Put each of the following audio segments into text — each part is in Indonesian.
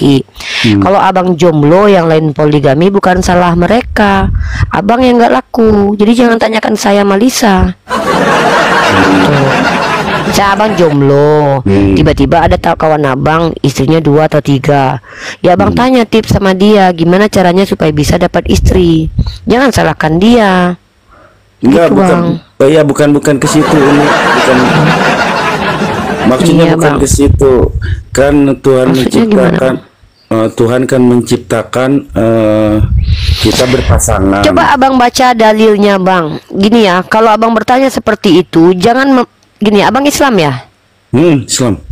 laki-laki. Kalau abang jomblo yang lain poligami, bukan salah mereka, abang yang nggak laku. Jadi jangan tanyakan saya Malisa. Saya abang jomblo, tiba-tiba ada kawan abang istrinya 2 atau 3. Ya abang tanya tips sama dia, gimana caranya supaya bisa dapat istri. Jangan salahkan dia. Enggak, Gitu, bukan. Bang. Ya bukan ke situ ini, bukan. Maksudnya Iya, bukan Bang. ke situ. Kan Tuhan Maksudnya menciptakan Tuhan kan menciptakan kita berpasangan. Coba abang baca dalilnya, Bang. Gini ya, kalau abang bertanya seperti itu, jangan gini, abang Islam ya? Islam.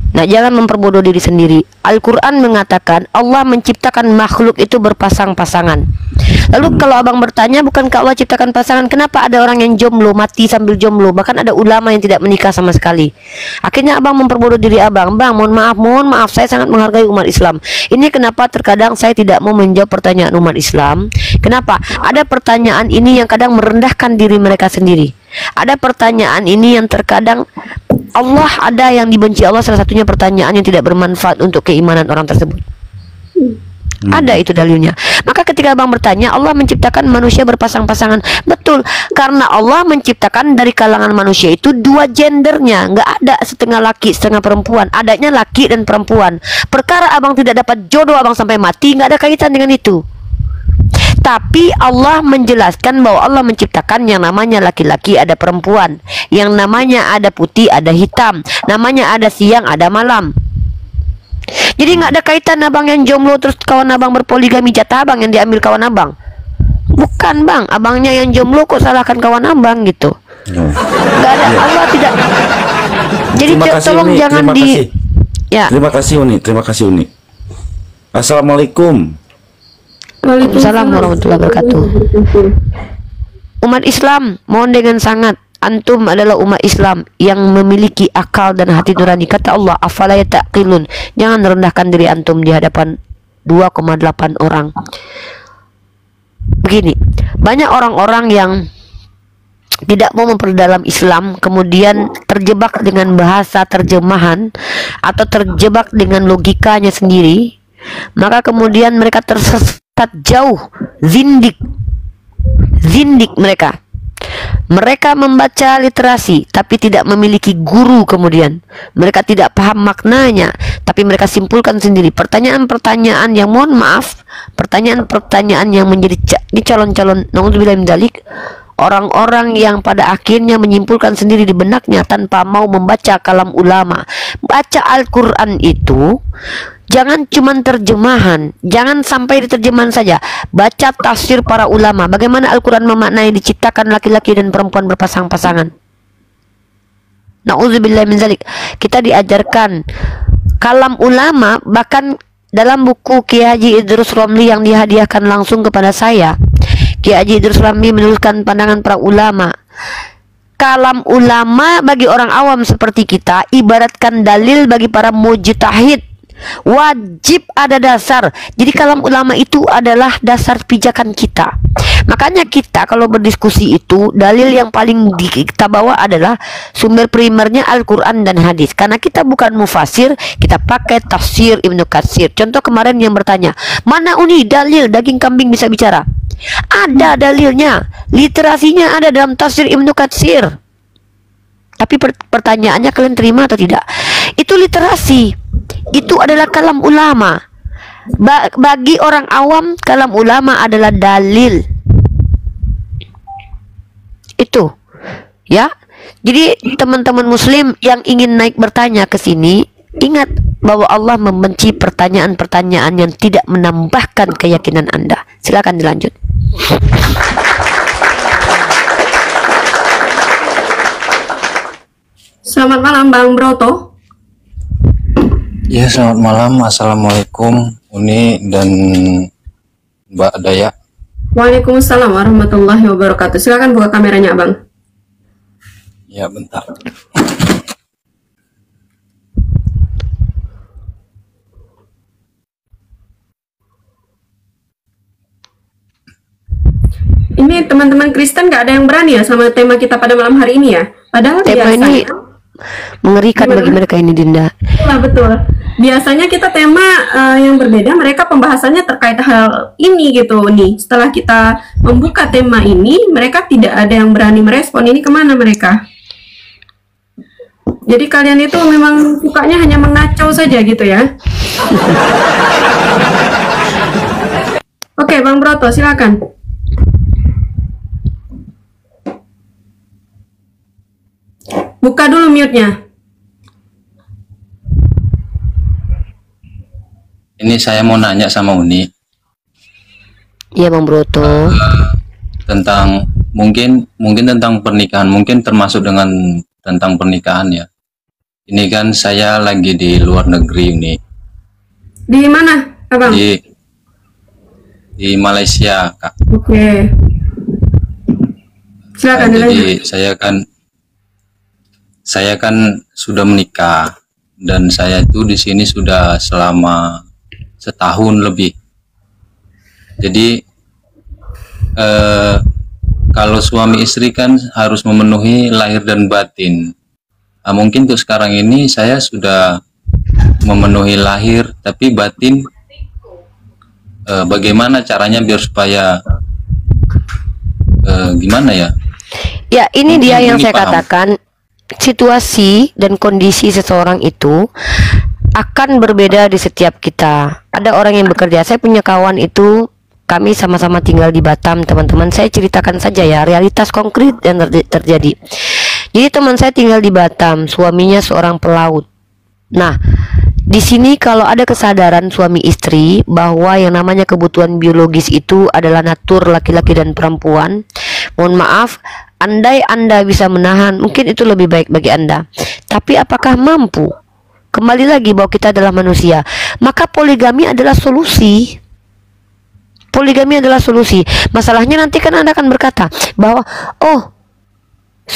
Nah, jangan memperbodoh diri sendiri. Al-Quran mengatakan Allah menciptakan makhluk itu berpasang-pasangan. Lalu kalau abang bertanya, bukankah Allah ciptakan pasangan? Kenapa ada orang yang jomblo, mati sambil jomblo? Bahkan ada ulama yang tidak menikah sama sekali. Akhirnya abang memperbodoh diri abang. Bang, mohon maaf, saya sangat menghargai umat Islam. Ini kenapa terkadang saya tidak mau menjawab pertanyaan umat Islam. Kenapa? Ada pertanyaan ini yang kadang merendahkan diri mereka sendiri. Ada pertanyaan ini yang terkadang Allah ada yang dibenci Allah, salah satunya pertanyaan yang tidak bermanfaat untuk keimanan orang tersebut. Ada itu dalilnya. Maka ketika abang bertanya, Allah menciptakan manusia berpasang-pasangan. Betul, karena Allah menciptakan dari kalangan manusia itu 2 gendernya. Nggak ada setengah laki setengah perempuan, adanya laki dan perempuan. Perkara abang tidak dapat jodoh abang sampai mati, nggak ada kaitan dengan itu. Tapi Allah menjelaskan bahwa Allah menciptakan yang namanya laki-laki ada perempuan, yang namanya ada putih ada hitam, namanya ada siang ada malam. Jadi nggak ada kaitan abang yang jomblo terus kawan abang berpoligami jatah abang yang diambil kawan abang. Bukan, Bang, abangnya yang jomblo kok salahkan kawan abang gitu. Nggak ada, Allah tidak. Jadi tolong jangan di. Ya. Terima kasih Uni. Assalamualaikum. Waalaikumsalam warahmatullahi wabarakatuh. Umat Islam, mohon dengan sangat, antum adalah umat Islam yang memiliki akal dan hati nurani. Kata Allah, afala yataqilun. Jangan rendahkan diri antum di hadapan 2,8 orang. Begini, banyak orang-orang yang tidak mau memperdalam Islam, kemudian terjebak dengan bahasa terjemahan atau terjebak dengan logikanya sendiri, maka kemudian mereka tersesat jauh, zindik mereka membaca literasi tapi tidak memiliki guru, kemudian mereka tidak paham maknanya tapi mereka simpulkan sendiri pertanyaan-pertanyaan yang, mohon maaf, pertanyaan-pertanyaan yang menjadi ini calon-calon naudzubillah min dzalik, orang-orang yang pada akhirnya menyimpulkan sendiri di benaknya tanpa mau membaca kalam ulama. Baca Al-Quran itu jangan cuma terjemahan, jangan sampai di terjemahan saja. Baca tafsir para ulama, bagaimana Al-Quran memaknai diciptakan laki-laki dan perempuan berpasang-pasangan. Na'udzubillah min dzalik. Kita diajarkan kalam ulama, bahkan dalam buku Kiai Haji Idrus Romli yang dihadiahkan langsung kepada saya, Kiai Haji Idrus Romli menuliskan pandangan para ulama. Kalam ulama bagi orang awam seperti kita ibaratkan dalil bagi para mujtahid. Wajib ada dasar. Jadi kalam ulama itu adalah dasar pijakan kita. Makanya kita kalau berdiskusi itu, dalil yang paling kita bawa adalah sumber primernya Al-Quran dan hadis. Karena kita bukan mufasir, kita pakai tafsir Ibnu Katsir. Contoh kemarin yang bertanya, mana Uni dalil daging kambing bisa bicara? Ada dalilnya, literasinya ada dalam tafsir Ibnu Katsir. Tapi pertanyaannya, kalian terima atau tidak? Itu literasi, itu adalah kalam ulama. Bagi orang awam, kalam ulama adalah dalil. Itu, ya. Jadi teman-teman Muslim yang ingin naik bertanya ke sini, ingat bahwa Allah membenci pertanyaan-pertanyaan yang tidak menambahkan keyakinan Anda. Silakan dilanjut. Selamat malam Bang Broto. Ya, selamat malam. Assalamualaikum Uni dan Mbak Daya. Waalaikumsalam warahmatullahi wabarakatuh. Silakan buka kameranya Abang. Ya, bentar. Ini teman-teman Kristen gak ada yang berani ya sama tema kita pada malam hari ini ya. Padahal tema biasa, ini ya. mengerikan bagi mereka ini, Dinda. Nah, betul. biasanya kita tema yang berbeda, mereka pembahasannya terkait hal ini gitu nih. Setelah kita membuka tema ini, mereka tidak ada yang berani merespon. Ini kemana mereka? Jadi kalian itu memang sukanya hanya mengacau saja gitu ya. Oke, Bang Broto, silakan. Buka dulu mute-nya. Ini saya mau nanya sama Uni Iya Bang Broto. tentang mungkin tentang pernikahan, mungkin termasuk dengan tentang pernikahan ya. Ini kan saya lagi di luar negeri Uni. Di mana, Abang? Di Malaysia, Kak. Oke. Silakan Jadi saya kan sudah menikah dan saya itu di sini sudah selama setahun lebih. Jadi kalau suami istri kan harus memenuhi lahir dan batin. Nah, mungkin untuk sekarang ini saya sudah memenuhi lahir, tapi batin bagaimana caranya biar supaya gimana ya? Ya, ini dia yang Ini saya paham. katakan, situasi dan kondisi seseorang itu akan berbeda di setiap kita. Ada orang yang bekerja, saya punya kawan itu, kami sama-sama tinggal di Batam, teman-teman. Saya ceritakan saja ya, realitas konkret yang terjadi. Jadi teman saya tinggal di Batam, suaminya seorang pelaut. Nah, di sini kalau ada kesadaran suami istri bahwa yang namanya kebutuhan biologis itu adalah natur laki-laki dan perempuan, mohon maaf, andai Anda bisa menahan, mungkin itu lebih baik bagi Anda. Tapi apakah mampu? Kembali lagi bahwa kita adalah manusia. Maka poligami adalah solusi. Poligami adalah solusi. Masalahnya nanti kan Anda akan berkata bahwa, oh,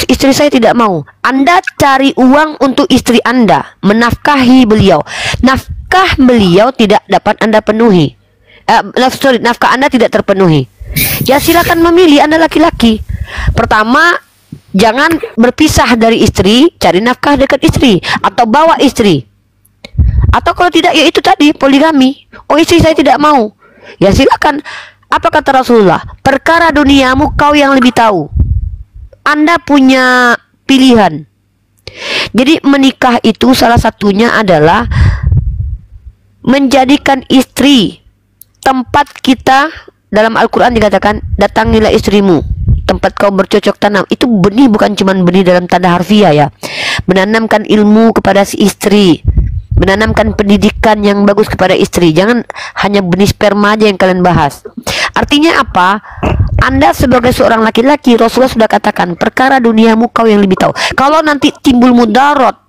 istri saya tidak mau. Anda cari uang untuk istri Anda, menafkahi beliau. Nafkah beliau tidak dapat Anda penuhi. Nafkah Anda tidak terpenuhi. Ya silakan memilih, Anda laki-laki. Pertama, jangan berpisah dari istri, cari nafkah dekat istri atau bawa istri. Atau kalau tidak, ya itu tadi poligami. Oh, istri saya tidak mau. Ya silakan. Apa kata Rasulullah? Perkara duniamu kau yang lebih tahu. Anda punya pilihan. Jadi menikah itu salah satunya adalah menjadikan istri tempat kita. Dalam Al-Quran dikatakan, datangilah istrimu, tempat kau bercocok tanam. Itu benih, bukan cuma benih dalam tanda harfiah ya. Menanamkan ilmu kepada si istri, menanamkan pendidikan yang bagus kepada istri. Jangan hanya benih sperma aja yang kalian bahas. Artinya apa? Anda sebagai seorang laki-laki, Rasulullah sudah katakan, perkara duniamu kau yang lebih tahu. Kalau nanti timbul mudarat,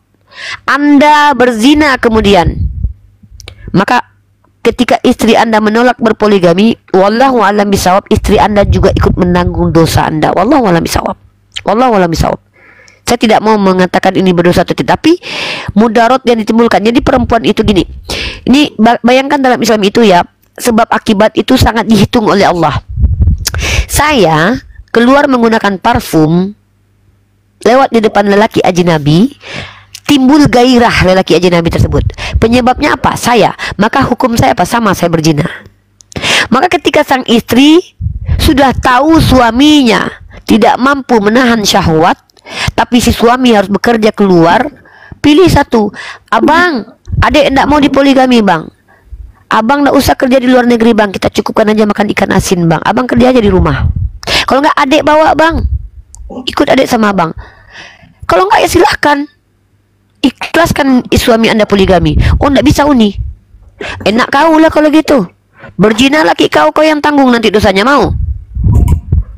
Anda berzina kemudian, maka ketika istri Anda menolak berpoligami, wallahu a'lam bishawab, istri Anda juga ikut menanggung dosa Anda. Wallahu a'lam bishawab. Wallahu a'lam bishawab. Saya tidak mau mengatakan ini berdosa atau tidak, tapi mudarat yang ditimbulkan. Jadi perempuan itu gini. Ini bayangkan dalam Islam itu ya, sebab akibat itu sangat dihitung oleh Allah. Saya keluar menggunakan parfum, lewat di depan lelaki ajnabi, timbul gairah lelaki ajnabi tersebut. Penyebabnya apa? Saya. Maka hukum saya apa? Sama, saya berzina. Maka ketika sang istri sudah tahu suaminya tidak mampu menahan syahwat, tapi si suami harus bekerja keluar, pilih satu. Abang, adek enggak mau dipoligami bang. Abang enggak usah kerja di luar negeri bang, kita cukupkan aja makan ikan asin bang. Abang kerja aja di rumah. Kalau enggak adek bawa bang, ikut adek sama abang. Kalau enggak ya silahkan, ikhlaskan suami Anda poligami. Oh enggak bisa Uni, enak kau lah kalau gitu. Berzina laki kau yang tanggung nanti dosanya, mau?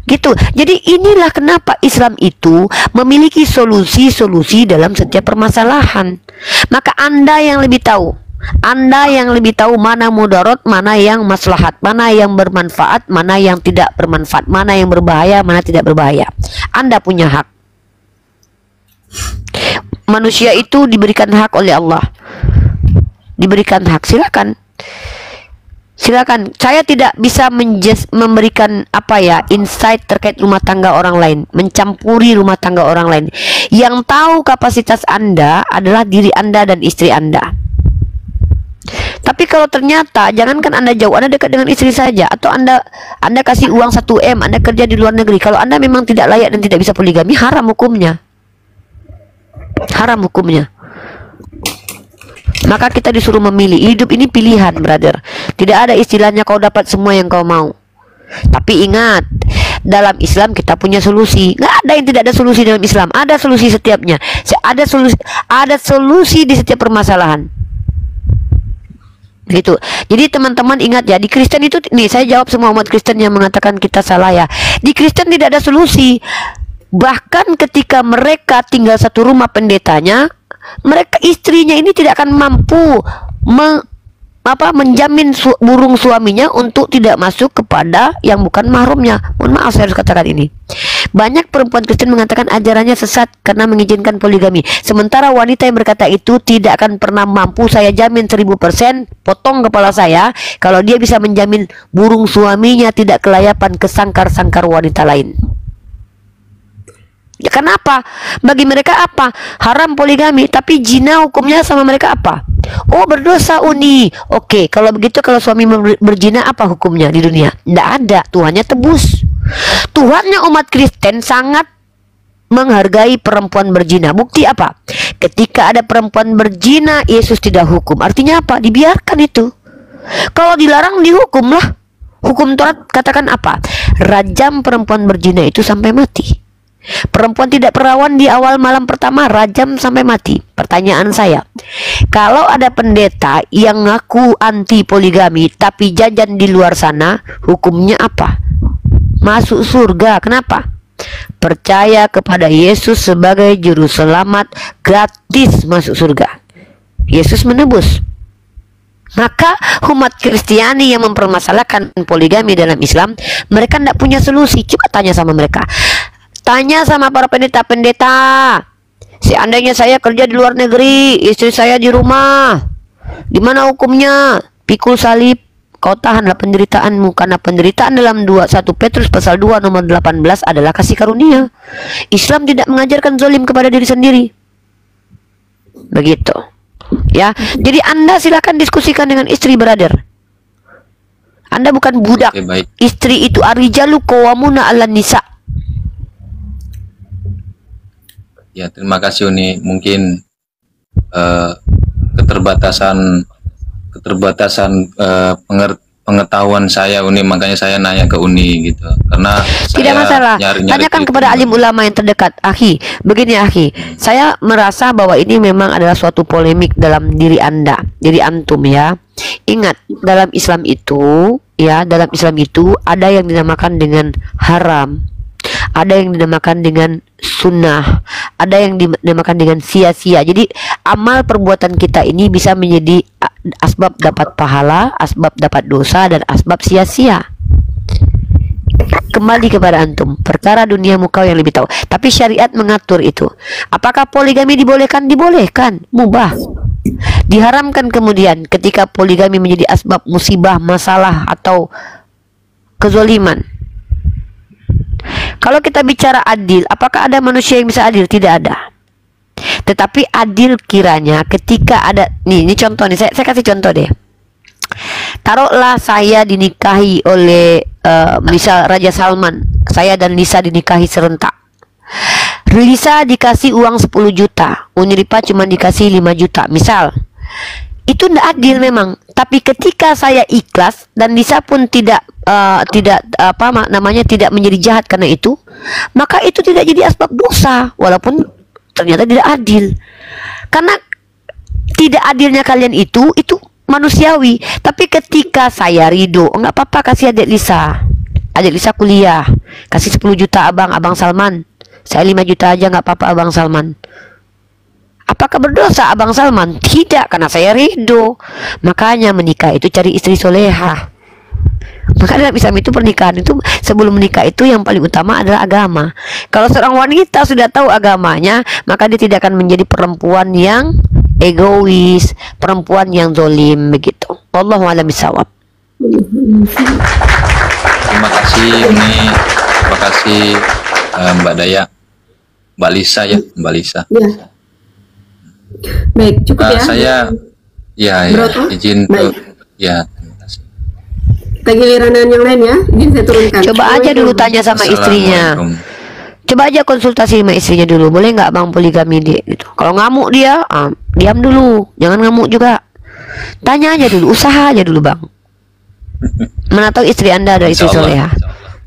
Gitu. Jadi inilah kenapa Islam itu memiliki solusi-solusi dalam setiap permasalahan. Maka Anda yang lebih tahu. Anda yang lebih tahu mana mudarat, mana yang maslahat, mana yang bermanfaat, mana yang tidak bermanfaat, mana yang berbahaya, mana tidak berbahaya. Anda punya hak. Manusia itu diberikan hak oleh Allah. Diberikan hak, silakan. Silakan. Saya tidak bisa memberikan apa ya, insight terkait rumah tangga orang lain, mencampuri rumah tangga orang lain. Yang tahu kapasitas Anda adalah diri Anda dan istri Anda. Tapi kalau ternyata jangankan Anda jauh, Anda dekat dengan istri saja, atau Anda kasih uang 1 M, Anda kerja di luar negeri, kalau Anda memang tidak layak dan tidak bisa poligami, haram hukumnya. Haram hukumnya. Maka kita disuruh memilih. Hidup ini pilihan, brother. Tidak ada istilahnya kau dapat semua yang kau mau. Tapi ingat, dalam Islam kita punya solusi. Nggak ada yang tidak ada solusi dalam Islam. Ada solusi setiapnya. Ada solusi di setiap permasalahan. Gitu. Jadi teman-teman ingat ya, di Kristen itu, nih saya jawab semua umat Kristen yang mengatakan kita salah ya. Di Kristen tidak ada solusi. Bahkan ketika mereka tinggal satu rumah pendetanya, mereka istrinya ini tidak akan mampu menjamin burung suaminya untuk tidak masuk kepada yang bukan mahramnya. Mohon maaf saya harus katakan ini. Banyak perempuan Kristen mengatakan ajarannya sesat karena mengizinkan poligami. Sementara wanita yang berkata itu tidak akan pernah mampu, saya jamin 1000%, potong kepala saya, kalau dia bisa menjamin burung suaminya tidak kelayapan ke sangkar-sangkar wanita lain. Ya, kenapa? Bagi mereka apa? Haram poligami, tapi zina hukumnya sama mereka apa? Oh, berdosa Uni. Oke, kalau begitu kalau suami berzina apa hukumnya di dunia? Tidak ada, Tuhannya tebus. Tuhannya umat Kristen sangat menghargai perempuan berzina. Bukti apa? Ketika ada perempuan berzina, Yesus tidak hukum. Artinya apa? Dibiarkan itu. Kalau dilarang dihukum lah. Hukum Taurat katakan apa? Rajam perempuan berzina itu sampai mati. Perempuan tidak perawan di awal malam pertama, rajam sampai mati. Pertanyaan saya, kalau ada pendeta yang ngaku anti poligami tapi jajan di luar sana, hukumnya apa? Masuk surga. Kenapa? Percaya kepada Yesus sebagai juru selamat, gratis masuk surga. Yesus menebus. Maka umat Kristiani yang mempermasalahkan poligami dalam Islam, mereka tidak punya solusi. Coba tanya sama mereka. Tanya sama para pendeta-pendeta. Seandainya saya kerja di luar negeri, istri saya di rumah, gimana hukumnya? Pikul salib, kau tahanlah penderitaanmu, karena penderitaan dalam 1 Petrus pasal 2 nomor 18 adalah kasih karunia. Islam tidak mengajarkan zalim kepada diri sendiri. Begitu. Ya, jadi Anda silakan diskusikan dengan istri, brother. Anda bukan budak. Oke, baik. Istri itu arijalu qawwamuna 'alan nisa. Ya, terima kasih Uni. Mungkin keterbatasan pengetahuan saya Uni, makanya saya nanya ke Uni gitu. Karena tidak saya masalah. Tanyakan kepada alim ulama yang terdekat. Akhi, begini akhi, saya merasa bahwa ini memang adalah suatu polemik dalam diri Anda, diri antum ya. Ingat, dalam Islam itu ada yang dinamakan dengan haram, ada yang dinamakan dengan sunnah, ada yang dinamakan dengan sia-sia. Jadi amal perbuatan kita ini bisa menjadi asbab dapat pahala, asbab dapat dosa, dan asbab sia-sia. Kembali kepada antum, perkara duniamu kau yang lebih tahu. Tapi syariat mengatur itu. Apakah poligami dibolehkan? Dibolehkan, mubah. Diharamkan kemudian ketika poligami menjadi asbab musibah, masalah, atau kezoliman. Kalau kita bicara adil, apakah ada manusia yang bisa adil? Tidak ada. Tetapi adil kiranya ketika ada, ini contoh nih, saya kasih contoh deh. Taruhlah saya dinikahi oleh misal Raja Salman, saya dan Lisa dinikahi serentak. Lisa dikasih uang 10 juta, Uniripa cuma dikasih 5 juta, misal. Itu tidak adil memang. Tapi ketika saya ikhlas dan Lisa pun tidak menjadi jahat karena itu, maka itu tidak jadi asbab dosa, walaupun ternyata tidak adil. Karena tidak adilnya kalian itu manusiawi. Tapi ketika saya ridho, enggak apa-apa kasih adik Lisa kuliah, kasih 10 juta abang Salman, saya 5 juta aja nggak apa-apa abang Salman. Apakah berdosa abang Salman? Tidak, karena saya ridho. Makanya menikah itu cari istri soleha. Maka dalam Islam itu pernikahan itu, sebelum menikah itu yang paling utama adalah agama. Kalau seorang wanita sudah tahu agamanya, maka dia tidak akan menjadi perempuan yang egois, perempuan yang zolim, begitu. Wallahu a'lam bishawab. Terima kasih Uni, terima kasih Mbak Daya, Mbak Lisa ya, Mbak Lisa. Ya. Baik, cukup ya. Ya, Bro, ya, izin baik. ya. Terima kasih. Giliran yang lain ya, izin saya turunkan. Coba aja dulu tanya sama istrinya. Assalamualaikum. Coba aja konsultasi sama istrinya dulu. Boleh nggak bang poligami dia gitu. Kalau ngamuk dia, diam dulu. Jangan ngamuk juga. Tanya aja dulu, usaha aja dulu bang. Mana tahu istri anda ada istri Insya Allah. soleha.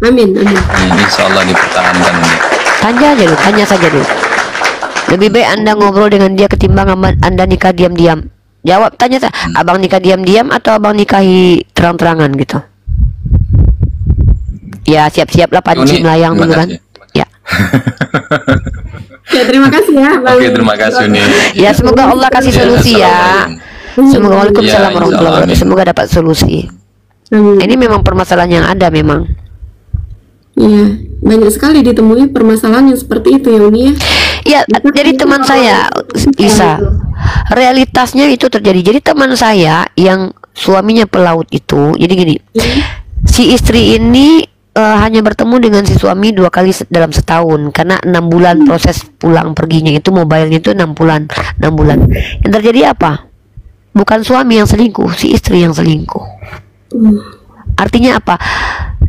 Amin, amin. Insya Allah dipertahankan Umi. Tanya aja dulu, tanya saja dulu. Lebih baik anda ngobrol dengan dia ketimbang anda nikah diam-diam. Jawab, tanya saja, abang nikah diam-diam atau abang nikahi terang-terangan gitu. Ya siap-siaplah panci Uni, melayang terima dulu kan. kasih. Ya. Ya, terima kasih ya, Bang. Oke, terima kasih Uni. Ya semoga Allah kasih solusi ya. Assalamualaikum. Semoga Waalaikumsalam Ya, warahmatullahi insya Allah, wabarakatuh. amin. Semoga dapat solusi. Amin. Ini memang permasalahan yang ada memang. Iya, banyak sekali ditemui permasalahan yang seperti itu ya, Uni ya. Ya, jadi teman saya Isa, realitasnya itu terjadi. Jadi teman saya yang suaminya pelaut itu, jadi gini, si istri ini hanya bertemu dengan si suami 2 kali dalam setahun karena 6 bulan proses pulang perginya itu mobilenya itu 6 bulan. Yang terjadi apa? Bukan suami yang selingkuh, si istri yang selingkuh. Artinya apa?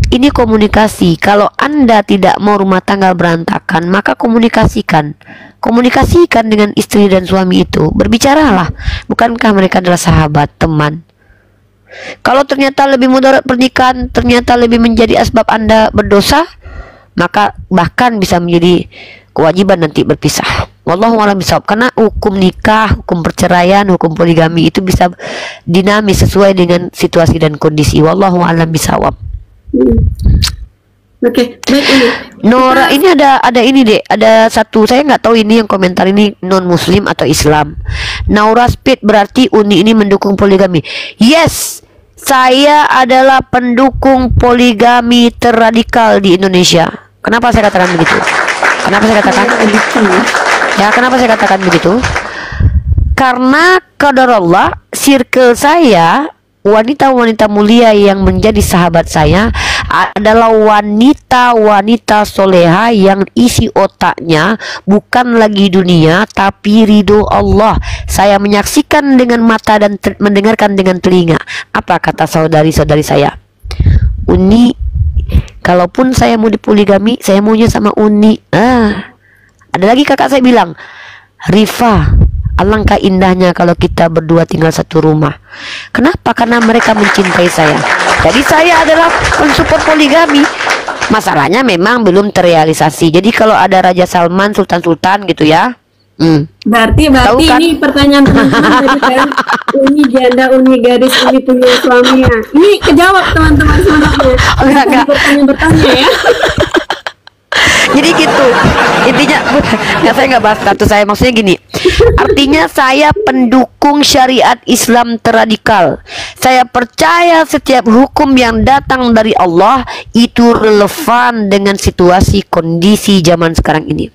Ini komunikasi. Kalau Anda tidak mau rumah tangga berantakan, maka komunikasikan dengan istri dan suami itu. Berbicaralah. Bukankah mereka adalah sahabat, teman? Kalau ternyata lebih mudarat pernikahan, ternyata lebih menjadi asbab Anda berdosa, maka bahkan bisa menjadi kewajiban nanti berpisah. Wallahu a'lam bishawab. Karena hukum nikah, hukum perceraian, hukum poligami itu bisa dinamis sesuai dengan situasi dan kondisi. Wallahu a'lam bishawab. Oke, baik ini. Nora, ini ada ini deh, ada satu, saya nggak tahu ini yang komentar ini non muslim atau Islam. Naura Speed, berarti Uni ini mendukung poligami. Yes, saya adalah pendukung poligami terradikal di Indonesia. Kenapa saya katakan begitu? Kenapa saya katakan? Ya, kenapa saya katakan begitu? Karena qadarullah, circle saya, wanita-wanita mulia yang menjadi sahabat saya adalah wanita-wanita soleha yang isi otaknya bukan lagi dunia tapi ridho Allah. Saya menyaksikan dengan mata dan mendengarkan dengan telinga. Apa kata saudari-saudari saya? Uni, kalaupun saya mau dipoligami, saya maunya sama Uni. Ada lagi kakak saya bilang, Rifa, alangkah indahnya kalau kita berdua tinggal satu rumah. Kenapa? Karena mereka mencintai saya. Jadi saya adalah pensupport poligami. Masalahnya memang belum terrealisasi. Jadi kalau ada Raja Salman, Sultan-Sultan gitu ya. Berarti Tahu kan? ini pertanyaan teman-teman tadi kan, Uni janda, Uni gadis, Uni punya suaminya. Ini kejawab teman-teman semuanya. Enggak. Bertanya ya. Jadi gitu intinya. Ya, saya nggak bahas status saya, maksudnya gini, artinya saya pendukung syariat Islam terradikal. Saya percaya setiap hukum yang datang dari Allah itu relevan dengan situasi kondisi zaman sekarang ini.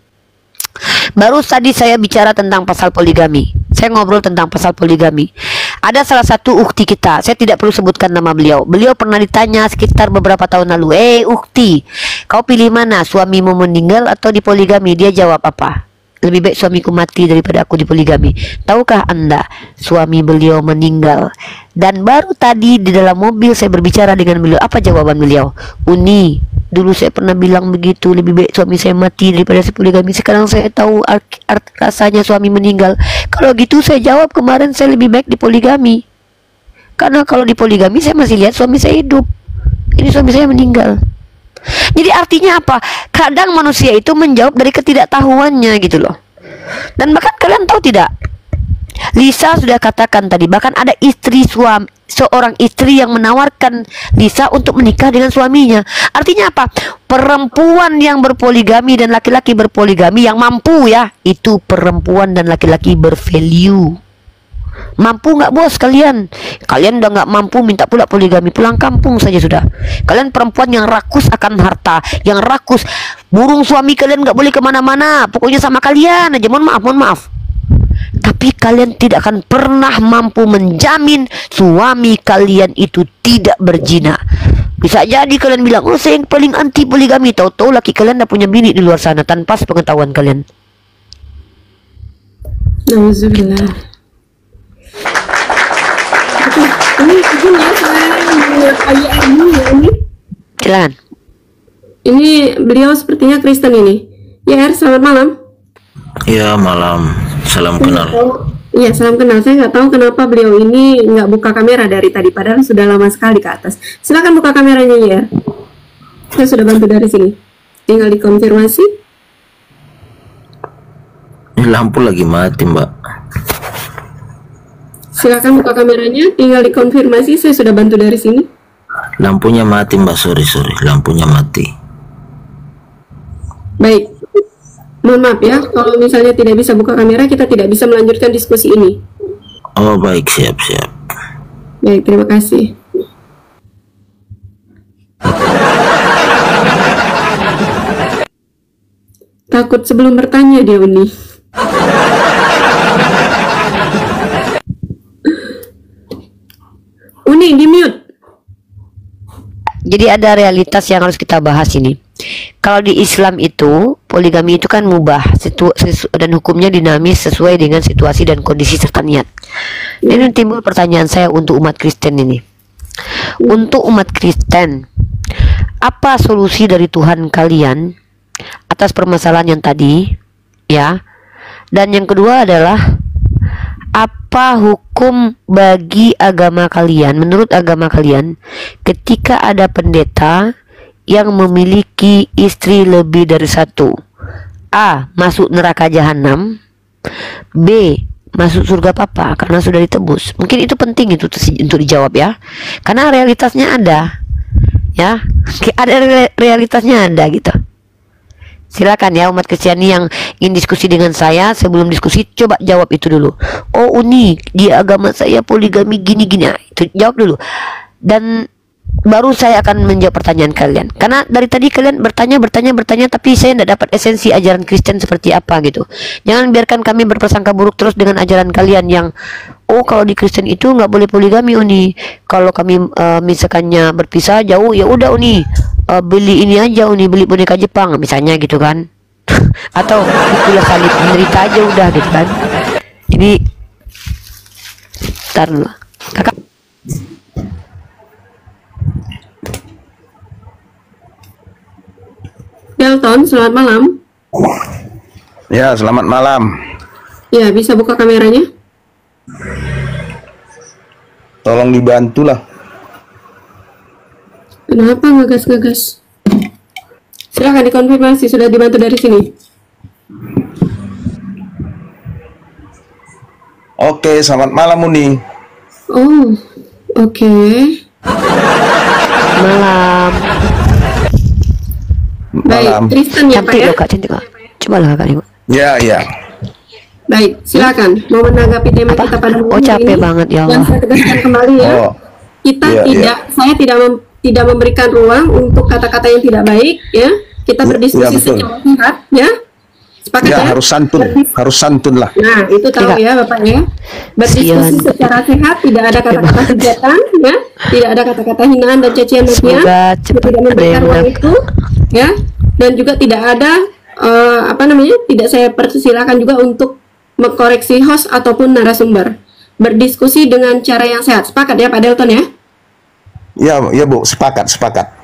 Baru tadi saya bicara tentang pasal poligami. Saya ngobrol tentang pasal poligami. Ada salah satu ukti kita, saya tidak perlu sebutkan nama beliau. Beliau pernah ditanya sekitar beberapa tahun lalu, ukti, kau pilih mana, suamimu meninggal atau dipoligami? Dia jawab apa? Lebih baik suamiku mati daripada aku dipoligami. Tahukah Anda, suami beliau meninggal. Dan baru tadi di dalam mobil saya berbicara dengan beliau. Apa jawaban beliau? Uni, dulu saya pernah bilang begitu, lebih baik suami saya mati daripada saya poligami. Sekarang saya tahu rasanya suami meninggal. Kalau gitu saya jawab kemarin, saya lebih baik dipoligami. Karena kalau dipoligami saya masih lihat suami saya hidup. Ini suami saya meninggal. Jadi artinya apa? Kadang manusia itu menjawab dari ketidaktahuannya gitu loh. Dan bahkan kalian tahu tidak, Lisa sudah katakan tadi, bahkan ada seorang istri yang menawarkan Lisa untuk menikah dengan suaminya. Artinya apa? Perempuan yang berpoligami dan laki-laki berpoligami yang mampu ya, itu perempuan dan laki-laki bervalue. Mampu nggak bos kalian? Kalian udah nggak mampu, minta pula poligami, pulang kampung saja sudah. Kalian perempuan yang rakus akan harta, yang rakus, burung suami kalian nggak boleh kemana-mana, pokoknya sama kalian aja. Mohon maaf. Tapi kalian tidak akan pernah mampu menjamin suami kalian itu tidak berzina. Bisa jadi kalian bilang, oh saya yang paling anti poligami, tahu-tahu laki kalian udah punya bini di luar sana tanpa sepengetahuan kalian. Alhamdulillah. Ini izin ya, saya menyapa YR dulu ya ini. Silakan. Ini beliau sepertinya Kristen ini. YR, selamat malam. Ya, malam. Salam kenal. Iya, salam kenal. Saya nggak tahu kenapa beliau ini nggak buka kamera dari tadi, padahal sudah lama sekali ke atas. Silakan buka kameranya YR. Saya sudah bantu dari sini. Tinggal dikonfirmasi. Ini lampu lagi mati, Mbak. Silakan buka kameranya. Tinggal dikonfirmasi. Saya sudah bantu dari sini. Lampunya mati, Mbak. Sorry. Lampunya mati. Baik. Mohon maaf ya, kalau misalnya tidak bisa buka kamera, kita tidak bisa melanjutkan diskusi ini. Oh, baik. Siap. Baik, terima kasih. Takut sebelum bertanya dia, Uni. Uni, di mute. Jadi ada realitas yang harus kita bahas ini. Kalau di Islam itu poligami itu kan mubah dan hukumnya dinamis sesuai dengan situasi dan kondisi serta niat. Ini timbul pertanyaan saya untuk umat Kristen ini. Untuk umat Kristen, apa solusi dari Tuhan kalian atas permasalahan yang tadi, ya? Dan yang kedua adalah apa hukum bagi agama kalian, menurut agama kalian, ketika ada pendeta yang memiliki istri lebih dari satu? A. Masuk neraka jahanam. B. Masuk surga papa karena sudah ditebus. Mungkin itu penting itu untuk dijawab ya, karena realitasnya ada, ya. Ada realitasnya ada gitu. Silakan ya umat Kristiani yang ingin diskusi dengan saya. Sebelum diskusi coba jawab itu dulu. Oh Uni, di agama saya poligami gini-gini. Itu jawab dulu. Dan baru saya akan menjawab pertanyaan kalian. Karena dari tadi kalian bertanya tapi saya tidak dapat esensi ajaran Kristen seperti apa gitu. Jangan biarkan kami berprasangka buruk terus dengan ajaran kalian yang kalau di Kristen itu nggak boleh poligami Uni. Kalau kami misalkannya berpisah jauh, ya udah Uni, beli ini aja Uni, beli boneka Jepang misalnya gitu kan. Atau itulah salib, menderita aja udah gitu kan. Jadi ntar dulu kakak. Delton, selamat malam. Ya, selamat malam. Ya, bisa buka kameranya? Tolong dibantulah. Kenapa ngegas-ngegas? Silakan dikonfirmasi, sudah dibantu dari sini. Oke, selamat malam Uni. Oh, oke. Malam. Baik, Malam. Kristen ya Pak Cantik ya? loh kak, cantik kak. Coba lah kak. Ya. Baik, silakan. Mau menanggapi tema Apa? kita pada Oh, hari capek ini. banget, ya Dan Allah. saya tegaskan kembali ya. Oh. Kita Iya, tidak, saya tidak memberikan ruang untuk kata-kata yang tidak baik ya. Kita berdiskusi betul. secara sehat ya. Sepakat Ya, ya? harus santun lah. Nah, itu tahu Tidak. ya Bapak ya. Berdiskusi Sian. secara sehat, tidak ada kata-kata hujatan ya. Tidak ada kata-kata hinaan dan cacian makian. Semoga Kita cepat tidak ada memberikan yang ruang menang. itu ya. Dan juga tidak ada tidak saya persilakan juga untuk mengkoreksi host ataupun narasumber. Berdiskusi dengan cara yang sehat. Sepakat ya Pak Delton ya? Ya Bu, sepakat.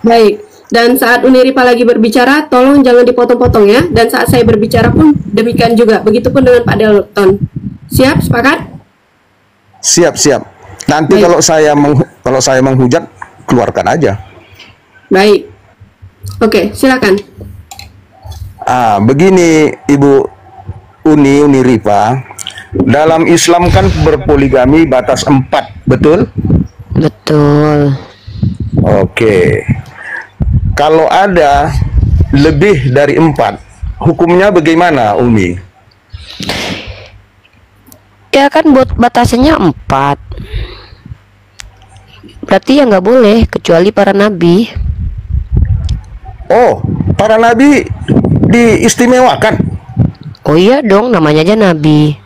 Baik. Dan saat Uniripa lagi berbicara, tolong jangan dipotong-potong ya. Dan saat saya berbicara pun demikian juga. Begitupun dengan Pak Delton. Siap? Sepakat? Siap. Nanti Baik. kalau saya menghujat, keluarkan aja. Baik. Oke, silakan. Begini Ibu Uni Rifa. Dalam Islam kan berpoligami batas 4, betul? Betul. Oke. Kalau ada lebih dari 4, hukumnya bagaimana, Umi? Ya kan buat batasannya 4. Berarti ya nggak boleh kecuali para nabi. Oh, para nabi diistimewakan. Oh iya dong, namanya aja nabi.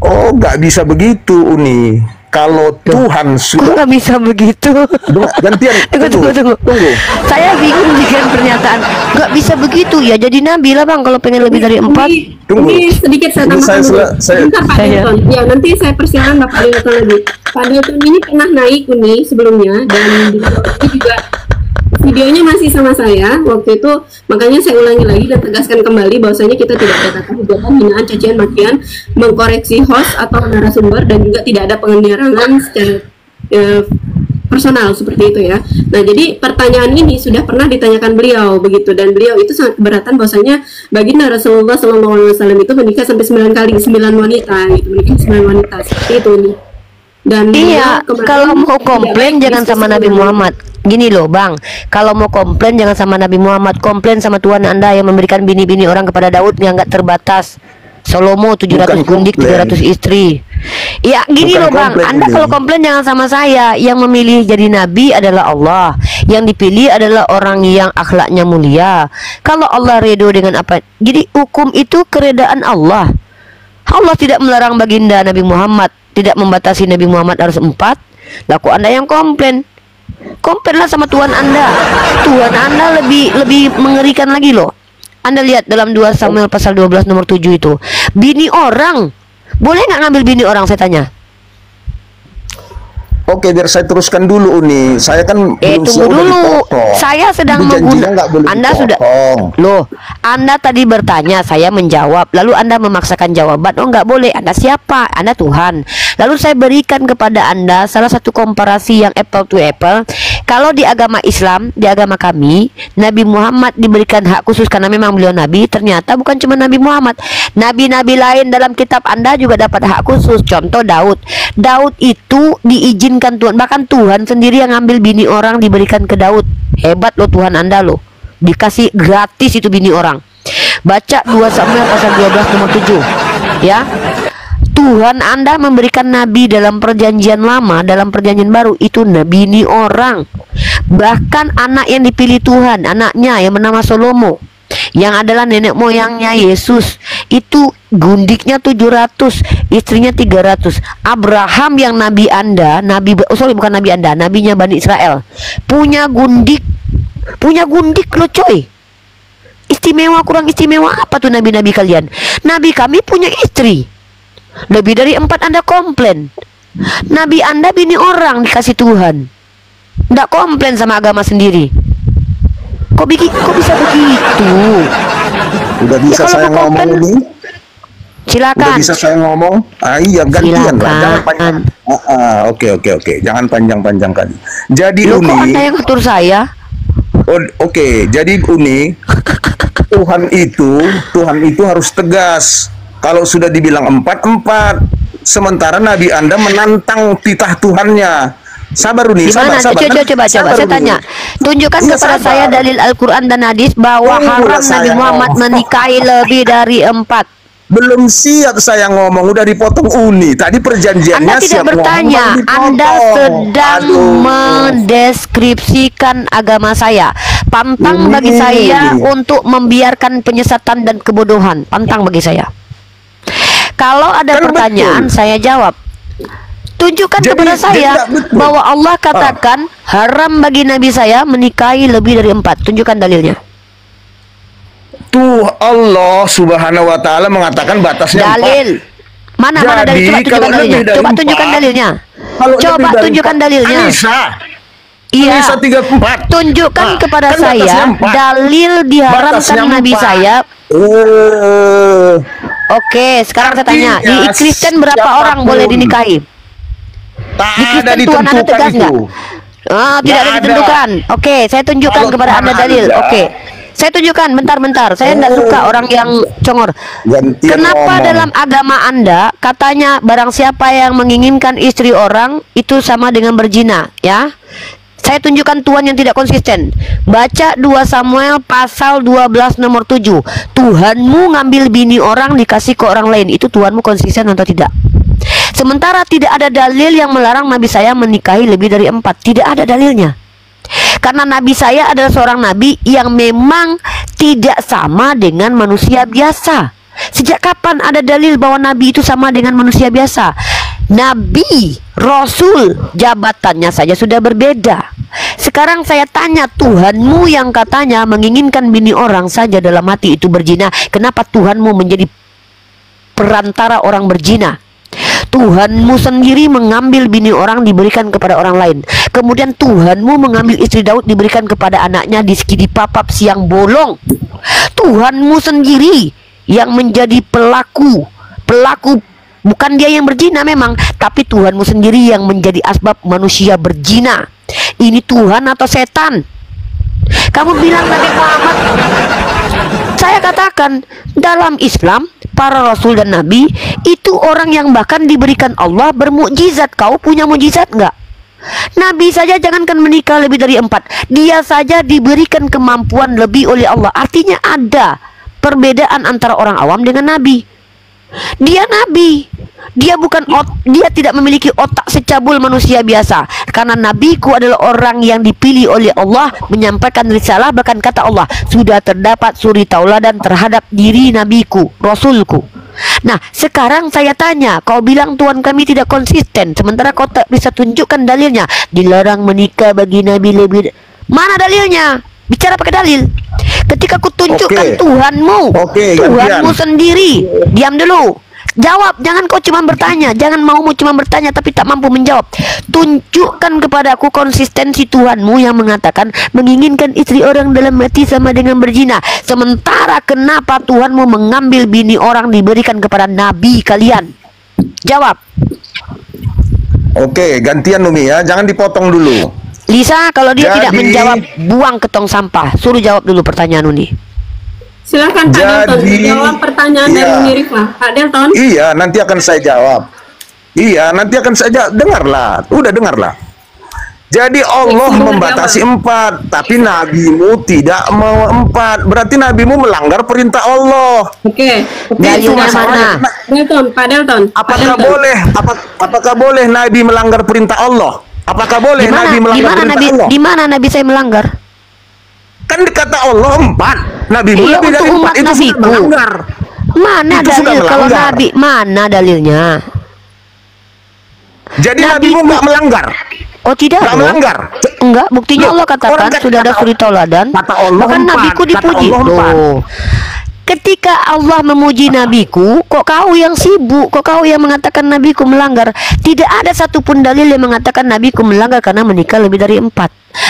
Oh, nggak bisa begitu, Uni. kalau Tuhan Kok sudah nggak bisa begitu? gantian. Tunggu. Saya bingung dengan pernyataan nggak bisa begitu ya. Jadi Nabi lah Bang kalau pengen lebih dari 4. Tunggu. Ini sedikit saya Ini tambahkan dulu. Sebentar Pak Saya- Delton. Ya nanti saya persilakan Bapak Delton lagi. Pak Delton ini pernah naik Uni sebelumnya dan ini juga videonya masih sama saya waktu itu, makanya saya ulangi lagi dan tegaskan kembali bahwasanya kita tidak ada kata hujatan, hinaan, cacian, makian, mengkoreksi host atau narasumber, dan juga tidak ada penyerangan secara personal seperti itu ya. Nah jadi pertanyaan ini sudah pernah ditanyakan beliau begitu, dan beliau itu sangat keberatan bahwasanya baginda Rasulullah SAW itu menikah sampai 9 kali, 9 wanita gitu, menikah 9 wanita seperti itu nih. Dan Iya, beliau kemarin kalau mau tidak komplain baik jangan sama diskusi Nabi dengan- Muhammad. Gini loh Bang, kalau mau komplain jangan sama Nabi Muhammad, komplain sama Tuhan Anda yang memberikan bini-bini orang kepada Daud yang nggak terbatas. Salomo 700 Bukan gundik, komplain. 300 istri. Ya gini Bukan loh Bang, komplain Anda ini. kalau komplain jangan sama saya. Yang memilih jadi nabi adalah Allah. Yang dipilih adalah orang yang akhlaknya mulia. Kalau Allah ridho dengan apa? Jadi hukum itu keredaan Allah. Allah tidak melarang baginda Nabi Muhammad, tidak membatasi Nabi Muhammad harus 4. Lah kok Anda yang komplain? Komplainlah sama Tuhan Anda. Tuhan Anda lebih mengerikan lagi loh. Anda lihat dalam 2 Samuel pasal 12 nomor 7 itu. Bini orang. Boleh nggak ngambil bini orang, saya tanya? Oke, biar saya teruskan dulu Uni. Saya kan belum Tunggu siap, udah dulu. dipotong. Saya sedang Jadi janjinya menggunakan. nggak boleh Anda sudah. dipotong. Loh, Anda tadi bertanya, saya menjawab. Lalu Anda memaksakan jawaban. Oh, nggak boleh. Anda siapa? Anda Tuhan. Lalu saya berikan kepada Anda salah satu komparasi yang apple to apple. Kalau di agama Islam, di agama kami, Nabi Muhammad diberikan hak khusus karena memang beliau Nabi. Ternyata bukan cuma Nabi Muhammad. Nabi-nabi lain dalam kitab Anda juga dapat hak khusus. Contoh Daud. Daud itu diizinkan Tuhan. Bahkan Tuhan sendiri yang ngambil bini orang diberikan ke Daud. Hebat loh Tuhan Anda loh. Dikasih gratis itu bini orang. Baca 2 Samuel pasal 12 nomor 7. Ya. Tuhan Anda memberikan nabi dalam perjanjian lama, dalam perjanjian baru itu nabi ini orang. Bahkan anak yang dipilih Tuhan, anaknya yang bernama Salomo, yang adalah nenek moyangnya Yesus, itu gundiknya 700, istrinya 300. Abraham yang nabi Anda, bukan nabi Anda, nabinya Bani Israel, punya gundik loh coy. Istimewa, kurang istimewa apa tuh nabi-nabi kalian? Nabi kami punya istri lebih dari 4. Anda komplain. Nabi Anda bini orang dikasih Tuhan. Nggak komplain sama agama sendiri. Kok bisa begitu? Udah bisa kalau saya mau ngomong komplain, Uni? Udah Silakan. bisa saya ngomong? Iya, gantian lah. Jangan Silakan. panjang. Oke. Jangan panjang-panjang kali. Jadi Loh, kok Uni, Anda yang ngatur saya? oke. Jadi Uni, Tuhan itu harus tegas. Kalau sudah dibilang 4, sementara Nabi Anda menantang titah Tuhannya. Sabar Uni, Gimana? sabar. Coba. Sabar, Saya Uni. tanya. Tunjukkan Iya, kepada sabar. saya dalil Al-Quran dan hadis bahwa Tunggulah haram Nabi saya Muhammad ngomong. menikahi lebih dari 4. Belum siap saya ngomong, udah dipotong Uni. Tadi perjanjiannya Anda tidak siap bertanya, ngomong, dipotong. Anda sedang Aduh. mendeskripsikan agama saya. Pantang Ini. bagi saya untuk membiarkan penyesatan dan kebodohan. Pantang bagi saya. Kalau ada Kan pertanyaan, betul. saya jawab. Tunjukkan Jadi- kepada jadi saya tak betul. bahwa Allah katakan haram bagi Nabi saya menikahi lebih dari 4. Tunjukkan dalilnya. Tuh Allah Subhanahu wa taala mengatakan batasnya 4. Dalil. Mana dalil? Coba Jadi, tunjukkan kalau dalilnya. lebih dari Coba tunjukkan 4, dalilnya. Kalau Coba lebih dari tunjukkan 4, dalilnya. Iya. Anissa 34. Tunjukkan Nah, kepada kan batasnya saya 4. dalil diharamkan Batasnya Nabi 4. saya. Oke, sekarang saya tanya, di Artinya, Kristen berapa siapapun orang boleh dinikahi? Tak Di ada Kristen Tuhan Anda ditentukan tegas itu. nggak? Ah, tidak Nggak ada ada. ditentukan. Oke, saya tunjukkan Kalau kepada Tuhan Anda dalil. ada. Oke. Saya tunjukkan bentar. Saya tidak suka orang yang congor. Gantian Kenapa ngomong. dalam agama Anda katanya barang siapa yang menginginkan istri orang itu sama dengan berzina, ya? Saya tunjukkan Tuhan yang tidak konsisten. Baca 2 Samuel pasal 12 nomor 7. Tuhanmu ngambil bini orang dikasih ke orang lain. Itu Tuhanmu konsisten atau tidak? Sementara tidak ada dalil yang melarang Nabi saya menikahi lebih dari 4. Tidak ada dalilnya. Karena Nabi saya adalah seorang Nabi yang memang tidak sama dengan manusia biasa. Sejak kapan ada dalil bahwa Nabi itu sama dengan manusia biasa? Nabi, Rasul, jabatannya saja sudah berbeda. Sekarang saya tanya, Tuhanmu yang katanya menginginkan bini orang saja dalam hati itu berzina, kenapa Tuhanmu menjadi perantara orang berzina? Tuhanmu sendiri mengambil bini orang diberikan kepada orang lain. Kemudian Tuhanmu mengambil istri Daud diberikan kepada anaknya di papap siang bolong. Tuhanmu sendiri yang menjadi pelaku. Bukan dia yang berzina memang, tapi Tuhanmu sendiri yang menjadi asbab manusia berzina. Ini Tuhan atau setan? Kamu bilang Nabi Muhammad. Saya katakan, dalam Islam para rasul dan nabi itu orang yang bahkan diberikan Allah bermukjizat. Kau punya mukjizat enggak? Nabi saja jangankan menikah lebih dari 4, dia saja diberikan kemampuan lebih oleh Allah. Artinya ada perbedaan antara orang awam dengan nabi. Dia nabi, dia tidak memiliki otak secabul manusia biasa. Karena nabiku adalah orang yang dipilih oleh Allah menyampaikan risalah. Bahkan kata Allah, sudah terdapat suri tauladan terhadap diri nabiku, rasulku. Nah sekarang saya tanya, kau bilang Tuhan kami tidak konsisten, sementara kau tak bisa tunjukkan dalilnya. Dilarang menikah bagi nabi lebih. Mana dalilnya? Bicara pakai dalil. Ketika ku tunjukkan Tuhanmu, Tuhanmu sendiri. Diam dulu. Jawab, jangan kau cuma bertanya. Jangan maumu cuma bertanya tapi tak mampu menjawab. Tunjukkan kepadaku konsistensi Tuhanmu yang mengatakan menginginkan istri orang dalam hati sama dengan berzina. Sementara kenapa Tuhanmu mengambil bini orang diberikan kepada nabi kalian? Jawab. Oke, gantian Umi ya, jangan dipotong dulu. Lisa, kalau dia tidak menjawab, buang ke tong sampah. Suruh jawab dulu pertanyaan Uni. Silakan Pak Delton jawab pertanyaan dari Uni Rifa. Pak Delton. Iya, nanti akan saya jawab. Dengarlah, udah dengarlah. Jadi Allah membatasi 4, tapi nabimu tidak mau 4. Berarti nabimu melanggar perintah Allah. Oke. Dalilnya mana? Pak Delton. Apakah boleh nabi melanggar perintah Allah? Apakah boleh nabi melanggar perintah Allah? Di mana nabi saya melanggar? Kan kata Allah 4. Nabimu lebih dari 4 itu sudah melanggar. Mana Itu sudah dalil kalau melanggar. nabi? Mana dalilnya? Jadi nabimu nggak melanggar. Oh tidak, Nggak melanggar. Enggak, buktinya Allah katakan orang sudah ada suri tauladan. Kata Allah Bahkan 4, nabiku kata dipuji. Allah 4. Loh. Ketika Allah memuji nabiku, kok kau yang sibuk, kok kau yang mengatakan nabiku melanggar? Tidak ada satupun dalil yang mengatakan nabiku melanggar karena menikah lebih dari 4.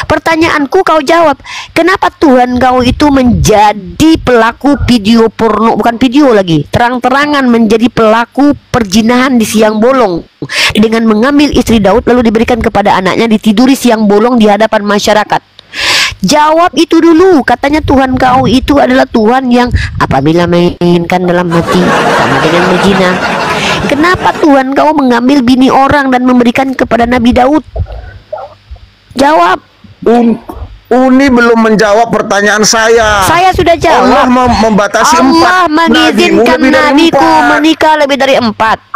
Pertanyaanku kau jawab, kenapa Tuhan kau itu menjadi pelaku video porno, bukan video lagi, terang-terangan menjadi pelaku perzinahan di siang bolong dengan mengambil istri Daud lalu diberikan kepada anaknya ditiduri siang bolong di hadapan masyarakat? Jawab itu dulu. Katanya Tuhan kau itu adalah Tuhan yang apabila menginginkan dalam hati sama dengan berzina. Kenapa Tuhan kau mengambil bini orang dan memberikan kepada Nabi Daud? Jawab. Uni belum menjawab pertanyaan saya. Saya sudah jawab. Allah membatasi 4. Allah mengizinkan nabiku menikah lebih dari 4.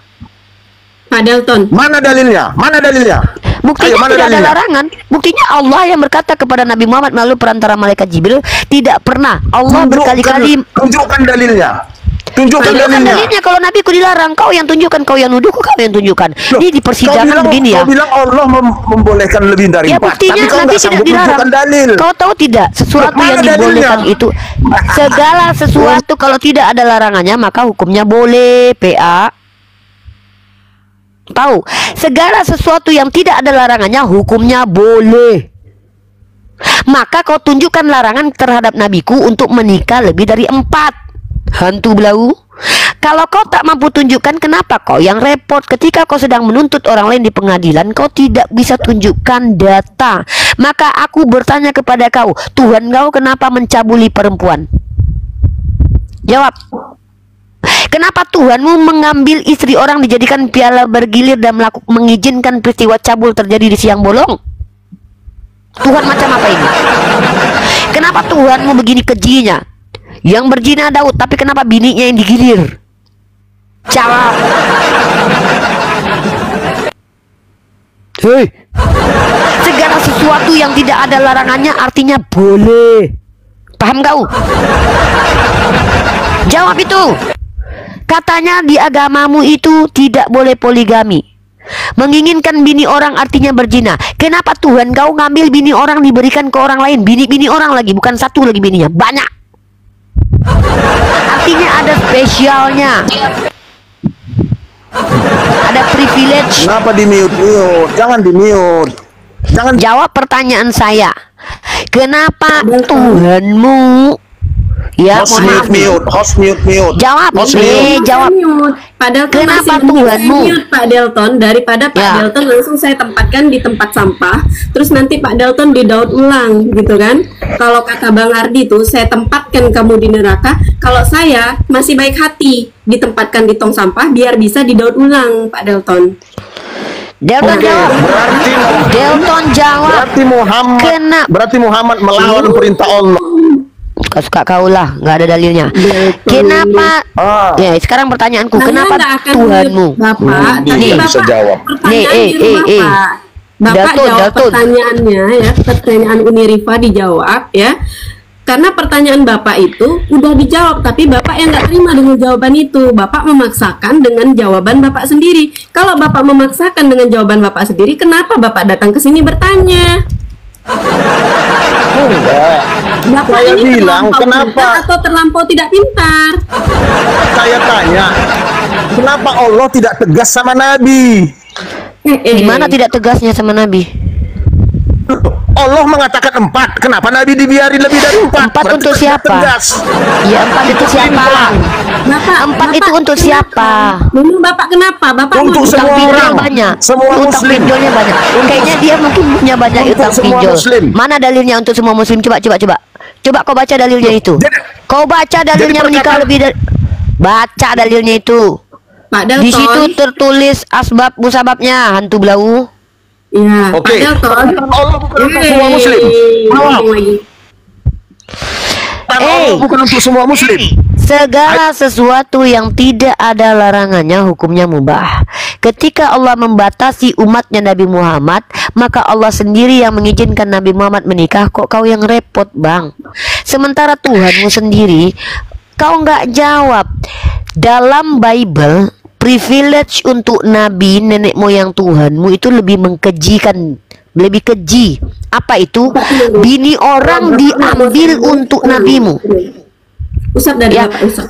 Pak Delton. Mana dalilnya? Mana dalilnya? Buktinya Ayo, mana tidak ada dalilnya? larangan. Buktinya Allah yang berkata kepada Nabi Muhammad melalui perantara malaikat Jibril, tidak pernah. Allah berkali-kali tunjukkan dalilnya. Tunjukkan dalilnya. Kalau nabiku dilarang, kau yang tunjukkan, kau yang nuduhku, kau yang tunjukkan. Loh, Ini di persidangan begini ya. Kau bilang Allah membolehkan lebih dari Ya 4. buktinya Tapi kau Nabi nggak tidak sanggup dilarang. tunjukkan dalil. Kau tahu tidak, sesuatu Mana yang dibolehkan dalilnya? itu, segala sesuatu kalau tidak ada larangannya maka hukumnya boleh. PA tahu, segala sesuatu yang tidak ada larangannya hukumnya boleh. Maka kau tunjukkan larangan terhadap nabiku untuk menikah lebih dari 4. Hantu belau. Kalau kau tak mampu tunjukkan, kenapa kau yang repot? Ketika kau sedang menuntut orang lain di pengadilan, kau tidak bisa tunjukkan data. Maka aku bertanya kepada kau, Tuhan kau kenapa mencabuli perempuan? Jawab. Kenapa Tuhanmu mengambil istri orang dijadikan piala bergilir dan mengizinkan peristiwa cabul terjadi di siang bolong? Tuhan macam apa ini? Kenapa Tuhanmu begini kejinya? Yang berzina Daud, tapi kenapa bininya yang digilir? Jawab. Hei. Segala sesuatu yang tidak ada larangannya artinya boleh. Paham kau? Jawab itu. Katanya di agamamu itu tidak boleh poligami. Menginginkan bini orang artinya berzina. Kenapa Tuhan kau ngambil bini orang diberikan ke orang lain? Bini-bini orang lagi, bukan satu lagi bininya, banyak. Artinya ada spesialnya. Ada privilege. Kenapa di mute? Jangan di mute. Jangan. Jawab pertanyaan saya. Kenapa Tuhanmu? Ya, Host mohon maaf. mute. Jawab, jawab. Padahal Kenapa Tuhanmu? Pak Delton, daripada Pak Ya. Delton langsung saya tempatkan di tempat sampah, terus nanti Pak Delton didaur ulang, gitu kan? Kalau kata Bang Ardi tuh, saya tempatkan kamu di neraka. Kalau saya masih baik hati, ditempatkan di tong sampah biar bisa didaur ulang, Pak Delton. Delton jawab. Berarti Delton jawab. berarti Muhammad melawan perintah Allah. Kau suka kau lah, nggak ada dalilnya. Kenapa? Ya, sekarang pertanyaanku, Saya kenapa nggak akan Tuhanmu? mute Bapak, tapi Nih, Bapak bisa jawab. pertanyaan di rumah, Pak. Bapak Delton, jawab Delton. pertanyaannya ya, pertanyaan Unirifa dijawab ya. Karena pertanyaan Bapak itu udah dijawab, tapi Bapak yang nggak terima dengan jawaban itu. Bapak memaksakan dengan jawaban Bapak sendiri. Kalau Bapak memaksakan dengan jawaban Bapak sendiri, kenapa Bapak datang ke sini bertanya? Enggak. Bapak Saya ini bilang, terlampau kenapa? pintar atau terlampau tidak pintar? Saya tanya, kenapa Allah tidak tegas sama Nabi? Gimana tidak tegasnya sama Nabi? Allah mengatakan 4, kenapa Nabi dibiarin lebih dari 4? Empat untuk siapa? Ya, 4 itu siapa? Bapak, 4 itu untuk siapa? Memang Bapak kenapa? Bapak Untuk mau semua Utang pinjol orang, banyak. semua Utang muslim. pinjolnya banyak. Kayaknya dia mungkin punya banyak Untuk utang semua pinjol. muslim. Mana dalilnya untuk semua muslim? Coba. Coba kau baca dalilnya itu. Kau baca dalilnya menikah perkataan- lebih dari. Baca dalilnya itu. Pak Delton. Di situ tertulis asbab musababnya hantu belau. Ya, Oke. Pak Delton. Allah bukan untuk semua muslim. Ngomong lagi. Allah bukan untuk semua muslim. Segala sesuatu yang tidak ada larangannya hukumnya mubah. Ketika Allah membatasi umatnya Nabi Muhammad, maka Allah sendiri yang mengizinkan Nabi Muhammad menikah. Kok kau yang repot, Bang? Sementara Tuhanmu sendiri, kau nggak jawab. Dalam Bible, privilege untuk Nabi, nenek moyang Tuhanmu itu lebih mengkejikan, lebih keji. Apa itu? Bini orang diambil untuk nabimu. Ustaz dari Ya. Bapak Ustaz.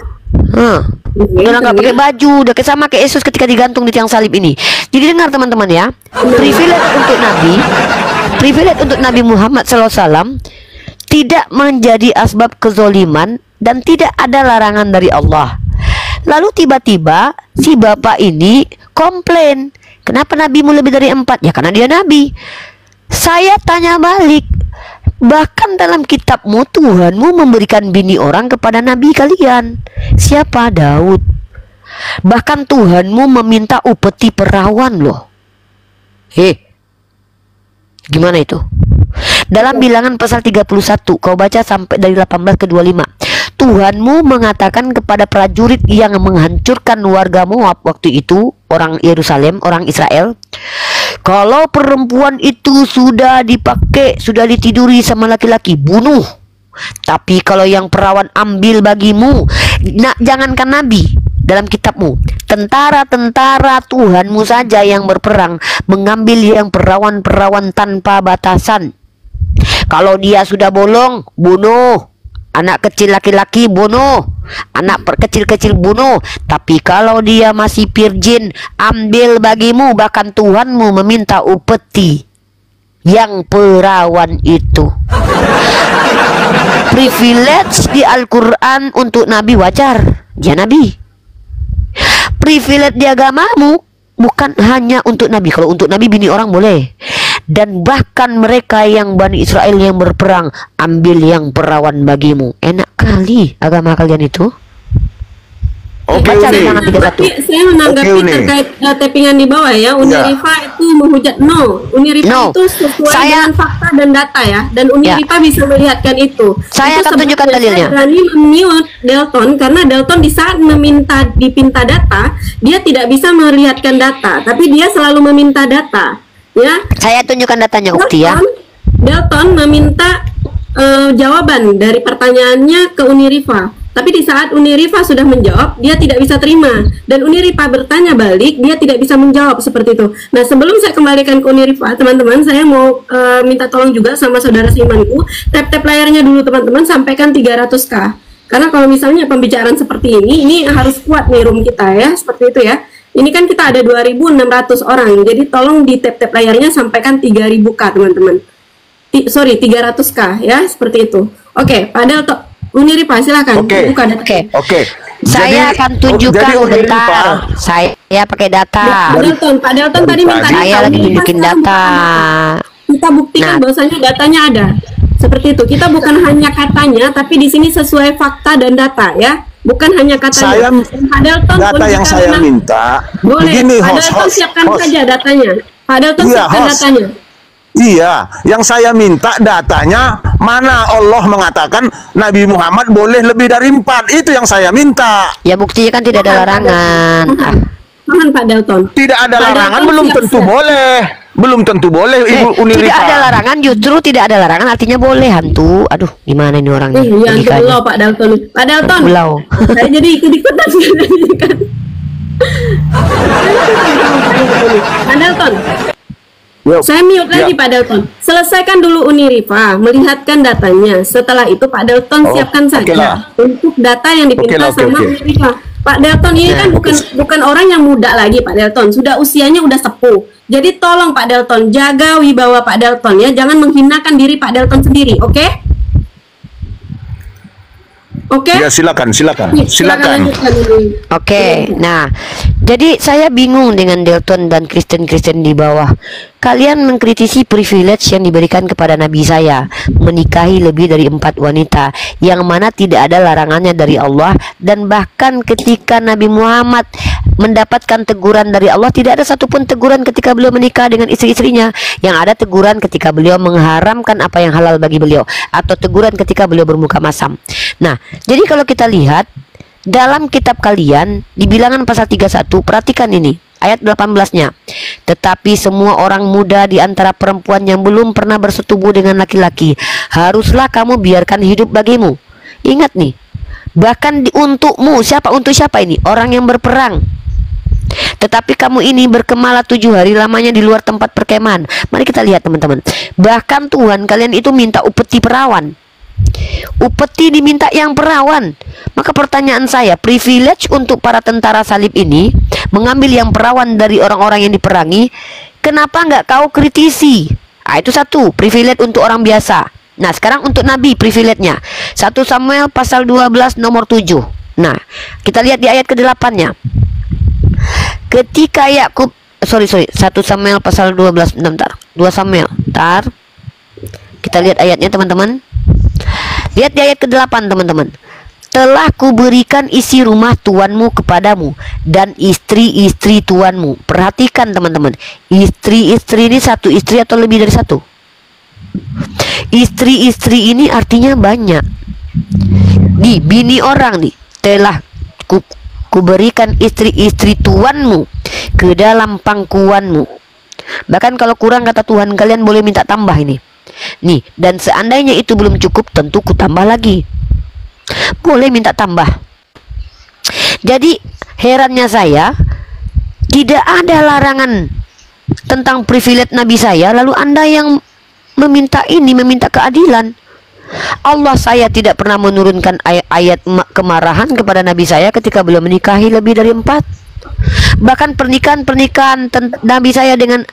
Udah nggak pakai baju, udah sama kayak Yesus ketika digantung di tiang salib ini. Jadi dengar teman-teman ya, privilege untuk Nabi Muhammad SAW tidak menjadi asbab kezoliman dan tidak ada larangan dari Allah. Lalu tiba-tiba si bapak ini komplain, kenapa nabimu lebih dari 4? Ya karena dia nabi. Saya tanya balik, bahkan dalam kitabmu Tuhanmu memberikan bini orang kepada nabi kalian. Siapa? Daud. Bahkan Tuhanmu meminta upeti perawan loh. Gimana itu? Dalam Bilangan pasal 31, kau baca sampai dari 18 ke 25. Tuhanmu mengatakan kepada prajurit yang menghancurkan warga Moab waktu itu, orang Yerusalem, orang Israel, kalau perempuan itu sudah dipakai, sudah ditiduri sama laki-laki, bunuh. Tapi kalau yang perawan ambil bagimu, jangankan nabi, dalam kitabmu, tentara-tentara Tuhanmu saja yang berperang mengambil yang perawan-perawan tanpa batasan. Kalau dia sudah bolong, bunuh. Anak kecil laki-laki bunuh, anak kecil-kecil bunuh. Tapi kalau dia masih virgin, ambil bagimu. Bahkan Tuhanmu meminta upeti yang perawan itu. Privilege di Al-Quran untuk Nabi wajar, dia Nabi. Privilege di agamamu bukan hanya untuk Nabi. Kalau untuk Nabi bini orang boleh. Dan bahkan mereka yang Bani Israel yang berperang, ambil yang perawan bagimu. Enak kali agama kalian itu. Oke, Baca Uni. Bilangan 31. Tapi saya menanggapi Oke, Uni. terkait tappingan di bawah ya. Unirifa itu menghujat Unirifa No. itu sesuai Saya- dengan fakta dan data ya. Dan Unirifa bisa melihatkan itu. Saya Itu akan tunjukkan sebabnya dalilnya. Saya berani mute Delton karena Delton di saat dipinta data, dia tidak bisa melihatkan data, tapi dia selalu meminta data. Ya, Saya tunjukkan datanya Ukti ya. Delton meminta jawaban dari pertanyaannya ke Unirifa. Tapi di saat Unirifa sudah menjawab, dia tidak bisa terima. Dan Unirifa bertanya balik, dia tidak bisa menjawab seperti itu. Nah, sebelum saya kembalikan ke Unirifa, teman-teman, saya mau minta tolong juga sama saudara seimanku, tap-tap layarnya dulu teman-teman, sampaikan 300k. Karena kalau misalnya pembicaraan seperti ini harus kuat nih room kita ya, seperti itu ya. Ini kan kita ada 2.600 orang, jadi tolong di tap-tap layarnya sampaikan 3.000k teman-teman. 300k ya, seperti itu. Oke, padahal Unirifa silakan buka data. Oke. Saya akan tunjukkan bentar. Saya pakai data. Pak Delton tadi minta saya lagi tunjukin data. Kita buktikan bahwasanya datanya ada. Seperti itu. Kita bukan hanya katanya, tapi di sini sesuai fakta dan data ya. Bukan hanya katanya. Pak Delton data yang saya minta. Boleh. Begini, Pak Delton siapkan saja datanya. Pak Delton siapkan datanya. Iya, yang saya minta datanya mana Allah mengatakan Nabi Muhammad boleh lebih dari 4. Itu yang saya minta. Ya buktinya kan tidak ada larangan. Mohon Pak Delton. Tidak ada larangan, belum tentu boleh. Belum tentu boleh Ibu Unirifa. Tidak ada larangan, justru tidak ada larangan artinya boleh hantu. Aduh, gimana ini orangnya? Iya, pulau Pak Delton. Pak Delton. Pulau. Saya jadi ikut-ikutan kan. Pak Delton. Saya mute lagi Pak Delton. Selesaikan dulu Unirifa, melihatkan datanya. Setelah itu Pak Delton siapkan saja untuk data yang dipinta sama Unirifa. Pak Delton ini kan bukan orang yang muda lagi Pak Delton, sudah usianya udah sepuh. Jadi tolong Pak Delton jaga wibawa Pak Delton ya, jangan menghinakan diri Pak Delton sendiri, oke? Oke? Ya silakan. Oke. Nah, jadi saya bingung dengan Delton dan Kristen di bawah. Kalian mengkritisi privilege yang diberikan kepada Nabi saya, menikahi lebih dari 4 wanita, yang mana tidak ada larangannya dari Allah. Dan bahkan ketika Nabi Muhammad mendapatkan teguran dari Allah, tidak ada satupun teguran ketika beliau menikah dengan istri-istrinya. Yang ada teguran ketika beliau mengharamkan apa yang halal bagi beliau, atau teguran ketika beliau bermuka masam. Nah, jadi kalau kita lihat dalam kitab kalian di Bilangan pasal 31, perhatikan ini ayat 18-nya. Tetapi semua orang muda di antara perempuan yang belum pernah bersetubuh dengan laki-laki, haruslah kamu biarkan hidup bagimu. Ingat nih, bahkan untukmu. Untuk siapa ini? Orang yang berperang. Tetapi kamu ini berkemala 7 hari lamanya di luar tempat perkemahan. Mari kita lihat teman-teman. Bahkan Tuhan kalian itu minta upeti perawan. Upeti diminta yang perawan. Maka pertanyaan saya, privilege untuk para tentara salib ini mengambil yang perawan dari orang-orang yang diperangi, kenapa nggak kau kritisi? Itu satu, privilege untuk orang biasa. Nah, sekarang untuk Nabi privilege-nya 1 Samuel pasal 12 nomor 7. Nah, kita lihat di ayat ke-8-nya. Ketika Yakub 1 Samuel pasal 12, bentar. 2 Samuel, bentar. Kita lihat ayatnya teman-teman. Lihat di ayat ke-8 teman-teman. Telah kuberikan isi rumah tuanmu kepadamu dan istri-istri tuanmu. Perhatikan teman-teman, istri-istri ini satu istri atau lebih dari satu? Istri-istri ini artinya banyak. Nih, bini orang nih. Telah kuberikan istri-istri tuanmu ke dalam pangkuanmu. Bahkan kalau kurang kata Tuhan, kalian boleh minta tambah ini. Nih, dan seandainya itu belum cukup, tentu ku tambah lagi. Boleh minta tambah. Jadi herannya saya, tidak ada larangan tentang privilege Nabi saya, lalu Anda yang meminta keadilan. Allah saya tidak pernah menurunkan ayat kemarahan kepada Nabi saya ketika beliau menikahi lebih dari 4. Bahkan pernikahan Nabi saya dengan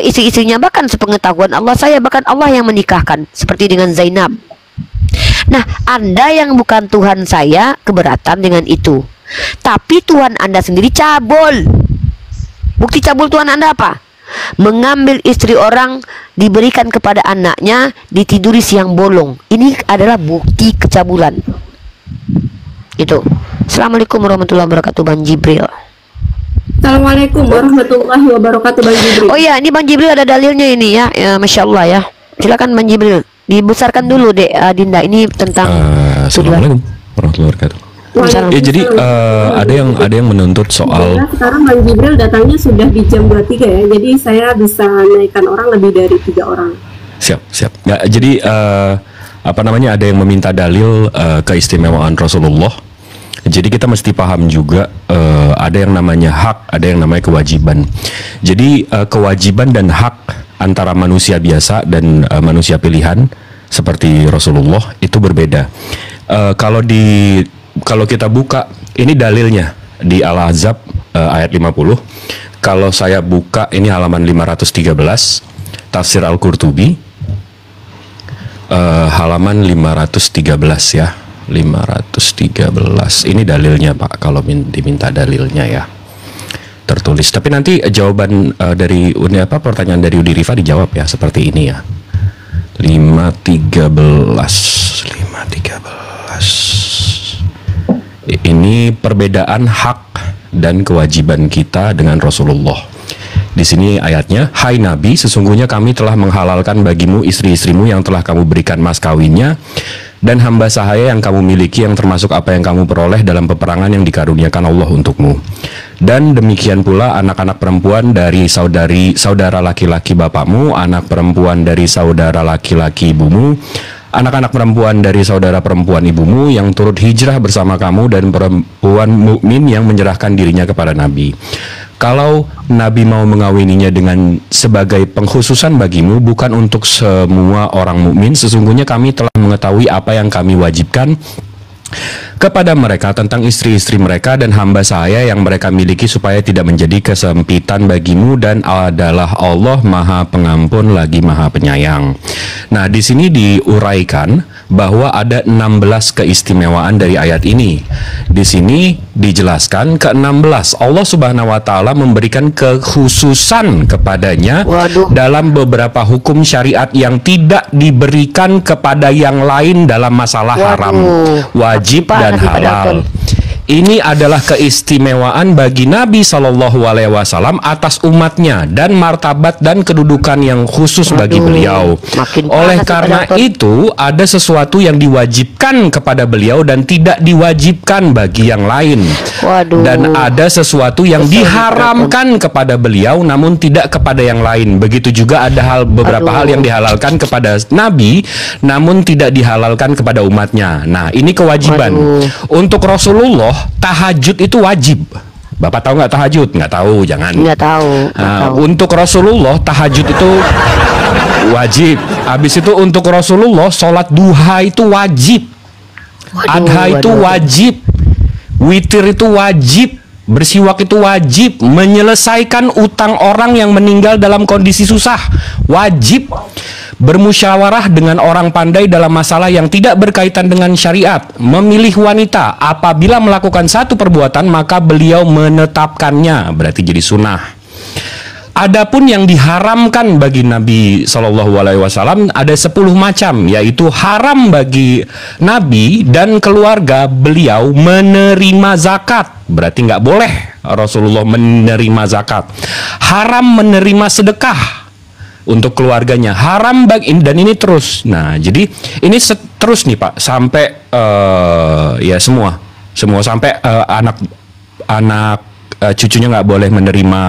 istri-istrinya, bahkan sepengetahuan Allah saya, bahkan Allah yang menikahkan, seperti dengan Zainab. Nah, Anda yang bukan Tuhan saya keberatan dengan itu, tapi Tuhan Anda sendiri cabul. Bukti cabul Tuhan Anda apa? Mengambil istri orang, diberikan kepada anaknya, ditiduri siang bolong. Ini adalah bukti kecabulan. Itu. Assalamualaikum warahmatullahi wabarakatuh, Bang Jibril. Assalamualaikum warahmatullahi wabarakatuh, Bang Jibril. Oh iya, ini Bang Jibril ada dalilnya ini ya, Masya Allah ya. Silakan Bang Jibril, dibesarkan dulu deh Dinda, ini tentang Assalamualaikum warahmatullahi wabarakatuh. Ya, jadi ada yang menuntut soal. Sekarang Bang Jibril datangnya sudah di jam 23 ya, jadi saya bisa naikkan orang lebih dari 3 orang. Siap. Nggak, jadi ada yang meminta dalil keistimewaan Rasulullah. Jadi kita mesti paham juga ada yang namanya hak, ada yang namanya kewajiban. Jadi kewajiban dan hak antara manusia biasa dan manusia pilihan seperti Rasulullah itu berbeda. Kalau kita buka ini dalilnya di Al-Ahzab ayat 50. Kalau saya buka ini halaman 513 Tafsir Al-Qurtubi, halaman 513 ya, 513. Ini dalilnya Pak, kalau diminta dalilnya ya tertulis. Tapi nanti jawaban dari pertanyaan dari Udi Rifa dijawab ya seperti ini ya. 513. Ini perbedaan hak dan kewajiban kita dengan Rasulullah. Di sini ayatnya, hai Nabi, sesungguhnya kami telah menghalalkan bagimu istri-istrimu yang telah kamu berikan mas kawinnya, dan hamba sahaya yang kamu miliki, yang termasuk apa yang kamu peroleh dalam peperangan yang dikaruniakan Allah untukmu. Dan demikian pula anak-anak perempuan dari saudara laki-laki bapakmu, anak perempuan dari saudara laki-laki ibumu, anak-anak perempuan dari saudara perempuan ibumu yang turut hijrah bersama kamu, dan perempuan mukmin yang menyerahkan dirinya kepada Nabi. Kalau Nabi mau mengawininya dengan sebagai pengkhususan bagimu, bukan untuk semua orang mukmin, sesungguhnya kami telah mengetahui apa yang kami wajibkan kepada mereka tentang istri-istri mereka dan hamba sahaya yang mereka miliki, supaya tidak menjadi kesempitan bagimu, dan adalah Allah Maha Pengampun lagi Maha Penyayang. Nah, di sini diuraikan bahwa ada 16 keistimewaan dari ayat ini. Di sini dijelaskan ke-16 Allah Subhanahu wa taala memberikan kekhususan kepadanya dalam beberapa hukum syariat yang tidak diberikan kepada yang lain dalam masalah haram, wajib dan halal. Ini adalah keistimewaan bagi Nabi SAW atas umatnya, dan martabat dan kedudukan yang khusus bagi beliau. Oleh karena itu, ada sesuatu yang diwajibkan kepada beliau dan tidak diwajibkan bagi yang lain. Dan ada sesuatu yang diharamkan kepada beliau namun tidak kepada yang lain. Begitu juga ada beberapa hal yang dihalalkan kepada Nabi namun tidak dihalalkan kepada umatnya. Nah, ini kewajiban. Untuk Rasulullah, tahajud itu wajib. Bapak tahu nggak tahajud? Nggak tahu, jangan. Nggak tahu. Untuk Rasulullah tahajud itu wajib. Habis itu untuk Rasulullah sholat duha itu wajib. Adha itu wajib. Witir itu wajib. Bersiwak itu wajib. Menyelesaikan utang orang yang meninggal dalam kondisi susah wajib. Bermusyawarah dengan orang pandai dalam masalah yang tidak berkaitan dengan syariat. Memilih wanita apabila melakukan satu perbuatan maka beliau menetapkannya, berarti jadi sunnah. Adapun yang diharamkan bagi Nabi SAW ada 10 macam, yaitu haram bagi Nabi dan keluarga beliau menerima zakat, berarti nggak boleh Rasulullah menerima zakat. Haram menerima sedekah untuk keluarganya, haram bagi, dan ini terus. Nah, jadi ini terus nih Pak, sampai ya semua sampai anak cucunya nggak boleh menerima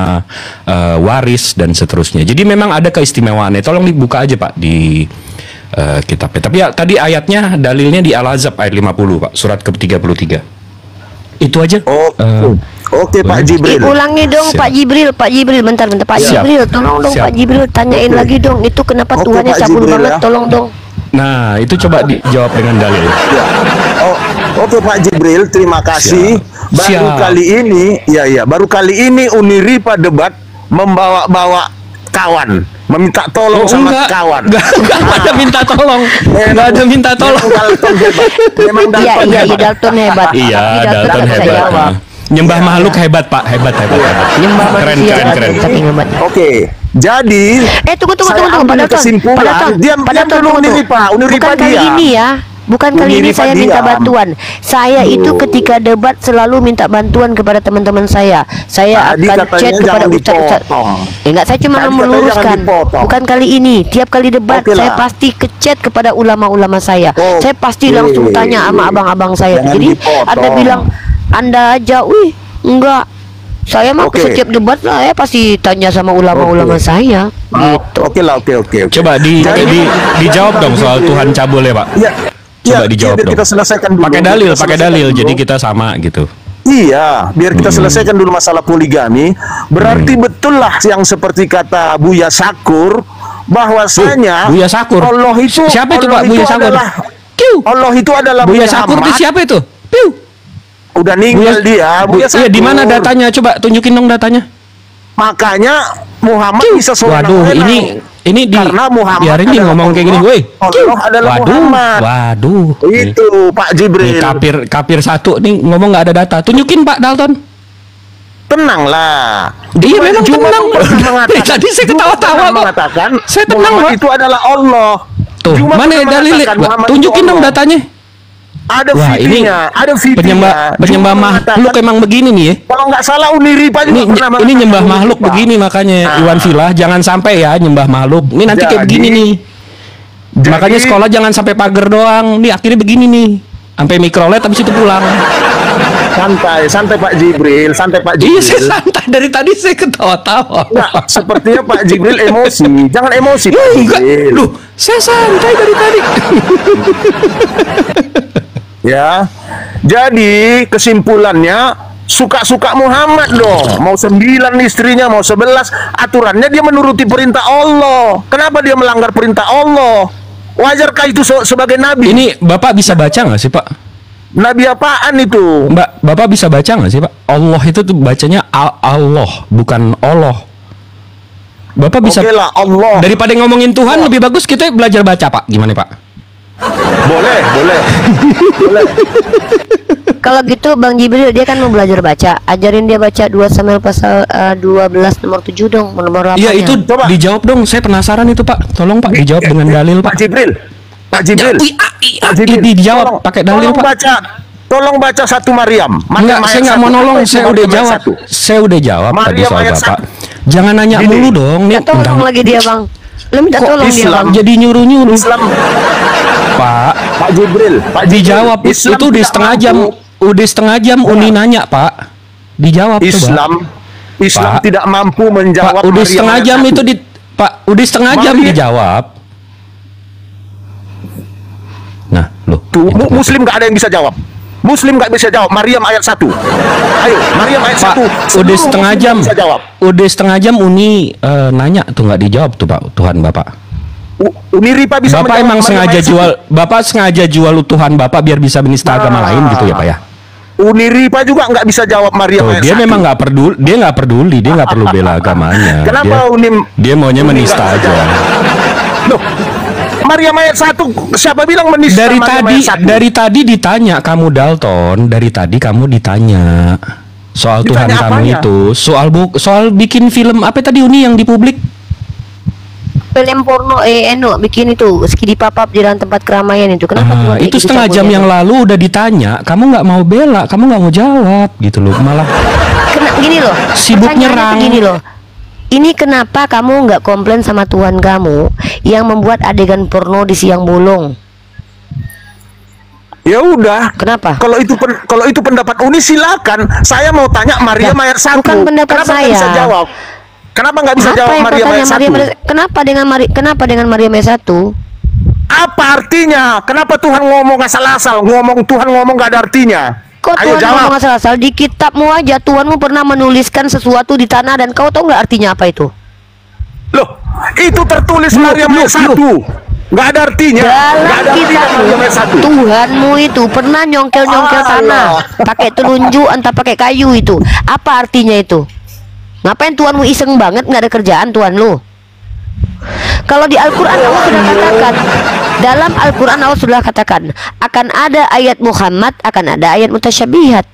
waris dan seterusnya. Jadi memang ada keistimewaannya. Tolong dibuka aja Pak di kitabnya. Tapi ya, tadi ayatnya dalilnya di Al-Ahzab ayat 50 Pak, surat ke-33. Itu aja. Oke Pak Jibril. Ulangi dong Pak Jibril, bentar Pak Jibril, tolong dong Pak Jibril, tanyain lagi dong itu kenapa Tuhannya cabul banget, tolong dong. Nah, itu coba dijawab dengan dalil. Oke Pak Jibril, terima kasih. Baru kali ini Uniripa debat membawa-bawa kawan, meminta tolong sama kawan. Enggak ada minta tolong. Enggak ada minta tolong. Memang Dalton hebat. Iya, Dalton hebat. Nyembah makhluk hebat Pak, hebat. Nyembah manusia keren. Oke, jadi tunggu Pak Dalton. Diam dulu Uniripa bukan kali ini ya. Bukan kali ini saya minta bantuan. Saya itu ketika debat selalu minta bantuan kepada teman-teman saya. Saya akan chat kepada ustaz. Enggak, saya cuma meluruskan. Bukan kali ini. Tiap kali debat saya pasti ke chat kepada ulama-ulama saya. Saya pasti langsung tanya sama abang-abang saya. Jadi Anda bilang Anda aja, enggak. Saya mah Oke. setiap debat saya pasti tanya sama ulama-ulama saya. Gitu. Oke lah, oke. Coba dijawab dong soal Tuhan cabul ya, Pak. Ya, Coba ya, dijawab biar dong. kita selesaikan dulu. Pakai dalil, jadi kita sama gitu. Iya, biar kita selesaikan dulu masalah poligami. Berarti betul lah yang seperti kata Buya Sakur, bahwasanya Buya Sakur. Allah itu Siapa itu, Pak, Buya Sakur? Allah itu adalah Buya Sakur itu Muhammad. siapa itu? Piu. Udah meninggal dia. Buya Iya, di mana Sakur. datanya? Coba tunjukin dong datanya. Makanya Muhammad bisa Waduh, ini karena Muhammad biarin dia adalah ngomong kayak gini, woi. Allah adalah Muhammad. Waduh. Itu Pak Jibril. Nih kafir satu nih ngomong nggak ada data. Tunjukin Pak Dalton. Tenanglah. Iya memang tenang. Mengatakan, Tadi saya ketawa-tawa kok. mengatakan Saya tenang, Muhammad Pak. itu adalah Allah. Tuh, Cuma mana pernah dalil? mengatakan Muhammad Tunjukin itu dong Allah. datanya. Ada Wah, ini videonya, ada videonya. penyembah Cuma makhluk mengatakan, emang begini nih ya. kalau nggak salah Uniripa juga Ini pernah mengatakan nyembah Uniripa. makhluk begini makanya Iwan Filah jangan sampai ya nyembah makhluk. Ini nanti kayak Jadi- begini nih. jadi- Makanya sekolah jangan sampai pagar doang. Nih akhirnya begini nih. Sampai mikrolet habis itu pulang. Santai Pak Jibril, santai Pak Iya, Jibril. saya santai dari tadi saya ketawa-tawa. Nggak, sepertinya Pak Jibril emosi. Jangan emosi Pak Enggak, Jibril. loh, saya santai dari tadi. Ya. Jadi kesimpulannya suka-suka Muhammad dong. Mau 9 istrinya, mau 11, aturannya dia menuruti perintah Allah. Kenapa dia melanggar perintah Allah? Wajarkah itu sebagai nabi? Ini Bapak bisa baca nggak sih Pak? Nabi apaan itu? Bapak bisa baca nggak sih Pak? Allah itu tuh bacanya Allah, bukan Allah. Bapak bisa. Oke lah, Allah. Daripada ngomongin Tuhan lebih bagus kita belajar baca Pak. Gimana Pak? Boleh. Kalau gitu Bang Jibril dia kan mau belajar baca, ajarin dia baca 2 Samuel pasal 12 nomor 7 dong, nomor 8. Iya itu Coba. dijawab dong. Saya penasaran itu Pak. Tolong Pak dijawab dengan dalil Pak. Pak Jibril. Pak Jibril. Pak Jibril. Dijawab Tolong- pakai dalil tolong Pak. Tolong baca 1 Maryam. Enggak, saya nggak mau nolong. Saya udah jawab. Satu. Saya udah jawab tadi Maryam soal ayat Bapak. 1. Jangan nanya Gini. mulu dong. Nih, Tolong bentar. lagi dia Bang. Lu minta Kok tolong dia Islam Bang. jadi nyuruh-nyuruh. Islam. Pak, Pak Jibril. Pak Jibril. dijawab Islam itu di tidak setengah mampu. jam. Udah setengah jam Uni nanya Pak. Dijawab Islam Pak. tidak mampu coba. Pak, menjawab. udah Maryam setengah ayat jam 1. itu di Pak, udah setengah jam Maryam- dijawab. Nah, loh. Tuh, itu Muslim nggak ada yang bisa jawab. Muslim nggak bisa jawab. Maryam ayat 1. Ayo, Maryam ayat Pak, 1. udah Seluruh setengah Muslim jam. bisa jawab. Udah setengah jam Uni nanya tuh nggak dijawab tuh Pak, Tuhan Bapak. Uniripa bisa Bapak menjawab emang Maryam sengaja ayat 1. jual, Bapak sengaja jual Tuhan Bapak biar bisa menista agama lain gitu ya Pak ya? Uniripa juga nggak bisa jawab Maryam Tuh, ayat dia 1. memang nggak peduli, dia nggak perlu bela agamanya. Kenapa Dia maunya Uni menista nggak bisa aja. jawab? Loh, Maryam ayat 1 siapa bilang menista Dari Maryam tadi, ayat 1? dari tadi ditanya kamu Dalton, dari tadi kamu ditanya soal Tuhan Ditanya kamu apanya? itu, soal bikin film apa tadi Uni yang di publik? Film porno bikin itu skidi papap di dalam tempat keramaian itu. Kenapa Ah, Tuhan itu ikut setengah jam campurnya yang tuh? lalu udah ditanya, kamu nggak mau bela, kamu nggak mau jawab gitu loh, malah Gini loh, Sibuk pertanyaannya nyerang. tuh gini loh. Ini kenapa kamu nggak komplain sama Tuhan kamu yang membuat adegan porno di siang bolong? Ya udah. Kenapa? Kalau itu pendapat Uni silakan. Saya mau tanya Maryam Nah, ayat 1. bukan pendapat Kenapa nggak saya. bisa jawab? Kenapa nggak bisa Apa jawab yang Maryam pertanyaan ayat 1? Kenapa dengan Maryam ayat 1? Apa artinya? Kenapa Tuhan ngomong asal-asal? Tuhan ngomong nggak ada artinya. Kok Ayo Tuhan jawab. ngomong asal-asal? Di kitabmu aja Tuhanmu pernah menuliskan sesuatu di tanah dan kau tahu nggak artinya apa itu? Loh, itu tertulis Maryam ayat 1. Nggak ada artinya. Nggak Dalam ada artinya kitabmu Maryam ayat 1. Tuhanmu itu pernah nyongkel-nyongkel tanah pakai telunjuk entah pakai kayu itu. Apa artinya itu? Ngapain Tuhanmu iseng banget nggak ada kerjaan Tuhan lu? Kalau di Al-Quran Allah sudah katakan, dalam Al-Quran Allah sudah katakan akan ada ayat Muhammad, akan ada ayat mutasyabihat.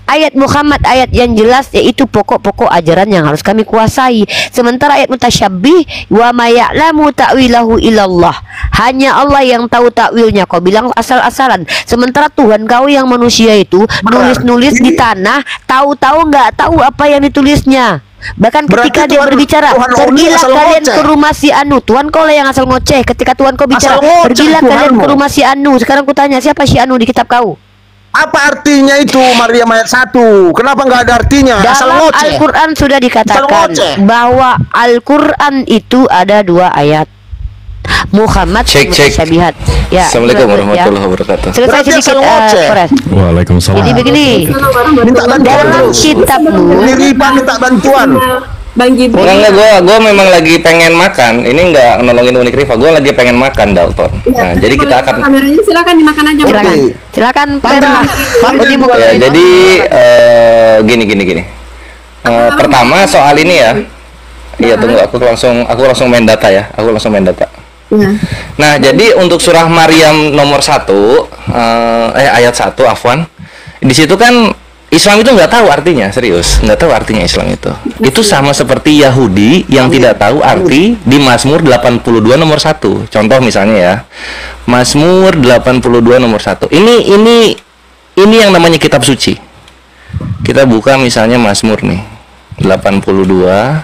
Ayat Muhammad ayat yang jelas yaitu pokok-pokok ajaran yang harus kami kuasai. Sementara ayat mutasyabih wa ma ya'lamu ta'wilahu illallah. Hanya Allah yang tahu takwilnya. Kau bilang asal-asalan. Sementara Tuhan kau yang manusia itu nulis-nulis di tanah, tahu-tahu nggak tahu apa yang ditulisnya. Bahkan Berarti ketika dia Tuhan- berbicara, Tuhan Uni pergilah asal kalian ngoceh. ke rumah si Anu. Tuhan kau lah yang asal ngoceh. Ketika Tuhan kau bicara, Asal ngoceh pergilah kalian Tuhanmu. ke rumah si Anu. Sekarang ku tanya, siapa si Anu di kitab kau? Apa artinya itu Maryam ayat 1? Kenapa nggak ada artinya? Asal Dalam ngoceh. Al-Quran sudah dikatakan ngoceh. bahwa Al-Quran itu ada 2 ayat. Muhammad Cek. mutasyabihat. Ya, Assalamualaikum sudah, warahmatullahi ya. wabarakatuh. Selesai Berarti sedikit, asal ngoceh. Kores. Waalaikumsalam. Jadi begini, Minta bantuan dalam terus. kitabmu Ini Ripa minta bantuan. Bang Jibril. Enggak, gue memang lagi pengen makan. Ini enggak nolongin Unik Rifa. Gue lagi pengen makan, Dalton. Nah, jadi kita akan kameranya silakan dimakan aja. Bang. silakan. Silakan Vera. Panggil Udi mau dua. ya, kembali. jadi gini. Pertama soal ini ya. Iya, tunggu aku langsung main data ya. Aku langsung main data. Ya. Nah, jadi untuk surah Maryam nomor 1 ayat 1 afwan. Di situ kan Islam itu nggak tahu artinya, serius, nggak tahu artinya Islam itu. Itu sama seperti Yahudi yang tidak tahu arti di Mazmur 82 nomor 1. Contoh misalnya ya. Mazmur 82 nomor 1. Ini yang namanya kitab suci. Kita buka misalnya Mazmur nih. 82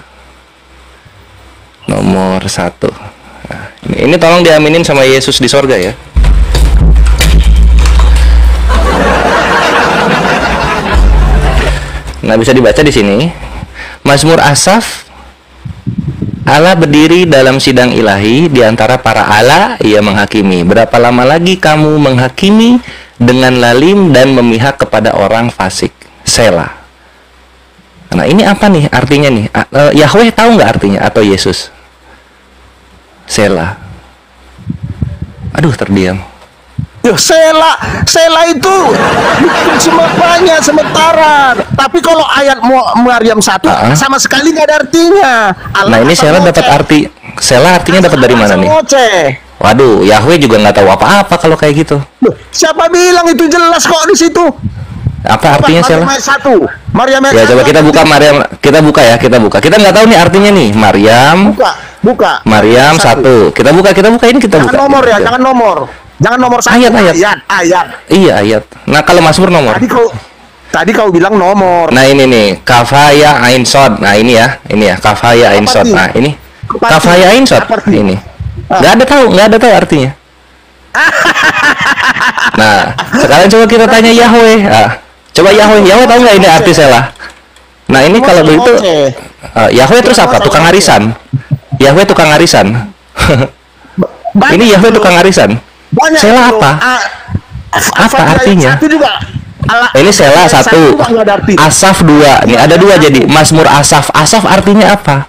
nomor 1. Nah, ini tolong diaminin sama Yesus di sorga ya. Nah, bisa dibaca di sini. Mazmur Asaf. Allah berdiri dalam sidang ilahi di antara para Allah, ia menghakimi. Berapa lama lagi kamu menghakimi dengan lalim dan memihak kepada orang fasik? Selah. Nah, ini apa nih artinya nih? Yahweh tahu nggak artinya atau Yesus? Selah. Aduh, terdiam. Ya, Sela itu banyak sementara. Tapi kalau ayat Maryam 1 sama sekali nggak ada artinya. Nah, ini Selah dapat arti. Selah artinya dapat dari mana nih? Ngoceh. Waduh, Yahweh juga nggak tahu apa-apa kalau kayak gitu. Loh, siapa bilang itu jelas kok di situ? Apa artinya Selah? Maryam ayat 1. Maryam ayat Ya, 1. coba kita buka Maryam. Kita buka. Kita nggak tahu nih artinya nih. Maryam. Buka. Maryam 1. Kita buka ini kita Jangan buka. nomor ya, jangan nomor. Jangan nomor 1. Ayat. Iya, ayat. Nah, kalau Mazmur nomor. Tadi kau bilang nomor. Nah, ini nih, Kafaya Ain Sod. Nah, ini ya, Kafaya Ain Sod. Nah, ini Kafaya Ain Sod. Ini. Nggak ada tahu artinya. Nah, sekarang coba kita tanya Yahweh. Coba Yahweh tahu nggak ini arti Selah? Nah, ini kalau begitu Yahweh terus apa? Tukang arisan. Yahweh tukang arisan. Ini Yahweh tukang arisan. Selah apa? Apa artinya? Ini Selah 1, Asaf 2. Nih ada 2 jadi Mazmur Asaf. Asaf artinya apa?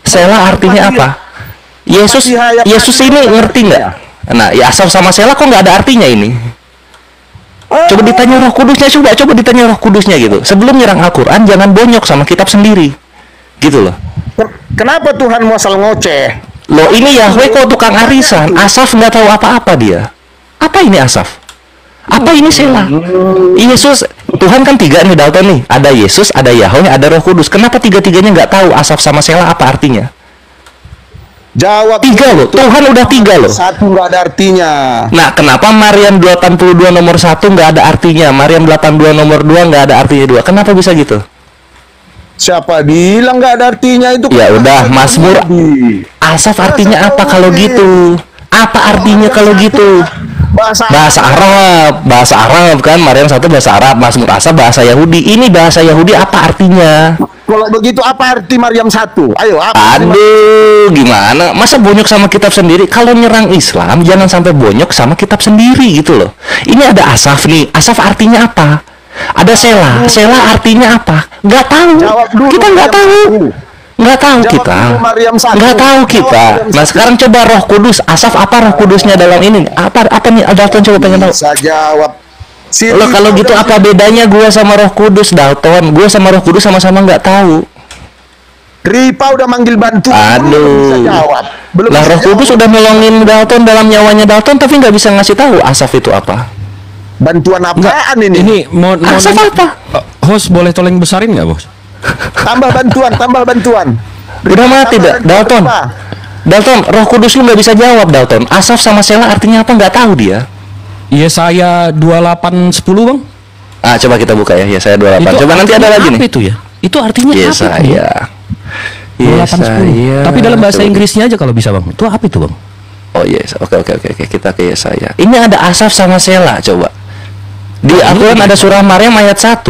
Selah artinya apa? Yesus ini ngerti nggak? Nah, ya Asaf sama Selah kok nggak ada artinya ini? Coba ditanya Roh Kudusnya, coba ditanya Roh Kudusnya gitu. Sebelum nyerang Al-Quran jangan bonyok sama kitab sendiri, gitu loh. Kenapa Tuhan mau asal ngoceh? Loh, ini Yahweh kok tukang arisan. Asaf nggak tahu apa-apa dia. Apa ini Asaf? Apa ini Selah? Yesus, Tuhan kan 3 nih Dalton nih. Ada Yesus, ada Yahweh, ada Roh Kudus. Kenapa 3-tiganya nggak tahu Asaf sama Selah apa artinya? Jawab 3 loh. Tuhan udah 3 loh. 1 nggak ada artinya. Nah, kenapa Maryam 82 nomor 1 nggak ada artinya? Maryam 82 nomor 2 nggak ada artinya 2. Kenapa bisa gitu? Siapa bilang nggak ada artinya itu? Ya udah, Mazmur Asaf artinya apa kalau gitu? Apa artinya kalau gitu? Bahasa Arab kan. Maryam 1 bahasa Arab, Mazmur Asaf bahasa Yahudi. Ini bahasa Yahudi apa artinya? Kalau begitu apa arti Maryam 1? Ayo, apa? Aduh, gimana? Masa bonyok sama kitab sendiri? Kalau nyerang Islam jangan sampai bonyok sama kitab sendiri gitu loh. Ini ada Asaf nih. Asaf artinya apa? Ada Selah artinya apa? Nggak tahu. Kita nggak tahu. Nggak tahu kita. Nah, sekarang coba Roh Kudus. Asaf apa Roh Kudusnya dalam ini? Apa nih? Dalton coba pengen tahu. Bisa jawab. Lo kalau gitu apa bedanya gua sama Roh Kudus, Dalton? Gua sama Roh Kudus sama-sama nggak tahu. Ripa udah manggil bantu. Aduh. Bisa jawab. Lah Roh Kudus udah nolongin Dalton dalam nyawanya Dalton, tapi nggak bisa ngasih tahu Asaf itu apa. Bantuan apaan ini? Ini mau Asaf apa? Host boleh tolong besarin nggak, Bos? Tambah bantuan. Udah mati Dalton. Roh Kudus lu nggak bisa jawab, Dalton. Asaf sama Selah artinya apa nggak tahu dia. Yesaya 28:10, Bang. Coba kita buka ya, Yesaya 28. Coba nanti ada lagi nih. Apa itu ya? Itu artinya apa? Yesaya 28:10. Tapi dalam bahasa Inggrisnya aja kalau bisa, Bang. Itu apa itu, Bang? Oh yes, oke. Kita ke Yesaya. Ini ada Asaf sama Selah, coba. Di Al-Quran ada surah Maryam ayat 1.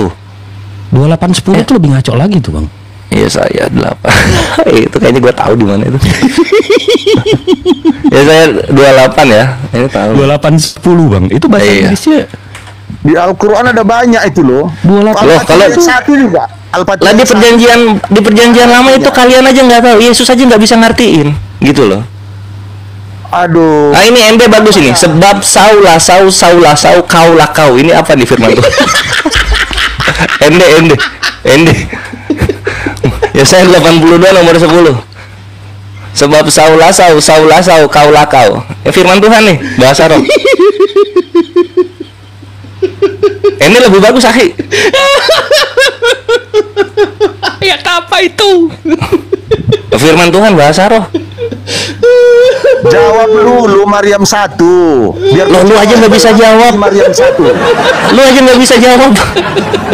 2810 itu lebih ngaco lagi tuh, Bang. Iya, saya 8. Itu kayaknya gue tahu di mana itu. Ya saya 28 ya. Ini tahu. 2810, Bang. Itu bahasa Iya. Inggrisnya Di Al-Quran ada banyak itu loh. 28. Loh, kalau Al-Fatihah satu juga. Al-Fatihah Lah di perjanjian lama itu kalian aja nggak tahu. Yesus aja nggak bisa ngertiin, gitu loh. Aduh. Nah ini ende bagus ini. Sebab saulasau kau. Ini apa nih firman Tuhan? ende. Ya saya 82 nomor 10. Sebab saulasau kau. Firman Tuhan nih, bahasa roh. Ini lebih bagus, Akhi. Ayat apa itu? Firman Tuhan bahasa roh. Jawab dulu Maryam 1. Biar Loh, lu aja nggak bisa jawab. Maryam 1. Lu aja nggak bisa jawab.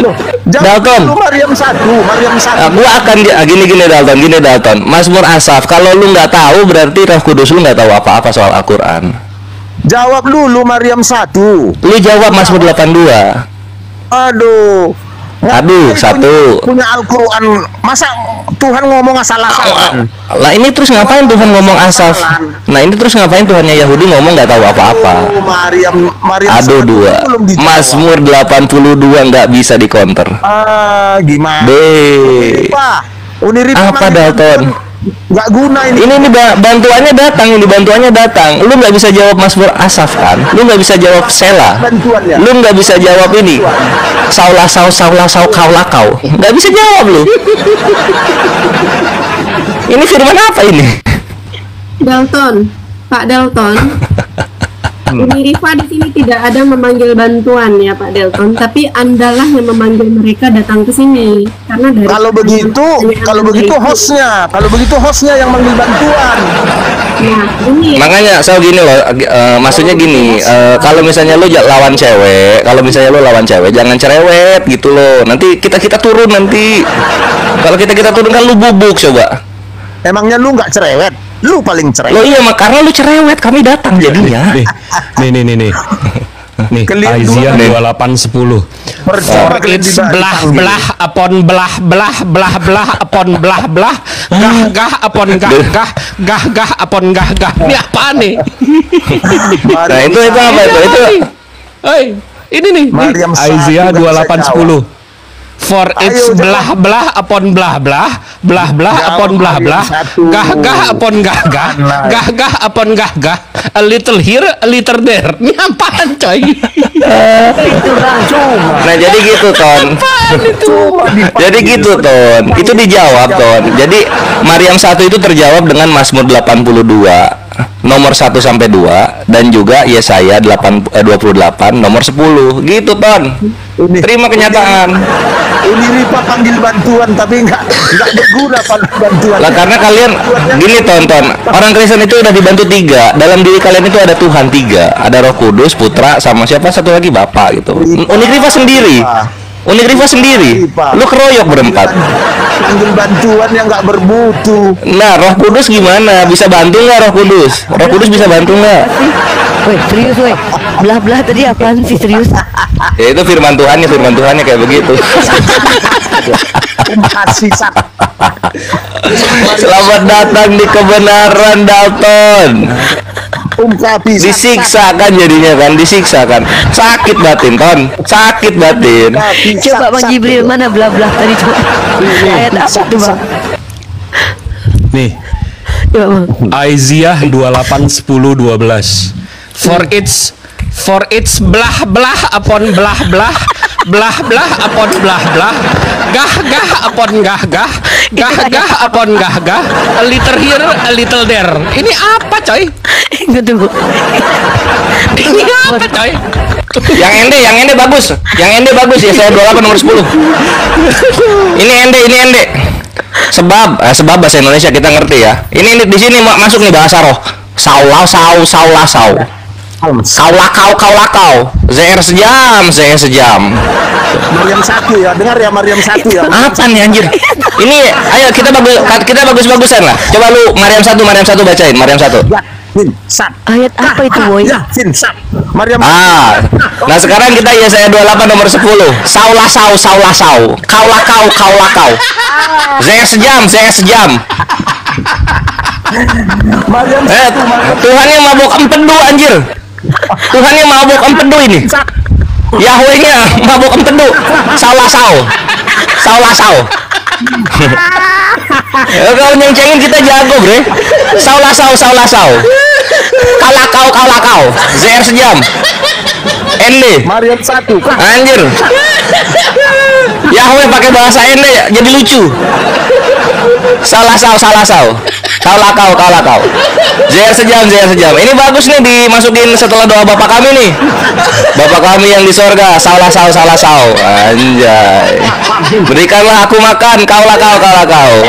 Loh, jawab Dalton. dulu Maryam 1. Gua akan gini Dalton. Mazmur Asaf. Kalau lu nggak tahu berarti Roh Kudus lu nggak tahu apa-apa soal Al-Quran. Jawab dulu Maryam 1. Lu jawab Mazmur 82. Aduh, satu. Punya Al-Quran. Masa Tuhan ngomong asal-asalan? Lah ini terus ngapain Tuhan ngomong Asaf? Nah ini terus ngapain Tuhannya Yahudi ngomong nggak tahu apa-apa? Oh, Maryam Aduh, 1 dua. belum dijawab. Mazmur 82 nggak bisa dikonter. Gimana? B. Uniripa Apa, Dalton? Nggak guna ini. Ini bantuannya datang. Lu nggak bisa jawab Mazmur Asaf kan? Lu nggak bisa jawab Sela. Bantuannya. Lu nggak bisa jawab ini. Saulasau kau. Nggak bisa jawab lu. Ini firman apa ini? Pak Dalton. Uni Rifa di sini tidak ada memanggil bantuan ya Pak Dalton, tapi Andalah yang memanggil mereka datang ke sini. Karena dari Kalau begitu hostnya yang manggil bantuan. Nah, ini Makanya saya gini loh, maksudnya gini, kalau misalnya lu lawan cewek, jangan cerewet gitu loh. Nanti kita turun nanti. Kalau kita turun kan lu bubuk coba. Emangnya lu nggak cerewet? Lu paling cerewet. Lo iya, karena lu cerewet kami datang jadinya. Nih. Nih, Kalian Aiziah dua- 2810. Percuma kalian It's dibalik panggil. belah upon belah upon belah gah upon gah upon gah. Ini apa nih? Nah, itu apa itu? Hei, ini nih. Maryam Aiziah 1 nggak bisa 2810. For it's Ayo, belah upon belah upon belah gah upon gah upon gah, a little here, a little there. Ini apaan coy? Nah, jadi gitu, Ton. Jadi gitu, Ton. Itu dijawab, Ton. Jadi Maryam 1 itu terjawab dengan Mazmur 82 nomor 1 sampai 2 dan juga Yesaya 28 nomor 10. Gitu, Ton. Terima kenyataan. Uniripa panggil bantuan tapi nggak berguna panggil bantuan. Lah karena kalian gini, tonton. Orang Kristen itu udah dibantu 3. Dalam diri kalian itu ada Tuhan 3. Ada Roh Kudus, Putra, sama siapa satu lagi Bapak gitu. Unikriva sendiri. Lu keroyok berempat. Panggil bantuan yang nggak bermutu. Nah, Roh Kudus gimana? Bisa bantu nggak Roh Kudus? Roh Kudus bisa bantu nggak? Woi, serius woi. Belah-belah tadi apaan sih, serius? Ya itu firman Tuhannya kayak begitu. Kasih sak. Selamat datang di kebenaran, Dalton. Disiksa kan jadinya kan, sakit batin, Ton, sakit batin. Coba Bang Jibril, mana belah-belah tadi coba. Ayat apa tuh Bang? Nih, Coba Bang. Aiziah 28:10-12. For its belah upon belah upon belah gah upon gah upon gah, a little here, a little there. Ini apa coy? Tunggu. Ini apa coy? Yang ende bagus ya, saya 28 nomor 10. Ini ende. Sebab bahasa Indonesia kita ngerti ya. Ini di sini masuk nih bahasa roh. Saulasau. Kau lakau. ZR sejam. Maryam 1 ya, dengar ya Maryam 1 ya. Apa nih anjir? Ini ayo kita bagus-bagusan lah. Coba lu Maryam 1 bacain, Maryam 1. Yasin Sab. Ayat apa itu, boy? Yasin Sab. Maryam. Nah sekarang kita Yesaya 28 nomor 10. Saulasau. Kau lakau. ZR sejam. Maryam Tuhan yang mabuk empedu anjir. Tuhan yang mabuk empedu ini. Yahweh-nya mabuk empedu. Saulasau. Kalau nyengcengin kita jago, bre. Saulasau. Kau lakau. ZR sejam. ND. Maryam 1. Anjir. Yahweh pakai bahasa ND jadi lucu. Saulasau. Kau lakau. ZR sejam. Ini bagus nih dimasukin setelah doa Bapak kami nih. Bapak kami yang di sorga. Saulasau. Anjay. Berikanlah aku makan. Kau lakau.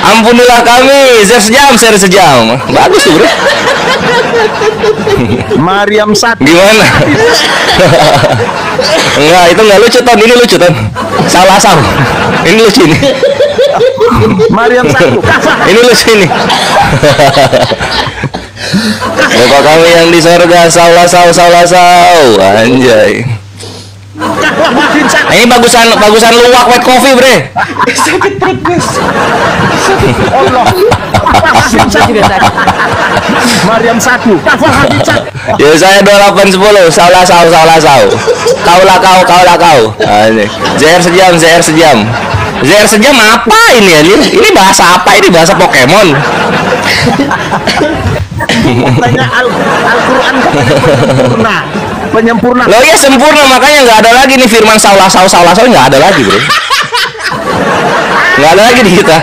Ampunilah kami. ZR sejam. Bagus tuh, bro. Maryam 1. Gimana? Enggak, itu enggak lucu, Ton. Ini lucu, Ton. Saulasau. Ini lucu nih. Maryam 1. Ini lucu ini. Bapak kami yang di sorga. Saulasau. Anjay. Ini bagusan luwak white coffee, bre. Sakit perut, guys. Allah. Maryam 1. Ya saya 2810. Saulasau. Kau lakau. ZR sejam. ZR sejam apa ini anjir? Ini bahasa apa ini? Bahasa Pokemon. Tanya Al-Quran penyempurna. Loh iya sempurna, makanya nggak ada lagi nih firman saulasau nggak ada lagi, bro. Nggak ada lagi di kita.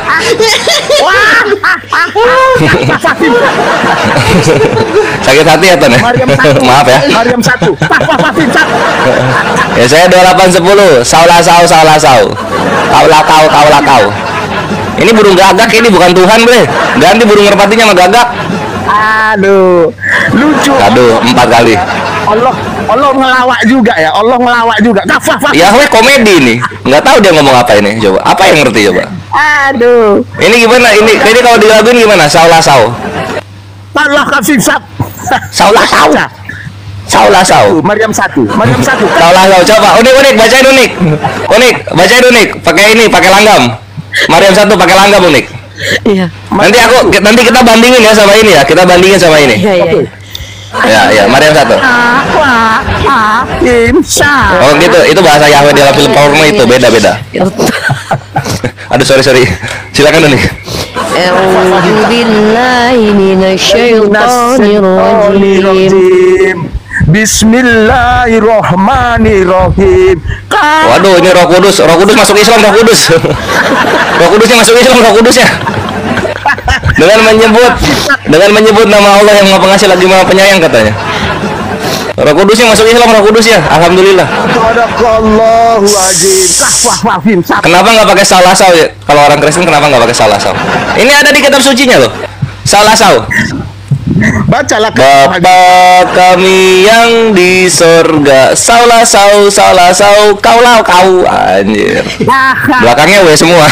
Sakit hati ya, Ton ya? Maaf ya. Maryam 1. Ya saya 2810. Saulasau. Kau lakau. Ini burung gagak, ini bukan Tuhan, bre. Ganti burung merpatinya sama gagak. Aduh, lucu. Aduh, 4 kali. Allah ngelawak juga ya. Yahweh komedi nih. Nggak tahu dia ngomong apa ini. Coba. Apa yang ngerti coba? Aduh. Ini gimana? Ini kalau dilaguin gimana? Saulasau. Allah kasih Sab. Saulasau. Maryam 1. Saulasau. Coba. Unik. Bacain unik. Pakai langgam. Maryam 1 pakai langgam unik. Iya. Nanti kita bandingin ya sama ini ya. Ya, Maryam 1. Oh gitu, itu bahasa Yahweh dalam film porno itu beda. Aduh sorry. Silakan nih. A'udzu billahi minasyaitonir rajim. Bismillahirrahmanirrahim. Waduh, ini Roh Kudus masuk Islam, Roh Kudusnya masuk Islam, Roh Kudusnya. Dengan menyebut nama Allah yang Maha Pengasih lagi Maha Penyayang katanya. Roh Kudusnya masuk Islam, Roh Kudusnya. Alhamdulillah. Sadaqallahu azim. Kenapa nggak pakai saulasau ya? Kalau orang Kristen kenapa nggak pakai saulasau? Ini ada di kitab sucinya loh. Saulasau. Bacalah. Bapa kami yang di sorga. Saulasau. Kau anjir. Belakangnya W semua.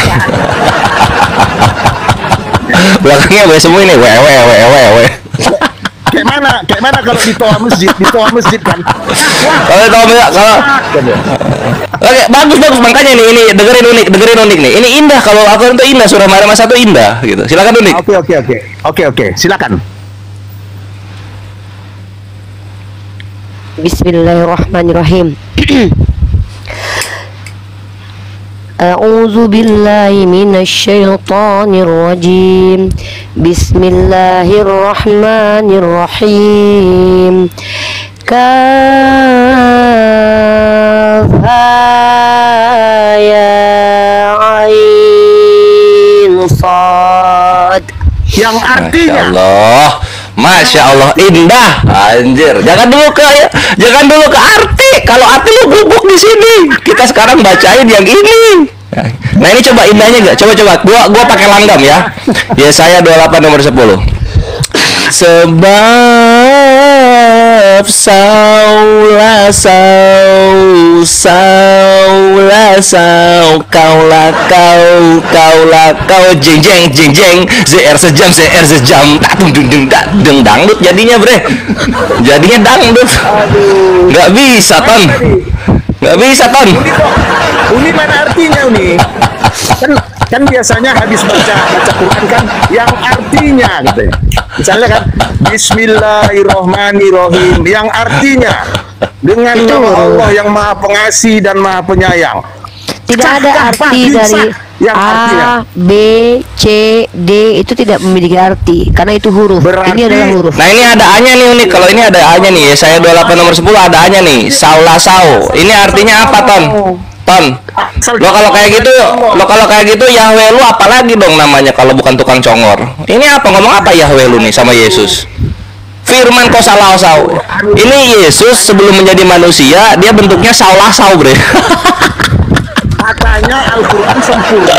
Belakangnya W semua ini. W. Kayak mana kalau di toa masjid kan? Oke, bagus makanya ini dengerin unik nih. Ini indah, kalau Al-Quran itu indah, surah Maryam 1 indah gitu. Silakan unik. Oke, silakan. Bismillahirrahmanirrahim. A'udzu billahi minasyaitonir rajim. Bismillahirrahmanirrahim. Kafha ya ain sad. Yang artinya Masya Allah indah anjir. Jangan dulu ke arti. Kalau arti lu bubuk di sini. Kita sekarang bacain yang ini. Nah ini coba indahnya enggak? Coba. Gua pakai langgam ya. Yesaya 28 nomor 10. Sebab kau jeng jeng ZR sejam tak dung dangdut jadinya bre, jadinya dangdut. Nggak bisa ton, nggak bisa ton. Uni mana artinya Uni? Kan biasanya habis baca Quran kan yang artinya gitu ya. Misalnya kan Bismillahirrohmanirrohim yang artinya dengan nama Allah yang Maha Pengasih dan Maha Penyayang. Tidak ada arti dari yang artinya A, B, C, D itu tidak memiliki arti karena itu huruf. Berarti, ini adalah huruf. Nah ini ada A-nya nih Uni. Kalau ini ada A-nya nih, saya 28 nomor 10 ada A-nya nih. Saulasau. Ini artinya apa ton? Ton. Lo kalau kayak gitu Yahweh lu apalagi dong namanya kalau bukan tukang congor. Ini apa ngomong apa Yahweh lu nih sama Yesus? Firman kok saulasau. Ini Yesus sebelum menjadi manusia dia bentuknya saulasau bre. katanya Al-Quran sempurna.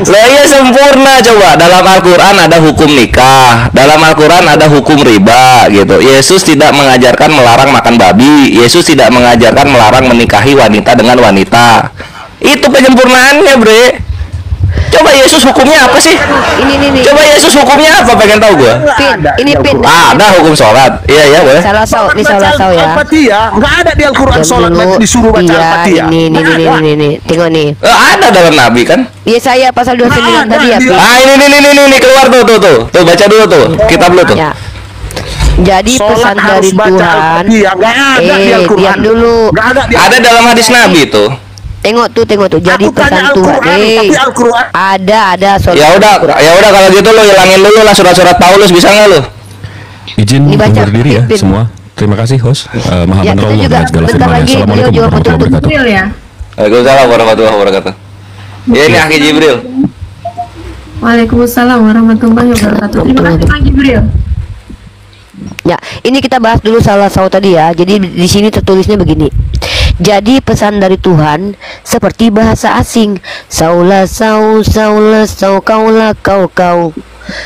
Lah iya sempurna coba. Dalam Al-Quran ada hukum nikah, dalam Al-Quran ada hukum riba gitu. Yesus tidak mengajarkan melarang makan babi. Yesus tidak mengajarkan melarang menikahi wanita dengan wanita. Itu penyempurnaannya bre. Coba Yesus hukumnya apa sih? Ini. Coba Yesus hukumnya apa? Pengen tahu gua. Pin, ini pin. Ada hukum sholat. Iya boleh. Salah sau ya. Al-Fatihah nggak ada di Al-Quran sholat disuruh baca Al-Fatihah. Ini. Tengok nih. Ada dalam Nabi kan? Iya saya pasal 29 tadi ya. Pin. Ini keluar tuh. Tuh baca dulu tuh. Kitab dulu tuh. Ya. Jadi pesan dari Tuhan. Diam dulu. Ada dalam hadis Nabi tuh. Tengok tuh. Jadi pesan Tuhan. Ada soal. Ya udah kalau gitu lo hilangin dulu lah surat-surat Paulus, bisa nggak lo? Izin Dibaca, berdiri ya Pin. semua. Terima kasih host. Maha Ya, kita Allah juga dengan segala bentar firman. lagi Assalamualaikum beliau juga warahmatullahi menuntut wabarakatuh. Jibril ya. Waalaikumsalam warahmatullahi wabarakatuh. Ya ini Aki Jibril. Waalaikumsalam warahmatullahi wabarakatuh. Terima kasih Kang Jibril. Ya, ini kita bahas dulu salah sau tadi ya. Jadi di sini tertulisnya begini. Jadi pesan dari Tuhan seperti bahasa asing. Saula sau kaula kau.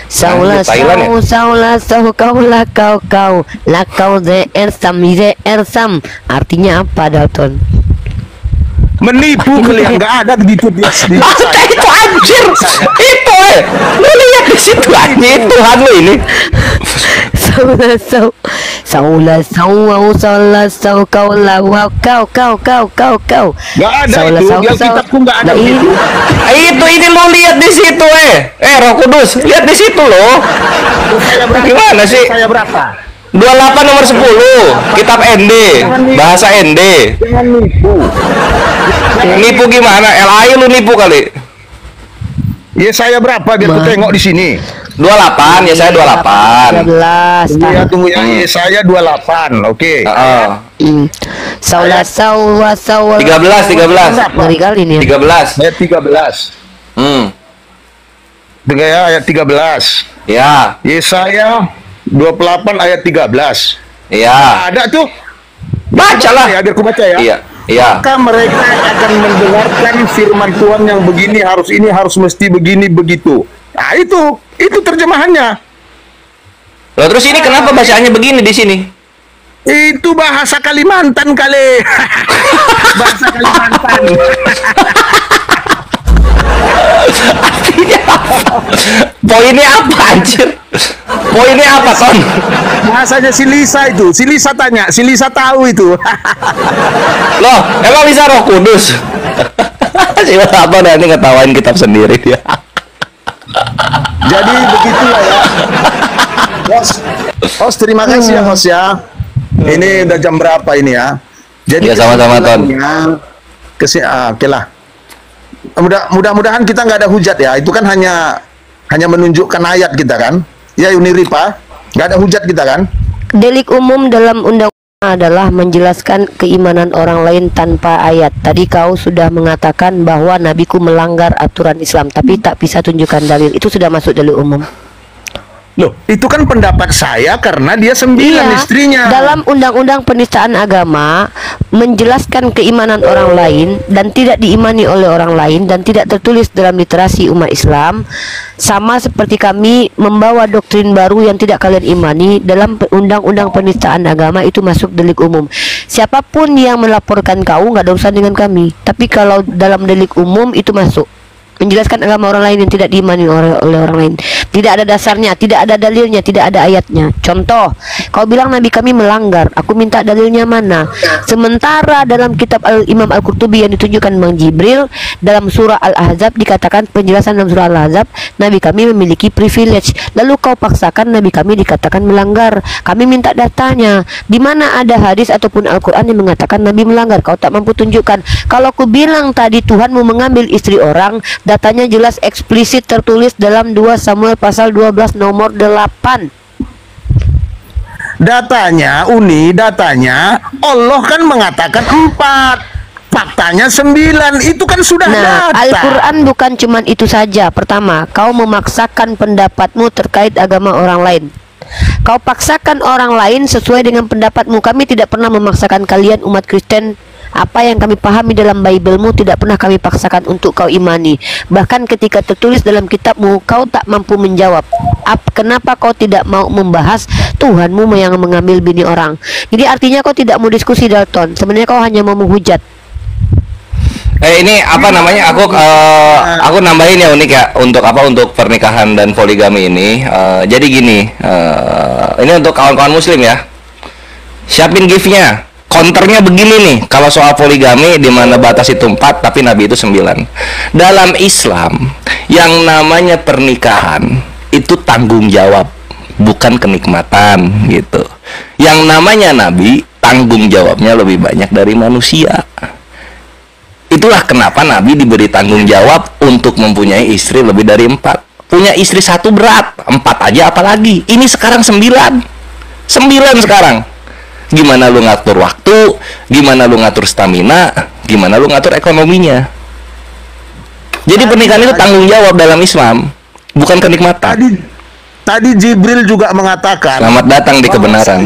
Saula sau kaula kau. La kau ze ersam. Artinya apa, Dalton? Menipu kalian, nggak ada gitu di Itu anjir. Itu lu lihat di situ anjir Tuhan lu ini. Saula sau kaula kau. nggak ada itu di Alkitabku nggak ada itu. Itu ini lu lihat di situ Roh Kudus lihat di situ loh. Gimana sih? Saya berapa? 28 nomor 10 kitab ND bahasa ND. Jangan nipu. Nipu gimana? LAI lu nipu kali. Ya saya berapa biar ku tengok di sini. 28 ya saya 28. 13. Ya tunggu ya, saya 28. Oke. Saula sau 13. Ngeri kali nih. 13. Ayat 13. Dengar ya ayat 13. Ya. Yesaya 28 ayat 13. Iya. Ada tuh. Bacalah. Ya, biar ku baca ya. Iya. Maka mereka akan mendengarkan firman Tuhan yang begini harus mesti begini begitu. Nah itu terjemahannya. Loh, terus ini kenapa bacaannya begini di sini? Itu bahasa Kalimantan kali. Bahasa Kalimantan. Artinya apa? Poinnya apa anjir? Poinnya apa Ton? Bahasanya si Lisa itu. Si Lisa tanya, si Lisa tahu itu. Loh, emang bisa Roh Kudus? Siapa apa nanti ngetawain kitab sendiri dia. Jadi begitulah ya. Host, terima kasih ya host ya. Ini udah jam berapa ini ya? Jadi ya sama-sama Ton. Oke lah. Mudah-mudahan kita nggak ada hujat ya. Itu kan hanya menunjukkan ayat kita kan. Ya Uniripa, nggak ada hujat kita kan. Delik umum dalam undang adalah menjelaskan keimanan orang lain tanpa ayat. Tadi kau sudah mengatakan bahwa nabiku melanggar aturan Islam, tapi tak bisa tunjukkan dalil. Itu sudah masuk dalil umum. Loh, itu kan pendapat saya karena dia 9 istrinya. Dalam undang-undang penistaan agama menjelaskan keimanan orang lain dan tidak diimani oleh orang lain dan tidak tertulis dalam literasi umat Islam, sama seperti kami membawa doktrin baru yang tidak kalian imani dalam undang-undang penistaan agama, itu masuk delik umum. Siapapun yang melaporkan kau nggak ada urusan dengan kami, tapi kalau dalam delik umum itu masuk. Menjelaskan agama orang lain yang tidak diimani oleh orang lain, tidak ada dasarnya, tidak ada dalilnya, tidak ada ayatnya. Contoh, kau bilang Nabi kami melanggar, aku minta dalilnya mana? Sementara dalam kitab Imam Al-Qurtubi yang ditunjukkan Bang Jibril, dalam surah Al-Ahzab dikatakan, penjelasan dalam surah Al-Ahzab, Nabi kami memiliki privilege. Lalu kau paksakan Nabi kami dikatakan melanggar. Kami minta datanya. Di mana ada hadis ataupun Al-Quran yang mengatakan Nabi melanggar? Kau tak mampu tunjukkan. Kalau aku bilang tadi Tuhanmu mengambil istri orang, datanya jelas eksplisit tertulis dalam 2 Samuel pasal 12 nomor 8. Datanya Allah kan mengatakan 4, faktanya 9. Itu kan sudah Nah, data. Al-Quran bukan cuman itu saja. Pertama, kau memaksakan pendapatmu terkait agama orang lain. Kau paksakan orang lain sesuai dengan pendapatmu. Kami tidak pernah memaksakan kalian umat Kristen. Apa yang kami pahami dalam Biblemu tidak pernah kami paksakan untuk kau imani. Bahkan ketika tertulis dalam kitabmu, kau tak mampu menjawab. Kenapa kau tidak mau membahas Tuhanmu yang mengambil bini orang? Jadi artinya kau tidak mau diskusi, Dalton. Sebenarnya kau hanya mau menghujat. Ini apa namanya? Aku nambahin ya, Unik ya, untuk apa, untuk pernikahan dan poligami ini. Jadi gini, ini untuk kawan-kawan muslim ya. Siapin gift-nya. Counternya begini nih, kalau soal poligami di mana batas itu 4 tapi Nabi itu 9. Dalam Islam yang namanya pernikahan itu tanggung jawab, bukan kenikmatan gitu. Yang namanya Nabi tanggung jawabnya lebih banyak dari manusia. Itulah kenapa Nabi diberi tanggung jawab untuk mempunyai istri lebih dari 4. Punya istri 1 berat, 4 aja apalagi. Ini sekarang 9 sekarang. Gimana lu ngatur waktu, gimana lu ngatur stamina, gimana lu ngatur ekonominya. Jadi pernikahan itu tanggung jawab dalam Islam, bukan kenikmatan. Tadi Jibril juga mengatakan, selamat datang di kebenaran.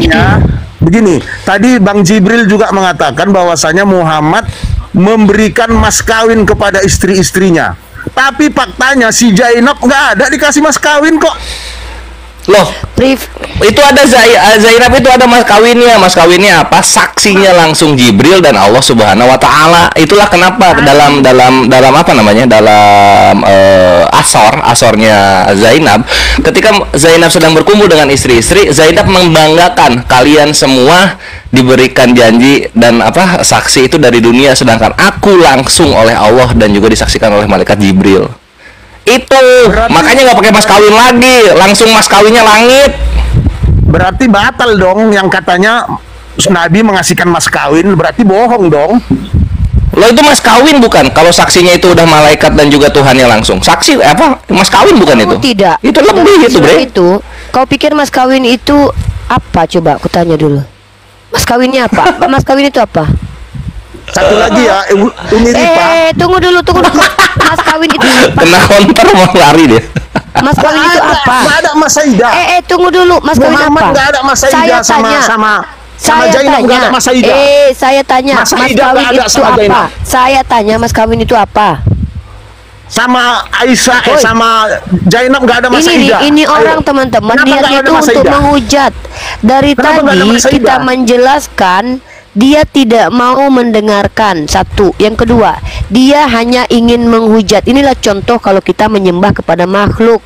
Begini, tadi Bang Jibril juga mengatakan bahwasanya Muhammad memberikan mas kawin kepada istri-istrinya. Tapi faktanya si Zainab nggak ada dikasih mas kawin kok. Loh, itu ada Zainab itu ada mas kawinnya. Mas kawinnya apa? Saksinya langsung Jibril dan Allah Subhanahu wa taala. Itulah kenapa dalam apa namanya? Dalam asornya Zainab, ketika Zainab sedang berkumpul dengan istri-istri, Zainab membanggakan kalian semua diberikan janji dan apa? Saksi itu dari dunia, sedangkan aku langsung oleh Allah dan juga disaksikan oleh malaikat Jibril. Itu makanya nggak pakai mas kawin lagi, langsung mas kawinnya langit. Berarti batal dong yang katanya Nabi mengasihkan mas kawin, berarti bohong dong. Lo itu mas kawin bukan? Kalau saksinya itu udah malaikat dan juga Tuhannya langsung. Saksi apa? Mas kawin bukan itu? Tidak. Itu lebih itu, Bre. Itu. Kau pikir mas kawin itu apa? Coba aku tanya dulu. Mas kawinnya apa? Mas kawin itu apa? Satu lagi ya, Umi Ripa. Tunggu dulu. Mas kawin itu apa? Kena konter mau lari dia. Mas kawin itu apa? Nggak ada Mas Saida. Tunggu dulu. Mas kawin apa? Muhammad nggak ada Mas Saida sama Zainab nggak ada Mas Saida. Saya tanya. Mas kawin itu apa? Saya tanya Mas kawin itu apa? Sama Aisyah, sama Zainab nggak ada Mas Saida. Ini orang teman-teman niatnya itu untuk menghujat. Dari tadi kita menjelaskan. Dia tidak mau mendengarkan. Satu. Yang kedua, dia hanya ingin menghujat. Inilah contoh kalau kita menyembah kepada makhluk.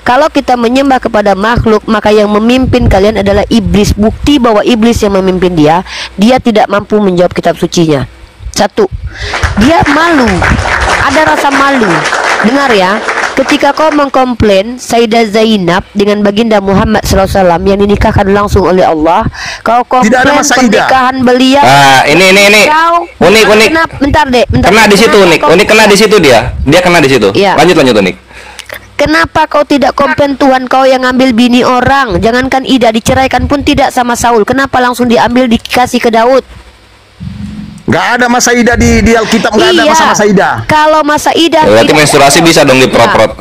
Kalau kita menyembah kepada makhluk, maka yang memimpin kalian adalah iblis. Bukti bahwa iblis yang memimpin dia tidak mampu menjawab kitab sucinya. Satu, dia malu. Ada rasa malu. Dengar ya, ketika kau mengkomplain Sayyidah Zainab dengan baginda Muhammad SAW yang dinikahkan langsung oleh Allah, kau komplain pernikahan beliau. Ini unik. Bentar. Kena di situ unik kena di situ dia kena di situ. Ya. Lanjut unik. Kenapa kau tidak komplain Tuhan kau yang ngambil bini orang? Jangankan Ida, diceraikan pun tidak sama Saul. Kenapa langsung diambil dikasih ke Daud? Nggak ada Mas Saida di Alkitab, nggak ada Mas Saida. Kalau Mas Saida berarti menstruasi bisa dong diprot-prot.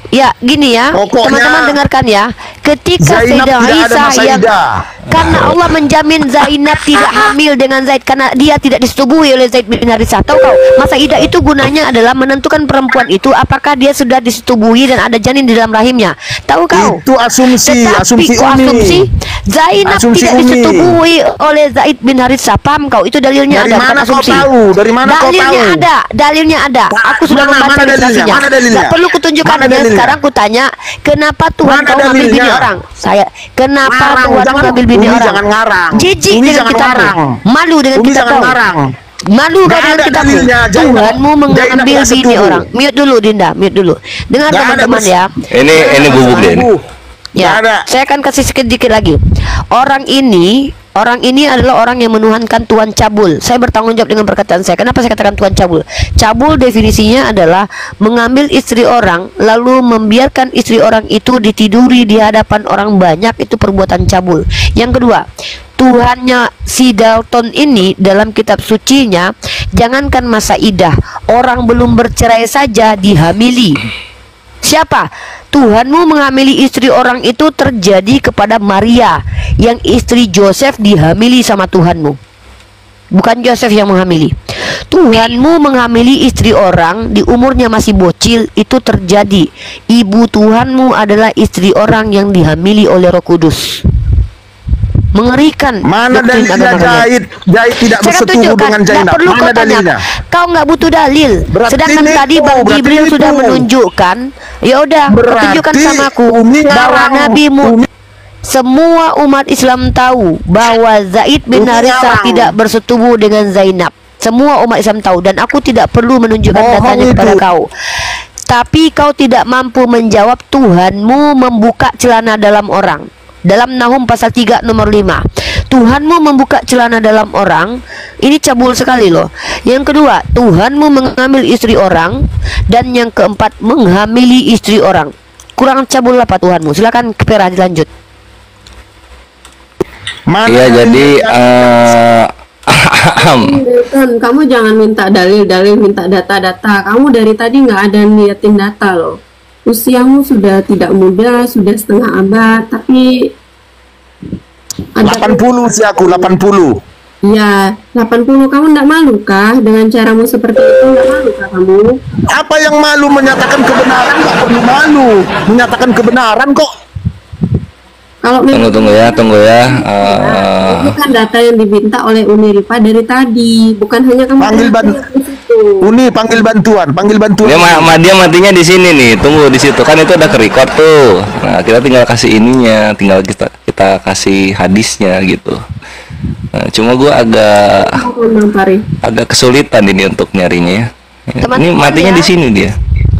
Ya, gini ya, Pokoknya teman-teman dengarkan ya. Ketika Zainab Sayyidah tidak ada Aisyah yang Masaidah. karena Allah menjamin Zainab tidak hamil dengan Zaid karena dia tidak disetubuhi oleh Zaid bin Harithah. Tahu kau, masa idah itu gunanya adalah menentukan perempuan itu apakah dia sudah disetubuhi dan ada janin di dalam rahimnya. Tahu kau? Itu asumsi, Tetapi asumsi kok Umi. asumsi Zainab Asumsi tidak Umi. disetubuhi oleh Zaid bin Harithah. Paham kau? Itu dalilnya Dari ada, mana bukan kau asumsi. tahu? Dari mana kau Dalilnya tahu? ada, dalilnya ada. Aku sudah Mana- membaca mana dalilnya? referensinya. Mana dalilnya? Nggak perlu kutunjukkan Mana hanya dalilnya? sekarang kutanya, kenapa Tuhan Mana kau ngambil dalilnya? bini orang? Kenapa Ngarang, Tuhan jangan- ngambil bini Umi orang? jangan ngarang. Jijik Umi dengan jangan kitabmu. ngarang. Malu dengan Umi kitab jangan kau. ngarang. Malu kau Nggak dengan ada kitabmu. dalilnya. Zainab- Tuhanmu mengambil Zainab nggak bini setuju. orang. Mute dulu Dinda, mute dulu. Dengar Nggak ada teman-teman bos. ya. Ini bubuk deh. Ya, Nggak ada. saya akan kasih sedikit lagi. Orang ini adalah orang yang menuhankan Tuhan cabul. Saya bertanggung jawab dengan perkataan saya. Kenapa saya katakan Tuhan cabul? Cabul definisinya adalah mengambil istri orang lalu membiarkan istri orang itu ditiduri di hadapan orang banyak, itu perbuatan cabul. Yang kedua, Tuhannya si Dalton ini dalam kitab sucinya, jangankan masa idah, orang belum bercerai saja dihamili. Siapa? Tuhanmu menghamili istri orang itu terjadi kepada Maria, yang istri Joseph dihamili sama Tuhanmu. Bukan Joseph yang menghamili. Tuhanmu menghamili istri orang di umurnya masih bocil, itu terjadi. Ibu Tuhanmu adalah istri orang yang dihamili oleh Roh Kudus. Mengerikan. Mana doktrin dalilnya agama kalian. Zaid tidak Saya akan bersetubuh tunjukkan, dengan nggak Zainab? perlu Mana kau tanya. dalilnya? Kau nggak butuh dalil. Berarti Sedangkan nipu, tadi Bang berarti Jibril sudah nipu. menunjukkan. Ya udah, Berarti tunjukkan sama aku Umi bahwa ngarang. Nabimu Umi- semua umat Islam tahu bahwa Zaid bin Umi Harithah ngarang. tidak bersetubuh dengan Zainab. Semua umat Islam tahu dan aku tidak perlu menunjukkan Bohong datanya kepada itu. kau. Tapi kau tidak mampu menjawab Tuhanmu membuka celana dalam orang. Dalam Nahum pasal 3 nomor 5, Tuhanmu membuka celana dalam orang. Ini cabul sekali loh. Yang kedua, Tuhanmu mengambil istri orang. Dan yang keempat, menghamili istri orang. Kurang cabul apa Tuhanmu? Silakan Kepera dilanjut. Mana Iya, jadi Dalton, kamu jangan minta dalil-dalil, minta data-data. Kamu dari tadi nggak ada niatin data loh. Usiamu sudah tidak muda, sudah setengah abad, tapi 80 sih aku, 80. ya 80. Kamu nggak malu kah dengan caramu seperti itu? Nggak malu kah kamu? Apa yang malu menyatakan kebenaran? Nggak perlu malu menyatakan kebenaran kok. Kalau memang tunggu ya. itu kan data yang diminta oleh Uniripa dari tadi, bukan hanya kamu Panggil ban- teriak di situ. Uni panggil bantuan. Dia matinya di sini nih. Tunggu di situ kan itu udah ke-record tuh. Nah, kita tinggal kasih ininya, tinggal kita kasih hadisnya gitu. Nah, cuma gua Bang Fari. agak kesulitan ini untuk nyarinya ya. Teman-teman Ini matinya ya. di sini dia.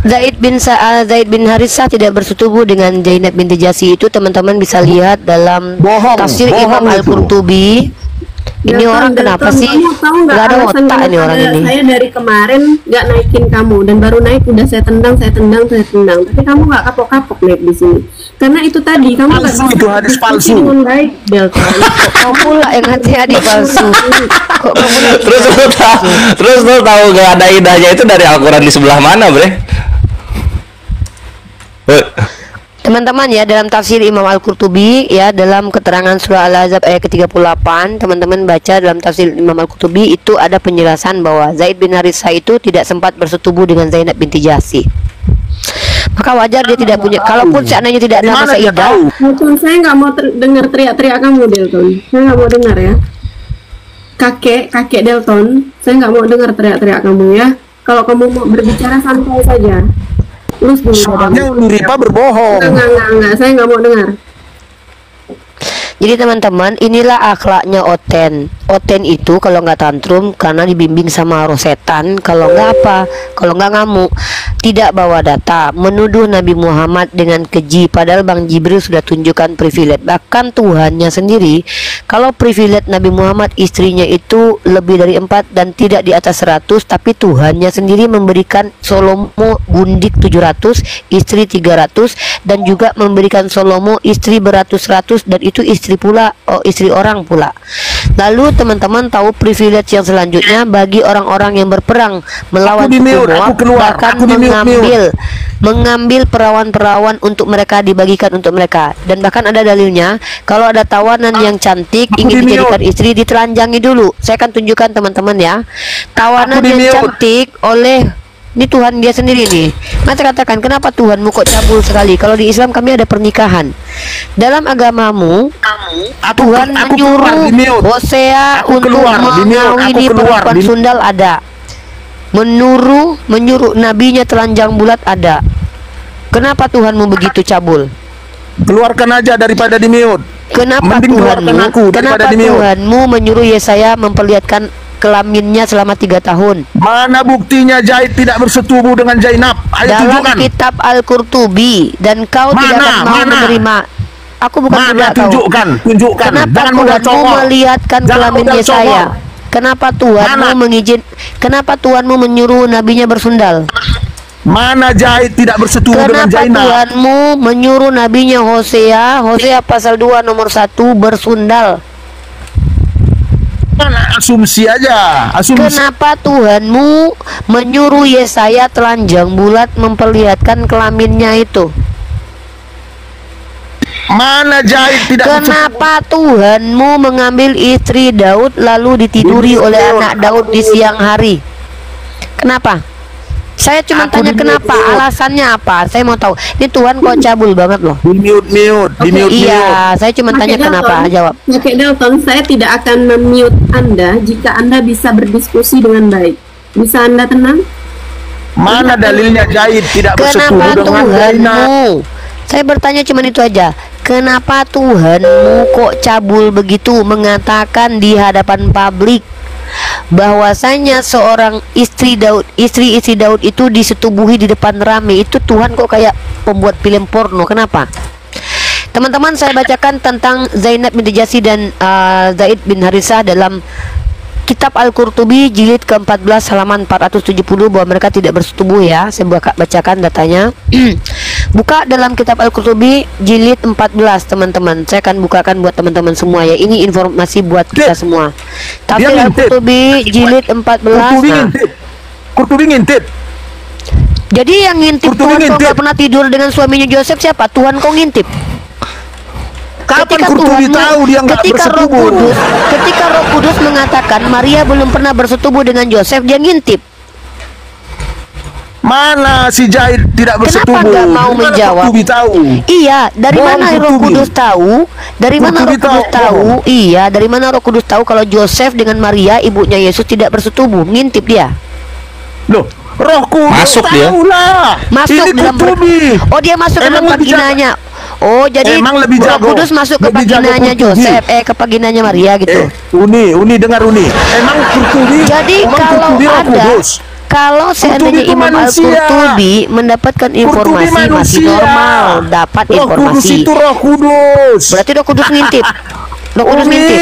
Zaid bin Harithah tidak bersetubuh dengan Zainab binti Jasi. Itu teman-teman bisa lihat dalam Bohong, tafsir bohong Imam itu. Al-Qurtubi. Ini Dalton, orang kenapa Dalton, sih? kamu tahu nggak Gak ada alasan otak ini kenapa orang ini. Saya dari kemarin nggak naikin kamu dan baru naik udah saya tendang. Tapi kamu nggak kapok-kapok naik di sini. Karena itu tadi kamu nggak Palsu, bisa itu hadis berdiskusi palsu. dengan baik, Dalton. Kok kau pula yang hati-hati palsu? Kok kau pula? Terus lu tahu gak ada idahnya itu dari Al-Quran di sebelah mana, Bre? Teman-teman ya, dalam tafsir Imam Al-Qurtubi ya, dalam keterangan surah Al-Ahzab ayat ke-38, teman-teman baca dalam tafsir Imam Al-Qurtubi itu ada penjelasan bahwa Zaid bin Harithah itu tidak sempat bersetubuh dengan Zainab binti Jasi. Maka wajar dia tidak punya, kalaupun seandainya tidak ada masa idah. Dalton, saya nggak mau dengar teriak-teriak kamu, Dalton. Saya nggak mau dengar ya. Kakek Dalton, saya nggak mau dengar teriak-teriak kamu ya. Kalau kamu mau berbicara santai saja. Terus dulu. Soalnya Uniripa berbohong. Enggak, saya nggak mau dengar. Jadi teman-teman, inilah akhlaknya Oten. Oten itu kalau nggak tantrum karena dibimbing sama roh setan, kalau nggak apa, kalau nggak ngamuk. Tidak bawa data, menuduh Nabi Muhammad dengan keji, padahal Bang Jibril sudah tunjukkan privilege. Bahkan Tuhannya sendiri, kalau privilege Nabi Muhammad istrinya itu lebih dari 4 dan tidak di atas 100, tapi Tuhannya sendiri memberikan Solomo gundik 700, istri 300, dan juga memberikan Solomo istri beratus-ratus, dan itu istri pula, istri orang pula. Lalu teman-teman tahu privilege yang selanjutnya bagi orang-orang yang berperang melawan suku Moab, bahkan mengambil perawan-perawan untuk mereka, dibagikan untuk mereka. Dan bahkan ada dalilnya, kalau ada tawanan yang cantik ingin dijadikan istri, ditelanjangi dulu. Saya akan tunjukkan teman-teman ya. Tawanan yang cantik oleh ini Tuhan dia sendiri nih. Maka katakan, kenapa Tuhanmu kok cabul sekali? Kalau di Islam kami ada pernikahan. Dalam agamamu Tuhan menyuruh Hosea untuk mengawini perempuan sundal ada. Menyuruh nabinya telanjang bulat ada. Kenapa Tuhanmu begitu cabul? Keluarkan aja daripada di mute. Kenapa Tuhanmu menyuruh Yesaya memperlihatkan kelaminnya selama 3 tahun? Mana buktinya Zaid tidak bersetubuh dengan Zainab? Ayo dalam tunjukkan. kitab Al-Qurtubi, dan kau tidak akan mau menerima. Aku bukan budak kau. Tunjukkan. Kenapa Tuhanmu melihatkan kelamin Yesaya? Kenapa Tuhanmu menyuruh nabinya bersundal? Mana Zaid tidak bersetubuh dengan Zainab? Kenapa Tuhanmu menyuruh nabinya Hosea pasal 2 nomor 1 bersundal? Asumsi aja. Kenapa Tuhanmu menyuruh Yesaya telanjang bulat memperlihatkan kelaminnya itu? Mana Zaid tidak Kenapa Tuhanmu mengambil istri Daud lalu ditiduri oleh anak Daud di siang hari? Kenapa? Saya cuma tanya kenapa, alasannya apa? Saya mau tahu. Ini Tuhan kok cabul banget loh. Di mute. Iya, saya cuma tanya kenapa. Jawab. Oke, Dalton, saya tidak akan mem-mute Anda jika Anda bisa berdiskusi dengan baik. Bisa Anda tenang? Mana dalilnya Zaid tidak bersetubuh dengan Zainab? Saya bertanya cuma itu aja. Kenapa Tuhanmu kok cabul begitu mengatakan di hadapan publik bahwasanya seorang istri Daud itu disetubuhi di depan rame? Itu Tuhan kok kayak pembuat film porno. Kenapa? Teman-teman, saya bacakan tentang Zainab binti Jahsy dan Zaid bin Harisah dalam kitab Al-Qurtubi jilid ke-14 halaman 470 bahwa mereka tidak bersetubuh ya. Saya bacakan datanya. Buka dalam kitab Al-Qurtubi jilid 14 teman-teman. Saya akan bukakan buat teman-teman semua ya. Ini informasi buat kita semua. Tafsir Al-Qurtubi jilid 14. Qurtubi ngintip. Jadi yang ngintip Tuhan kok gak pernah tidur dengan suaminya Joseph siapa? Tuhan kok ngintip? Kapan Qurtubi tahu dia nggak bersetubuh? Ketika Roh Kudus mengatakan Maria belum pernah bersetubuh dengan Joseph, dia ngintip. Mana si Zaid tidak bersetubuh? Kenapa nggak mau menjawab? Tahu? Iya, dari mana Roh Kudus tahu? Dari mana Roh Kudus tahu? Iya, dari mana Roh Kudus tahu kalau Joseph dengan Maria ibunya Yesus tidak bersetubuh? Ngintip dia. Loh, Roh Kudus masuk dia. Masuk dalam Oh, dia masuk ke dalam vaginanya. Oh, jadi Roh Kudus masuk ke vaginanya Joseph, ke vaginanya Maria gitu. Uni dengar Uni. Emang Qurtubi. Jadi kalau seandainya Imam Al-Qurtubi mendapatkan informasi masih normal, dapat informasi. Roh Kudus. Berarti Roh Kudus ngintip. Roh Kudus ngintip.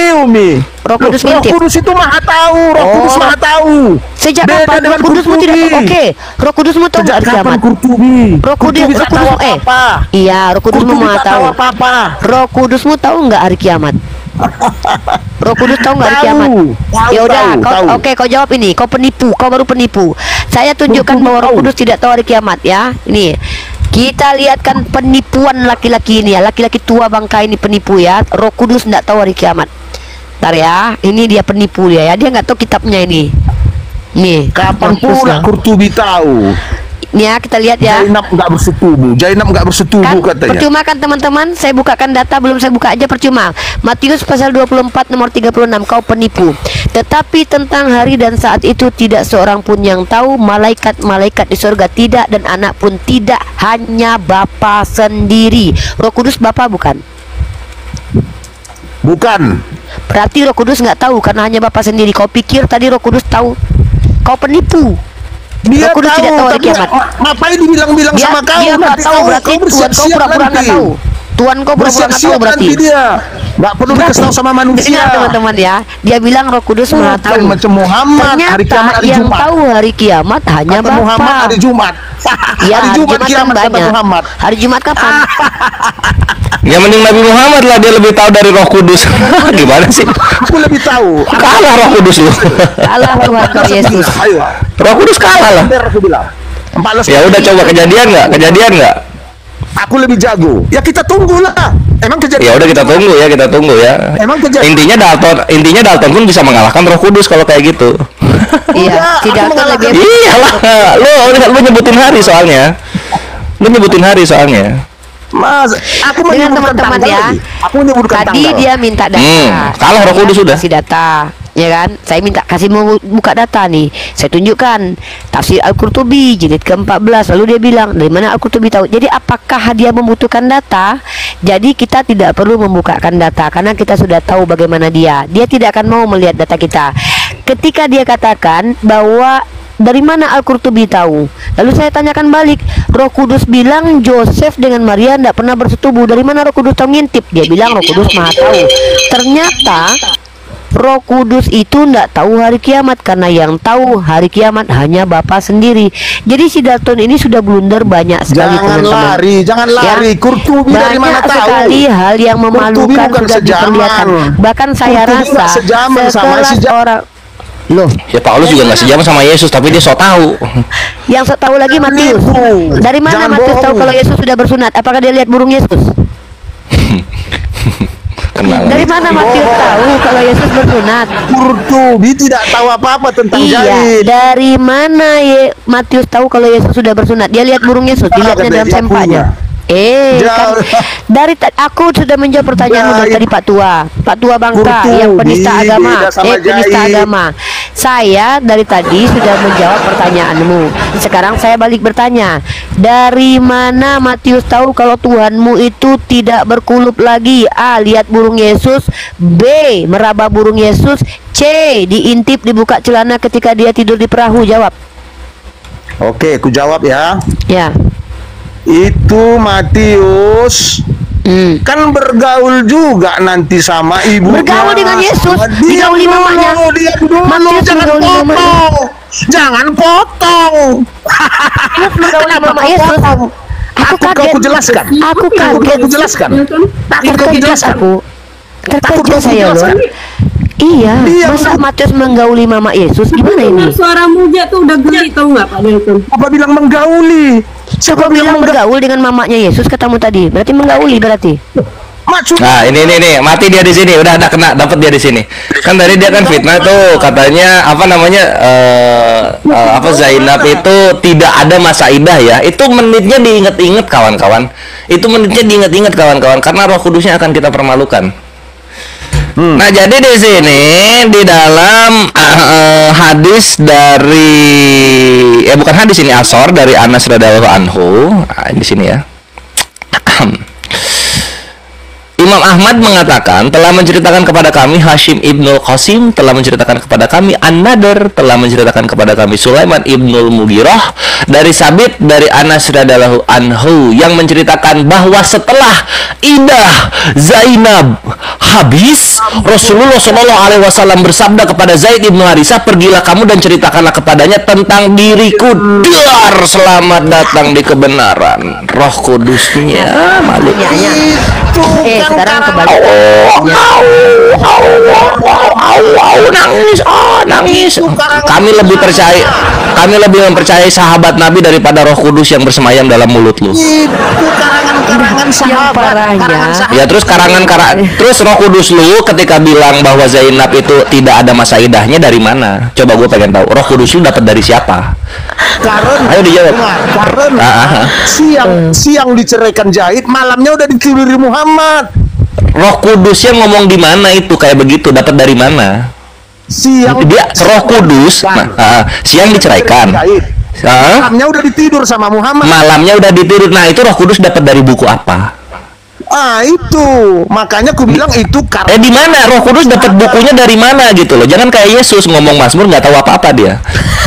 Roh Kudus ngintip. Roh Kudus itu maha tahu. Roh Kudus maha tahu. Sejak kapan Roh Kudusmu tidak? Oke, Roh Kudusmu tahu nggak hari kiamat? Roh Kudusmu iya, Roh Kudusmu maha tahu. Roh Kudusmu tahu nggak hari kiamat? Roh Kudus tahu nggak hari kiamat? Ya udah, kau jawab ini. Kau penipu, kau baru penipu. Saya tunjukkan bahwa Roh Kudus tidak tahu hari kiamat ya. Ini kita lihatkan penipuan laki-laki ini ya. Laki-laki tua bangka ini penipu ya. Roh Kudus tidak tahu hari kiamat. Ntar ya, ini dia penipu dia ya. Dia nggak tahu kitabnya ini. Nih, kapan pula Qurtubi tahu? Nih ya, kita lihat ya. Zainab nggak bersetubuh kan, katanya. Percuma kan teman-teman? Saya bukakan data, belum saya buka aja percuma. Matius pasal 24 nomor 36, kau penipu. Tetapi tentang hari dan saat itu tidak seorang pun yang tahu, malaikat-malaikat di surga tidak, dan anak pun tidak, hanya Bapa sendiri. Roh Kudus Bapa bukan? Bukan. Berarti Roh Kudus nggak tahu karena hanya Bapa sendiri. Kau pikir tadi Roh Kudus tahu? Kau penipu. Dia Roh Kudus tahu, tidak tahu hari kiamat. Ngapain dibilang-bilang sama kau? Dia nggak tahu, berarti Tuhan kau pura-pura nggak tahu. Tuhan kau pura-pura nggak tahu berarti. Dia nggak perlu dikasih tahu sama manusia. Teman-teman ya, dia bilang Roh Kudus maha tahu. Macam Muhammad. Ternyata yang tahu hari kiamat hanya Bapa. Muhammad hari Jumat. Ya, hari Jumat kan kiamat kata banyak. Muhammad. Hari Jumat kapan? Ya mending Nabi Muhammad lah, dia lebih tahu dari Roh Kudus. Gimana sih? Aku lebih tahu. Kalah Roh Kudus lu. Kalah Tuhan Yesus. Ayo. Roh Kudus kalah lah. Bener aku bilang. 14 Ya udah, coba kejadian nggak? Kejadian nggak? Aku lebih jago. Ya kita tunggulah. Emang kejadian. Ya udah kita tunggu ya. Emang kejadian. Intinya Dalton pun bisa mengalahkan Roh Kudus kalau kayak gitu. Iya, Aku tidak akan lebih Iyalah, lu nyebutin hari soalnya. Mas, aku dengan menyebutkan teman-teman tanggal ya. lagi. Aku menyebutkan Tadi tanggal. dia minta data. kalah Roh Kudus sudah. Kasih data, ya kan? Saya minta kasih mau buka data nih. Saya tunjukkan tafsir Al-Qurtubi jilid ke-14. Lalu dia bilang, dari mana Al-Qurtubi tahu? Jadi apakah dia membutuhkan data? Jadi kita tidak perlu membukakan data karena kita sudah tahu bagaimana dia. Dia tidak akan mau melihat data kita. Ketika dia katakan bahwa dari mana Al-Qurtubi tahu? Lalu saya tanyakan balik, Roh Kudus bilang Joseph dengan Maria tidak pernah bersetubuh. Dari mana Roh Kudus tahu ngintip? Dia bilang Roh Kudus maha tahu. Ternyata Roh Kudus itu tidak tahu hari kiamat, karena yang tahu hari kiamat hanya Bapa sendiri. Jadi si Dalton ini sudah blunder banyak sekali, Jangan teman-teman. jangan lari. Qurtubi dari mana Banyak tahu? sekali hal yang Qurtubi memalukan bukan sudah sejaman. diperlihatkan. Bahkan saya Qurtubi rasa nggak sejaman sama si sekelas orang Loh, Ya Paulus juga nggak sejaman sama Yesus, tapi dia sok tahu. yang saya tahu lagi Matius. Nipu. Dari mana Jangan Matius tahu bohong. kalau Yesus sudah bersunat? Apakah dia lihat burung Yesus? Kenal. Dari mana Matius tahu kalau Yesus bersunat? Qurtubi tidak tahu apa-apa tentang Iya, jahit. dari mana Matius tahu kalau Yesus sudah bersunat? Dia lihat burung Yesus, dilihatnya dalam Dia sempaknya. Jauh. Dari aku sudah menjawab pertanyaan Baik. tadi Pak Tua Bangka Qurtubi yang penista agama, beda sama penista jahit. agama. Saya dari tadi sudah menjawab pertanyaanmu. Sekarang saya balik bertanya, dari mana Matius tahu kalau Tuhanmu itu tidak berkulup lagi? A. Lihat burung Yesus. B. Meraba burung Yesus. C. Diintip dibuka celana ketika dia tidur di perahu. Jawab. Oke, aku jawab ya. Ya. Itu Matius kan bergaul juga nanti sama ibunya. Bergaul dengan Yesus, Diam digauli dulu, mamanya. diam dulu, Matius jangan digauli mamanya. potong. Jangan potong. Bergaul mama Yesus. Aku Takut kau kaget. jelaskan. Aku Takut kaget. kau jelaskan. Takut kau Terkejut jelaskan. aku. Takut Terkejut kau saya loh. jelaskan. Iya, Diam masa dulu. Matius menggauli mama Yesus? Gimana ini? Suara muja tuh udah geli, tau nggak Pak Dalton? Apa bilang menggauli? Siapa bilang bergaul dengan mamanya Yesus katamu tadi? Berarti menggauli berarti. Maksud Nah ini mati dia di sini, udah ada kena, dapat dia di sini. Kan tadi dia kan fitnah tuh, katanya apa namanya apa Zainab itu tidak ada masa idah ya. Itu menitnya diingat-ingat kawan-kawan. Itu menitnya diingat-ingat kawan-kawan, karena Roh Kudusnya akan kita permalukan. Nah jadi di sini di dalam hadis dari bukan hadis ini, Asor dari Anas radhiyallahu anhu. Di sini ya. Imam Ahmad mengatakan telah menceritakan kepada kami Hashim ibnul Qasim, telah menceritakan kepada kami An-Nadr, telah menceritakan kepada kami Sulaiman ibnul Mughirah dari Sabit dari Anas radhiyallahu anhu yang menceritakan bahwa setelah idah Zainab habis, Rasulullah Shallallahu Alaihi Wasallam bersabda kepada Zaid ibnu Harisah, pergilah kamu dan ceritakanlah kepadanya tentang diriku. Dar, selamat datang di kebenaran. Roh Kudusnya malu. Sekarang kebalik. Nangis. Kami lebih mempercayai sahabat Nabi daripada Roh Kudus yang bersemayam dalam mulut lu. itu karangan sahabat. parahnya. Ya terus terus Roh Kudus lu ketika bilang bahwa Zainab itu tidak ada masa idahnya dari mana? Coba gue pengen tahu. Roh Kudus lu dapat dari siapa? Karena Ayo dijawab. Karena siang diceraikan Jahit, malamnya udah ditiduri Muhammad. Roh Kudusnya ngomong di mana itu kayak begitu? Dapat dari mana? Siang Dia Roh Kudus. Siang diceraikan. Malamnya udah ditidur sama Muhammad. Malamnya udah ditidur. Nah itu Roh Kudus dapat dari buku apa? Itu makanya aku bilang itu karena Di mana Roh Kudus dapat bukunya dari mana gitu loh. Jangan kayak Yesus ngomong Mazmur nggak tahu apa-apa dia.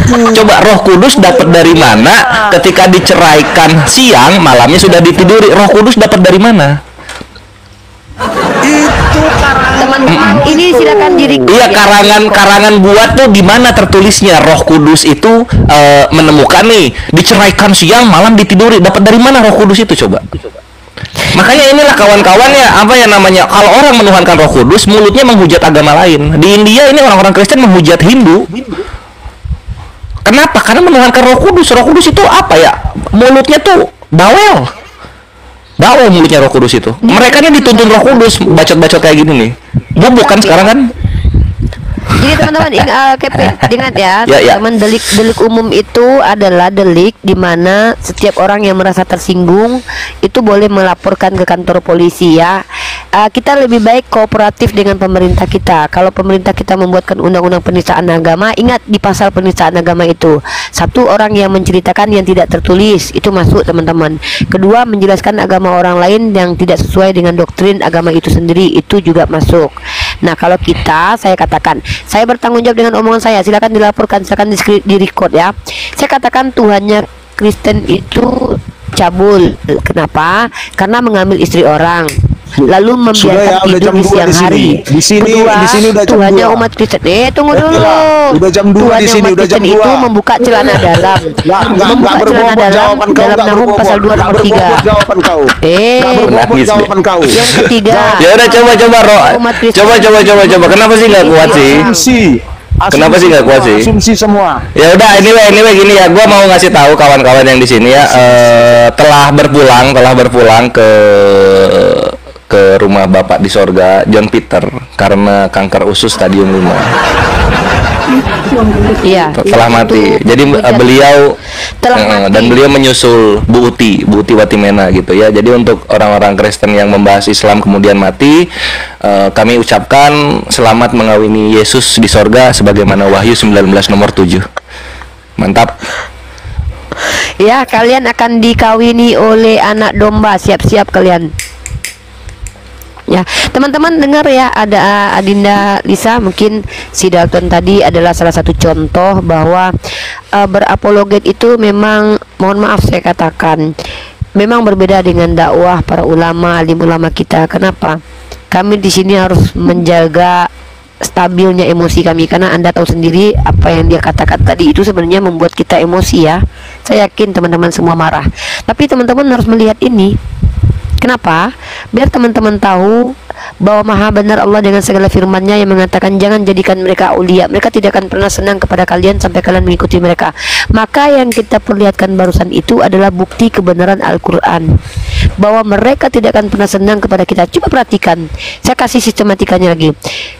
Coba Roh Kudus dapat dari mana ketika diceraikan siang, malamnya sudah ditiduri. Roh Kudus dapat dari mana? itu karangan Teman-teman, ini silakan diri. Iya, karangan buat tuh di mana tertulisnya Roh Kudus itu menemukan nih diceraikan siang, malam ditiduri. Dapat dari mana Roh Kudus itu coba? Makanya inilah kawan-kawan ya, apa ya namanya, kalau orang menuhankan Roh Kudus, mulutnya menghujat agama lain. Di India ini orang-orang Kristen menghujat Hindu. Kenapa? Karena menuhankan Roh Kudus. Roh Kudus itu apa ya? Mulutnya tuh bawel. Bawel mulutnya Roh Kudus itu. Mereka ini dituntun Roh Kudus, bacot-bacot kayak gini nih. Bukan sekarang kan? Jadi teman-teman ingat ya, Ya. teman, delik umum itu adalah delik di mana setiap orang yang merasa tersinggung itu boleh melaporkan ke kantor polisi ya. Kita lebih baik kooperatif dengan pemerintah kita. Kalau pemerintah kita membuatkan undang-undang penistaan agama, ingat di pasal penistaan agama itu, satu, orang yang menceritakan yang tidak tertulis itu masuk teman-teman. Kedua, menjelaskan agama orang lain yang tidak sesuai dengan doktrin agama itu sendiri itu juga masuk. Nah, kalau kita, saya katakan, saya bertanggung jawab dengan omongan saya. Silakan dilaporkan, silakan di record ya. Saya katakan Tuhannya Kristen itu cabul. Kenapa? Karena mengambil istri orang, lalu membiarkan tidur di siang hari. Di sini udah jam Tuhannya 2. umat Kristen. Tunggu dulu. Udah jam 2 di sini, udah jam 2. Itu membuka celana dalam. Membuka celana dalam dalam Nahum pasal 2 nomor 3. Jawaban kau. Jawaban kau. Yang ketiga. Ya udah coba Roh. Coba. Kenapa sih nggak kuat sih? Kenapa sih nggak kuat sih? Asumsi semua. Ya udah, anyway gini ya, gua mau ngasih tahu kawan-kawan yang di sini ya, telah berpulang ke rumah Bapak di sorga, John Peter, karena kanker usus stadium 5. Iya. Telah mati. Jadi beliau dan beliau menyusul Bu Uti Watimena gitu ya. Jadi untuk orang-orang Kristen yang membahas Islam kemudian mati, kami ucapkan selamat mengawini Yesus di sorga sebagaimana Wahyu 19 nomor 7. Mantap. Ya, kalian akan dikawini oleh anak domba. Siap-siap kalian. Ya, teman-teman dengar ya, ada Adinda Lisa, mungkin si Dalton tadi adalah salah satu contoh bahwa berapologet itu memang, mohon maaf saya katakan, memang berbeda dengan dakwah para ulama, alim ulama kita. Kenapa? Kami di sini harus menjaga stabilnya emosi kami, karena Anda tahu sendiri apa yang dia katakan tadi itu sebenarnya membuat kita emosi ya. Saya yakin teman-teman semua marah. Tapi teman-teman harus melihat ini. Kenapa? Biar teman-teman tahu bahwa maha benar Allah dengan segala firman-Nya yang mengatakan jangan jadikan mereka aulia. Mereka tidak akan pernah senang kepada kalian sampai kalian mengikuti mereka. Maka yang kita perlihatkan barusan itu adalah bukti kebenaran Al-Quran, bahwa mereka tidak akan pernah senang kepada kita. Coba perhatikan, saya kasih sistematikanya lagi.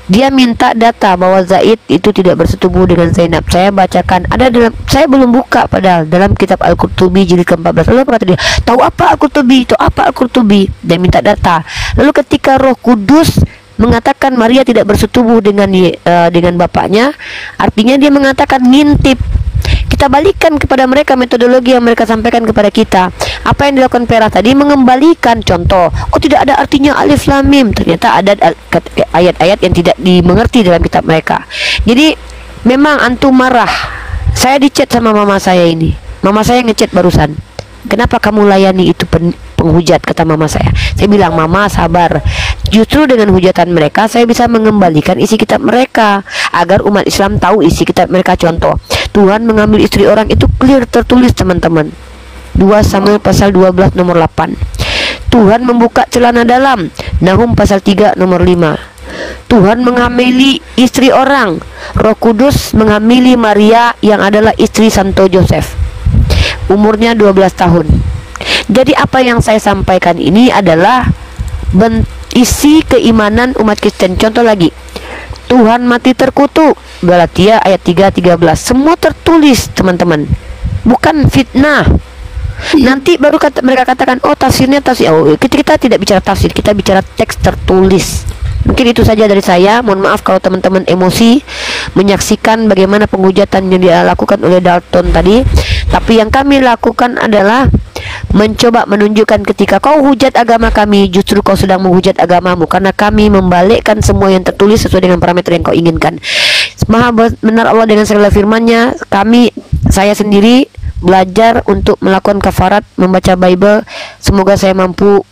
Dia minta data bahwa Zaid itu tidak bersetubuh dengan Zainab. Saya bacakan, ada dalam, saya belum buka padahal, dalam kitab Al-Qurtubi jilid ke-14. Lalu berkata dia, tahu apa Al-Qurtubi? Itu apa Al-Qurtubi? Dia minta data. Lalu ketika Roh Kudus mengatakan Maria tidak bersetubuh dengan bapaknya, artinya dia mengatakan ngintip. Kita balikan kepada mereka metodologi yang mereka sampaikan kepada kita. Apa yang dilakukan Perah tadi mengembalikan contoh. Oh, tidak ada artinya alif lam mim. Ternyata ada ayat-ayat yang tidak dimengerti dalam kitab mereka. Jadi memang antum marah. Saya dicat sama mama saya ini. Mama saya ngechat barusan. Kenapa kamu layani itu penghujat, kata mama saya. Saya bilang, mama sabar. Justru dengan hujatan mereka saya bisa mengembalikan isi kitab mereka agar umat Islam tahu isi kitab mereka. Contoh, Tuhan mengambil istri orang itu clear tertulis teman-teman. 2 Samuel pasal 12 nomor 8. Tuhan membuka celana dalam. Nahum pasal 3 nomor 5. Tuhan menghamili istri orang. Roh Kudus menghamili Maria yang adalah istri Santo Joseph. Umurnya 12 tahun. Jadi apa yang saya sampaikan ini adalah isi keimanan umat Kristen. Contoh lagi, Tuhan mati terkutuk, Galatia ayat 3:13. Semua tertulis teman-teman, bukan fitnah. Nanti baru mereka katakan, oh tafsirnya tafsir. Oh, kita tidak bicara tafsir, kita bicara teks tertulis. Mungkin itu saja dari saya. Mohon maaf kalau teman-teman emosi menyaksikan bagaimana penghujatan yang dilakukan oleh Dalton tadi. Tapi yang kami lakukan adalah mencoba menunjukkan ketika kau hujat agama kami, justru kau sedang menghujat agamamu, karena kami membalikkan semua yang tertulis sesuai dengan parameter yang kau inginkan. Maha benar Allah dengan segala firman-Nya. Saya sendiri belajar untuk melakukan kafarat membaca Bible. Semoga saya mampu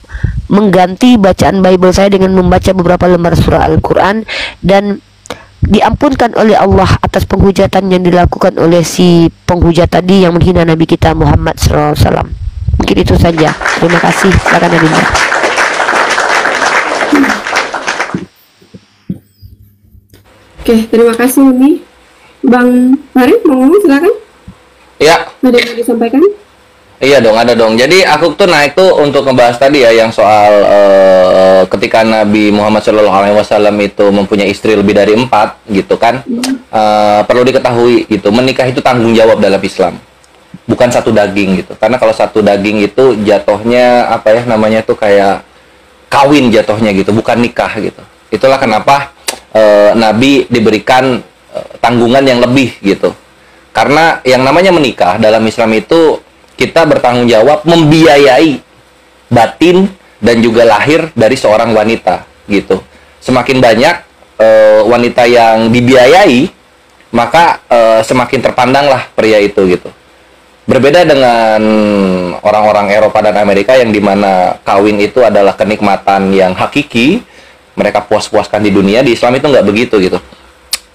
mengganti bacaan Bible saya dengan membaca beberapa lembar surah Al-Quran dan diampunkan oleh Allah atas penghujatan yang dilakukan oleh si penghujat tadi yang menghina Nabi kita Muhammad SAW. Mungkin itu saja. Terima kasih. Silakan Adinda. Oke, terima kasih Umi. Bang Farid mau ngomong silakan. Ya, Ada yang mau disampaikan? iya dong, ada dong. Jadi aku tuh naik tuh untuk ngebahas tadi ya yang soal ketika Nabi Muhammad SAW itu mempunyai istri lebih dari 4 gitu kan. Perlu diketahui gitu, menikah itu tanggung jawab dalam Islam. Bukan satu daging gitu. Karena kalau satu daging itu jatuhnya apa ya namanya tuh kayak kawin jatuhnya gitu, bukan nikah gitu. Itulah kenapa Nabi diberikan tanggungan yang lebih gitu. Karena yang namanya menikah dalam Islam itu kita bertanggung jawab membiayai batin dan juga lahir dari seorang wanita gitu. Semakin banyak wanita yang dibiayai, maka semakin terpandanglah pria itu gitu. Berbeda dengan orang-orang Eropa dan Amerika yang dimana kawin itu adalah kenikmatan yang hakiki, mereka puas-puaskan di dunia. Di Islam itu nggak begitu gitu.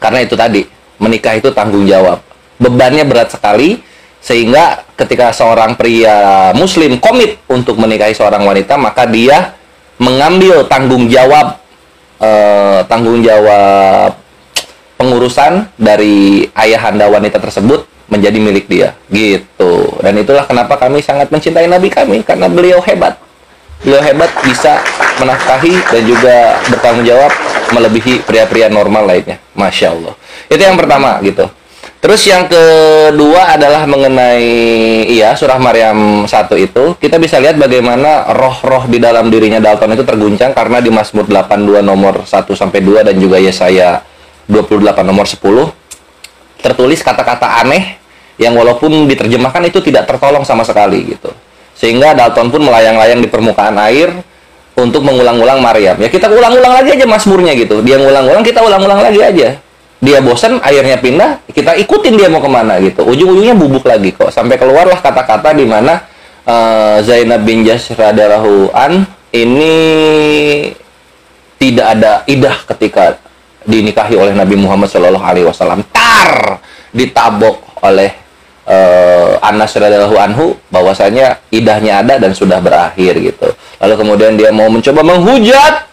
Karena itu tadi, menikah itu tanggung jawab. Bebannya berat sekali, sehingga ketika seorang pria muslim komit untuk menikahi seorang wanita, maka dia mengambil tanggung jawab pengurusan dari ayahanda wanita tersebut menjadi milik dia gitu. Dan itulah kenapa kami sangat mencintai Nabi kami, karena beliau hebat bisa menafkahi dan juga bertanggung jawab melebihi pria-pria normal lainnya. Masya Allah. Itu yang pertama gitu. Terus yang kedua adalah mengenai surah Maryam 1 itu, kita bisa lihat bagaimana roh-roh di dalam dirinya Dalton itu terguncang karena di Mazmur 82 nomor 1-2 dan juga Yesaya 28 nomor 10 tertulis kata-kata aneh yang walaupun diterjemahkan itu tidak tertolong sama sekali gitu. Sehingga Dalton pun melayang-layang di permukaan air untuk mengulang-ulang Maryam. Ya kita ulang-ulang lagi aja Mazmurnya gitu. Dia ngulang-ulang, kita ulang-ulang lagi aja. Dia bosan, airnya pindah, kita ikutin dia mau kemana gitu. Ujung-ujungnya bubuk lagi kok. Sampai keluarlah kata-kata di mana Zainab bin Jahsy radhiyallahu an ini tidak ada idah ketika dinikahi oleh Nabi Muhammad SAW. Ditabok oleh Anas radhiyallahu anhu bahwasanya idahnya ada dan sudah berakhir gitu. Lalu kemudian dia mau mencoba menghujat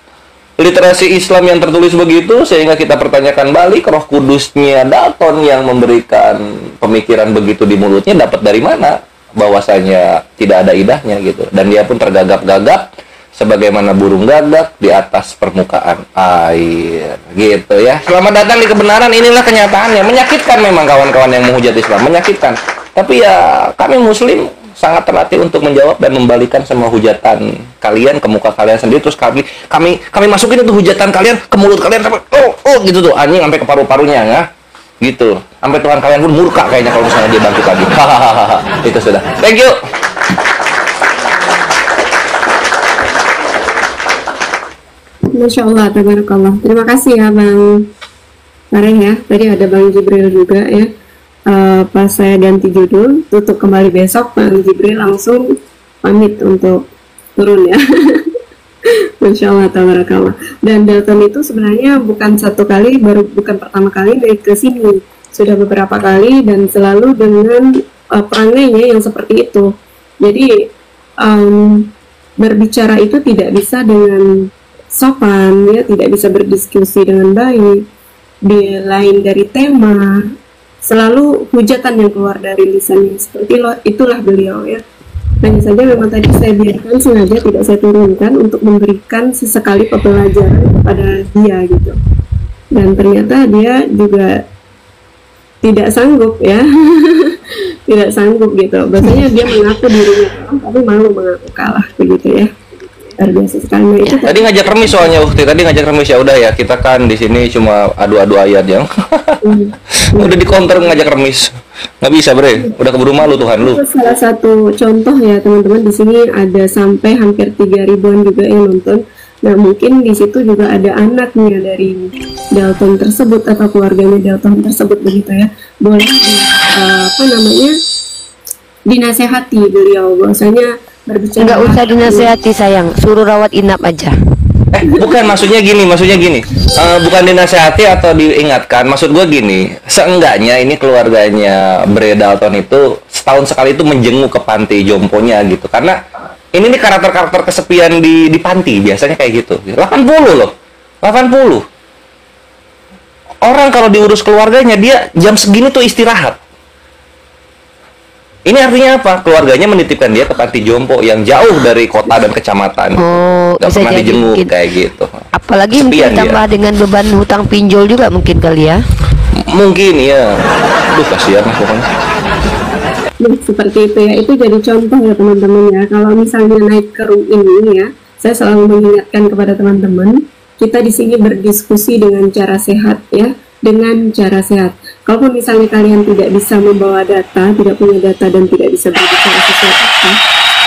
literasi Islam yang tertulis begitu, sehingga kita pertanyakan balik, Roh Kudusnya Dalton yang memberikan pemikiran begitu di mulutnya dapat dari mana bahwasanya tidak ada idahnya gitu. Dan dia pun tergagap-gagap sebagaimana burung gagak di atas permukaan air gitu ya. Selamat datang di kebenaran, inilah kenyataannya. Menyakitkan memang kawan-kawan yang menghujat Islam, menyakitkan. Tapi ya kami muslim sangat terlatih untuk menjawab dan membalikan semua hujatan kalian ke muka kalian sendiri. Terus kami masukin itu hujatan kalian ke mulut kalian sampai gitu tuh, anjing sampai ke paru-parunya ya. Gitu. Sampai Tuhan kalian pun murka kayaknya kalau misalnya dia bangkit lagi. Itu sudah. Thank you. Masya Allah, tabarakallah. Terima kasih ya Bang Farid ya. Tadi ada Bang Jibril juga ya. Pas saya ganti judul, tutup kembali besok, Bang Jibril langsung pamit untuk turun ya. Masya Allah, tabarakallah. Dan Dalton itu sebenarnya bukan satu kali, bukan pertama kali naik ke sini. Sudah beberapa kali dan selalu dengan perangainya yang seperti itu. Jadi berbicara itu tidak bisa dengan sopan ya, tidak bisa berdiskusi dengan baik, di lain dari tema, selalu hujatan yang keluar dari lisannya. Seperti itulah beliau ya. Hanya saja memang tadi saya biarkan sengaja tidak saya turunkan untuk memberikan sesekali pembelajaran kepada dia gitu. Dan ternyata dia juga tidak sanggup ya. Tidak sanggup gitu. Biasanya dia mengaku dirinya kalah, tapi malu mengaku kalah begitu ya. Luar biasa sekali. Nah, itu Tadi ngajak remis soalnya Ukti, tadi ngajak remis ya udah ya, kita kan di sini cuma adu-adu ayat yang udah di counter ngajak remis. Nggak bisa bre, udah keburu malu Tuhan lu. Itu salah satu contoh ya teman-teman, di sini ada sampai hampir 3.000-an juga yang nonton. Nah mungkin di situ juga ada anaknya dari Dalton tersebut atau keluarganya Dalton tersebut begitu ya. Boleh dinasehati beliau bahwasanya berbicara. Nggak usah dinasehati sayang, suruh rawat inap aja. Bukan, maksudnya gini, bukan dinasehati atau diingatkan, maksud gue gini, seenggaknya ini keluarganya Bre Dalton itu setahun sekali itu menjenguk ke panti jomponya gitu, karena ini nih karakter-karakter kesepian di panti biasanya kayak gitu. 80 loh, 80 orang kalau diurus keluarganya dia jam segini tuh istirahat. Ini artinya apa? Keluarganya menitipkan dia ke panti jompo yang jauh dari kota dan kecamatan. Oh, Nggak bisa pernah jadi dijenguk mungkin. kayak gitu. Apalagi Kesepian mungkin dia. tambah dengan beban hutang pinjol juga mungkin kali ya. Mungkin ya. Aduh, kasihan lah pokoknya. Nah, seperti itu ya, itu jadi contoh ya teman-teman ya. Kalau misalnya naik ke room ini ya, saya selalu mengingatkan kepada teman-teman, kita di sini berdiskusi dengan cara sehat ya, dengan cara sehat. Kalaupun misalnya kalian tidak bisa membawa data, tidak punya data dan tidak bisa berbicara sesuatu,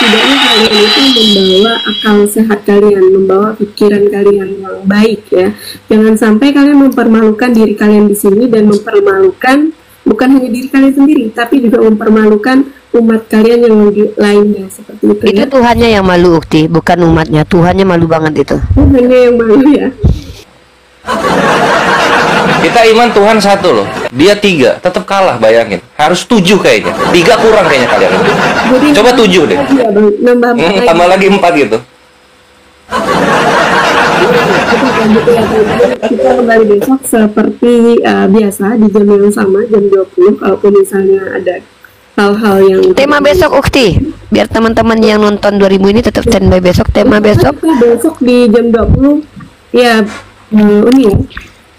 setidaknya kalian itu membawa akal sehat kalian, membawa pikiran kalian yang baik ya. Jangan sampai kalian mempermalukan diri kalian di sini dan mempermalukan bukan hanya diri kalian sendiri, tapi juga mempermalukan umat kalian yang lainnya seperti itu Itu ya. Tuhannya yang malu Ukti, bukan umatnya. Tuhannya malu banget itu. Tuhannya yang malu ya. Kita iman Tuhan satu loh. Dia 3, tetap kalah, bayangin. Harus 7 kayaknya. 3 kurang kayaknya kalian. Jadi, Coba 7 deh. iya, Bang. Nambah empat lagi. Tambah lagi 4 gitu. Gitu ya, teman-teman. Kita kembali besok seperti biasa di jam yang sama, jam 20. Kalaupun misalnya ada hal-hal yang Tema besok Ukti, biar teman-teman yang nonton 2000 ini tetap standby besok. Tema besok kita besok di jam 20 ya, Uni ya.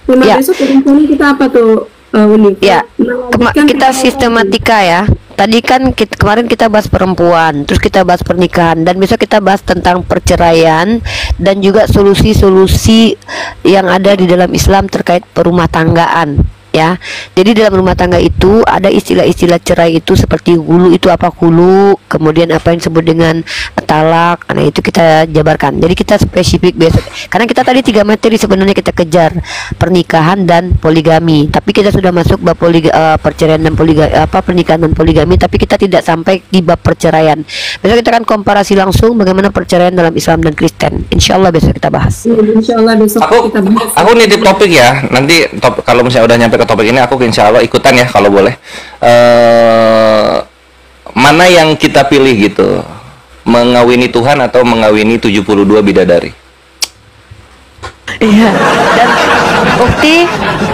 Tema Ya. besok rencana kita apa tuh, Uni? ya Melanjutkan kita tema sistematika ya. Tadi kan kemarin kita bahas perempuan, terus kita bahas pernikahan, dan besok kita bahas tentang perceraian dan juga solusi-solusi yang ada di dalam Islam terkait perumah tanggaan. Ya, jadi dalam rumah tangga itu ada istilah-istilah cerai itu seperti hulu itu apa hulu, kemudian apa yang disebut dengan talak. Nah itu kita jabarkan. Jadi kita spesifik besok. Karena kita tadi 3 materi sebenarnya kita kejar, pernikahan dan poligami. Tapi kita sudah masuk bab perceraian dan pernikahan dan poligami. Tapi kita tidak sampai di bab perceraian. Besok kita akan komparasi langsung bagaimana perceraian dalam Islam dan Kristen. Insya Allah besok kita bahas. Insya Allah besok Aku kita bahas. aku nitip topik ya. Nanti kalau misalnya udah nyampe ke topik ini aku insya Allah ikutan ya kalau boleh. Mana yang kita pilih gitu? Mengawini Tuhan atau mengawini 72 bidadari? Iya. Dan Ukti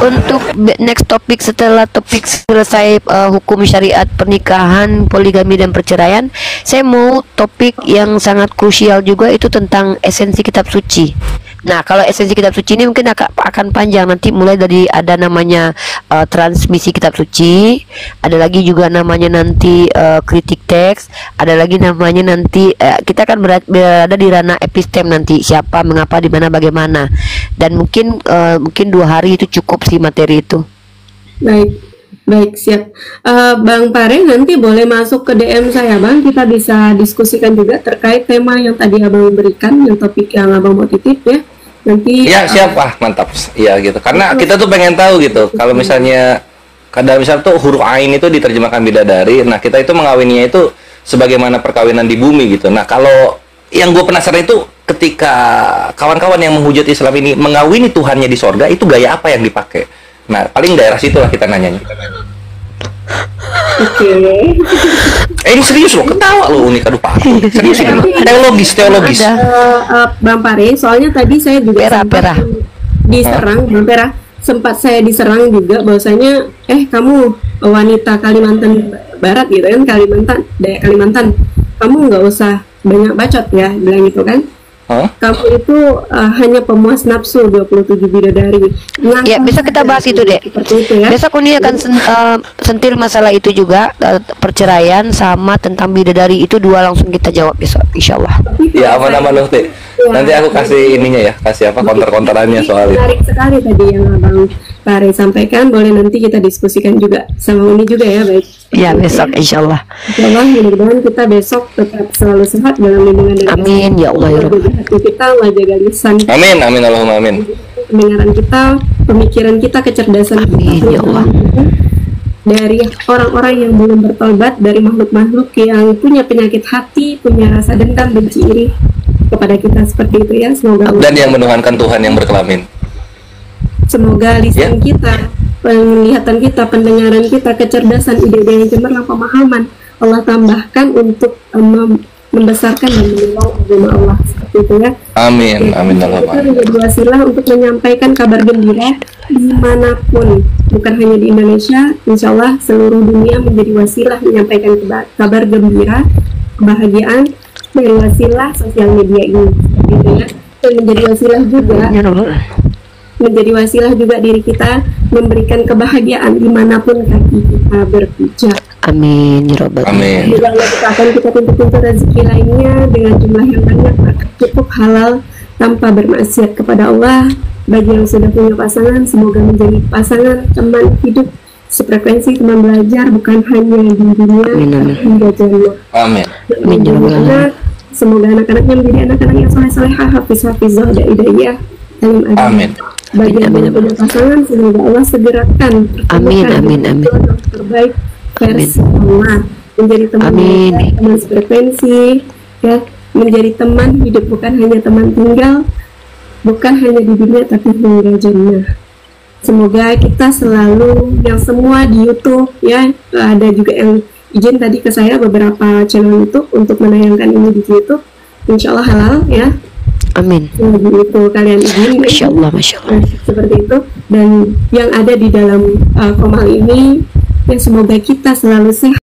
untuk next topik setelah topik selesai hukum syariat pernikahan, poligami dan perceraian, saya mau topik yang sangat krusial juga itu tentang esensi kitab suci. Nah, kalau esensi kitab suci ini mungkin akan panjang nanti, mulai dari ada namanya transmisi kitab suci, ada lagi juga namanya nanti kritik teks, ada lagi namanya nanti kita akan berada di ranah epistem nanti, siapa, mengapa, di mana, bagaimana. Dan mungkin 2 hari itu cukup sih materi itu. Baik, siap. Bang Pare nanti boleh masuk ke DM saya, Bang. Kita bisa diskusikan juga terkait tema yang tadi Abang berikan, yang topik yang Abang mau titip ya. Nanti Ya siapa mantap. Iya gitu. Karena kita tuh pengen tahu gitu. Kalau misalnya misal tuh huruf ain itu diterjemahkan bidadari. Nah kita itu mengawininya itu sebagaimana perkawinan di bumi gitu. Nah kalau yang gue penasaran itu ketika kawan-kawan yang menghujat Islam ini mengawini Tuhannya di sorga, itu gaya apa yang dipakai? Nah, paling daerah situ lah kita nanyanya. Oke. Ini serius loh, ketawa lo Uni, aduh Pak. Serius ini. Teologis. Bang Pare, soalnya tadi saya juga Pera. diserang, Bang Pera, sempat saya diserang juga bahwasanya kamu wanita Kalimantan Barat gitu kan, Dayak Kalimantan, kamu nggak usah banyak bacot ya, bilang gitu kan. Kamu itu hanya pemuas nafsu 27 bidadari. Ya, besok kita bahas itu, Dek. Seperti itu ya. Besok Uni akan sentil masalah itu juga, perceraian sama tentang bidadari itu 2 langsung kita jawab besok, insyaallah. Ya, aman-aman loh, Teh. Nanti aku kasih ininya ya, kasih apa konter-konterannya soal itu. Menarik sekali tadi yang Abang Pare sampaikan, boleh nanti kita diskusikan juga sama Uni juga ya, baik. Ya, besok insyaallah. Insyaallah mudah-mudahan kita besok tetap selalu sehat dalam lindungan dari Amin ya Allah ya Rabb. hati kita, Allah jaga lisan kita, Amin, amin Allahumma amin. pendengaran kita, pemikiran kita, kecerdasan Amin, kita, ya Allah. dari orang-orang yang belum bertobat, dari makhluk-makhluk yang punya penyakit hati, punya rasa dendam, benci, iri kepada kita seperti itu ya. Semoga Dan yang menuhankan Tuhan yang berkelamin. Semoga lisan kita, penglihatan kita, pendengaran kita, kecerdasan, ide-ide yang cemerlang, pemahaman Allah tambahkan untuk membesarkan dan menolong agama Allah, seperti itu ya. Amin. Amin ya Allah. Kita menjadi wasilah untuk menyampaikan kabar gembira dimanapun, bukan hanya di Indonesia. Insya Allah seluruh dunia menjadi wasilah menyampaikan kabar gembira, kebahagiaan dengan wasilah sosial media ini, gitu ya. Dan menjadi wasilah juga, menjadi wasilah juga diri kita memberikan kebahagiaan dimanapun kaki kita berpijak. Amin ya Rabbal Amin. Bila Allah akan kita pintu-pintu rezeki lainnya dengan jumlah yang banyak, maka cukup halal tanpa bermaksiat kepada Allah. Bagi yang sudah punya pasangan, semoga menjadi pasangan teman hidup sefrekuensi, teman belajar, bukan hanya di dunia hingga jannah. Amin. Amin. Anak, semoga anak-anaknya menjadi anak-anak yang soleh-solehah, hafiz-hafizah, da'i-da'iyah, alim alim. Amin. Bagi yang belum punya pasangan, semoga Allah segerakan Amin. terbaik versi Allah, menjadi teman belajar, teman sefrekuensi, ya, menjadi teman hidup, bukan hanya teman tinggal, bukan hanya di dunia tapi hingga jannah. Semoga kita selalu, yang semua di YouTube ya, ada juga yang izin tadi ke saya beberapa channel YouTube untuk menayangkan ini di YouTube, insya Allah halal ya. Amin. Itu kalian izin, Masya Allah. seperti itu. Dan yang ada di dalam komal ini, ya semoga kita selalu sehat.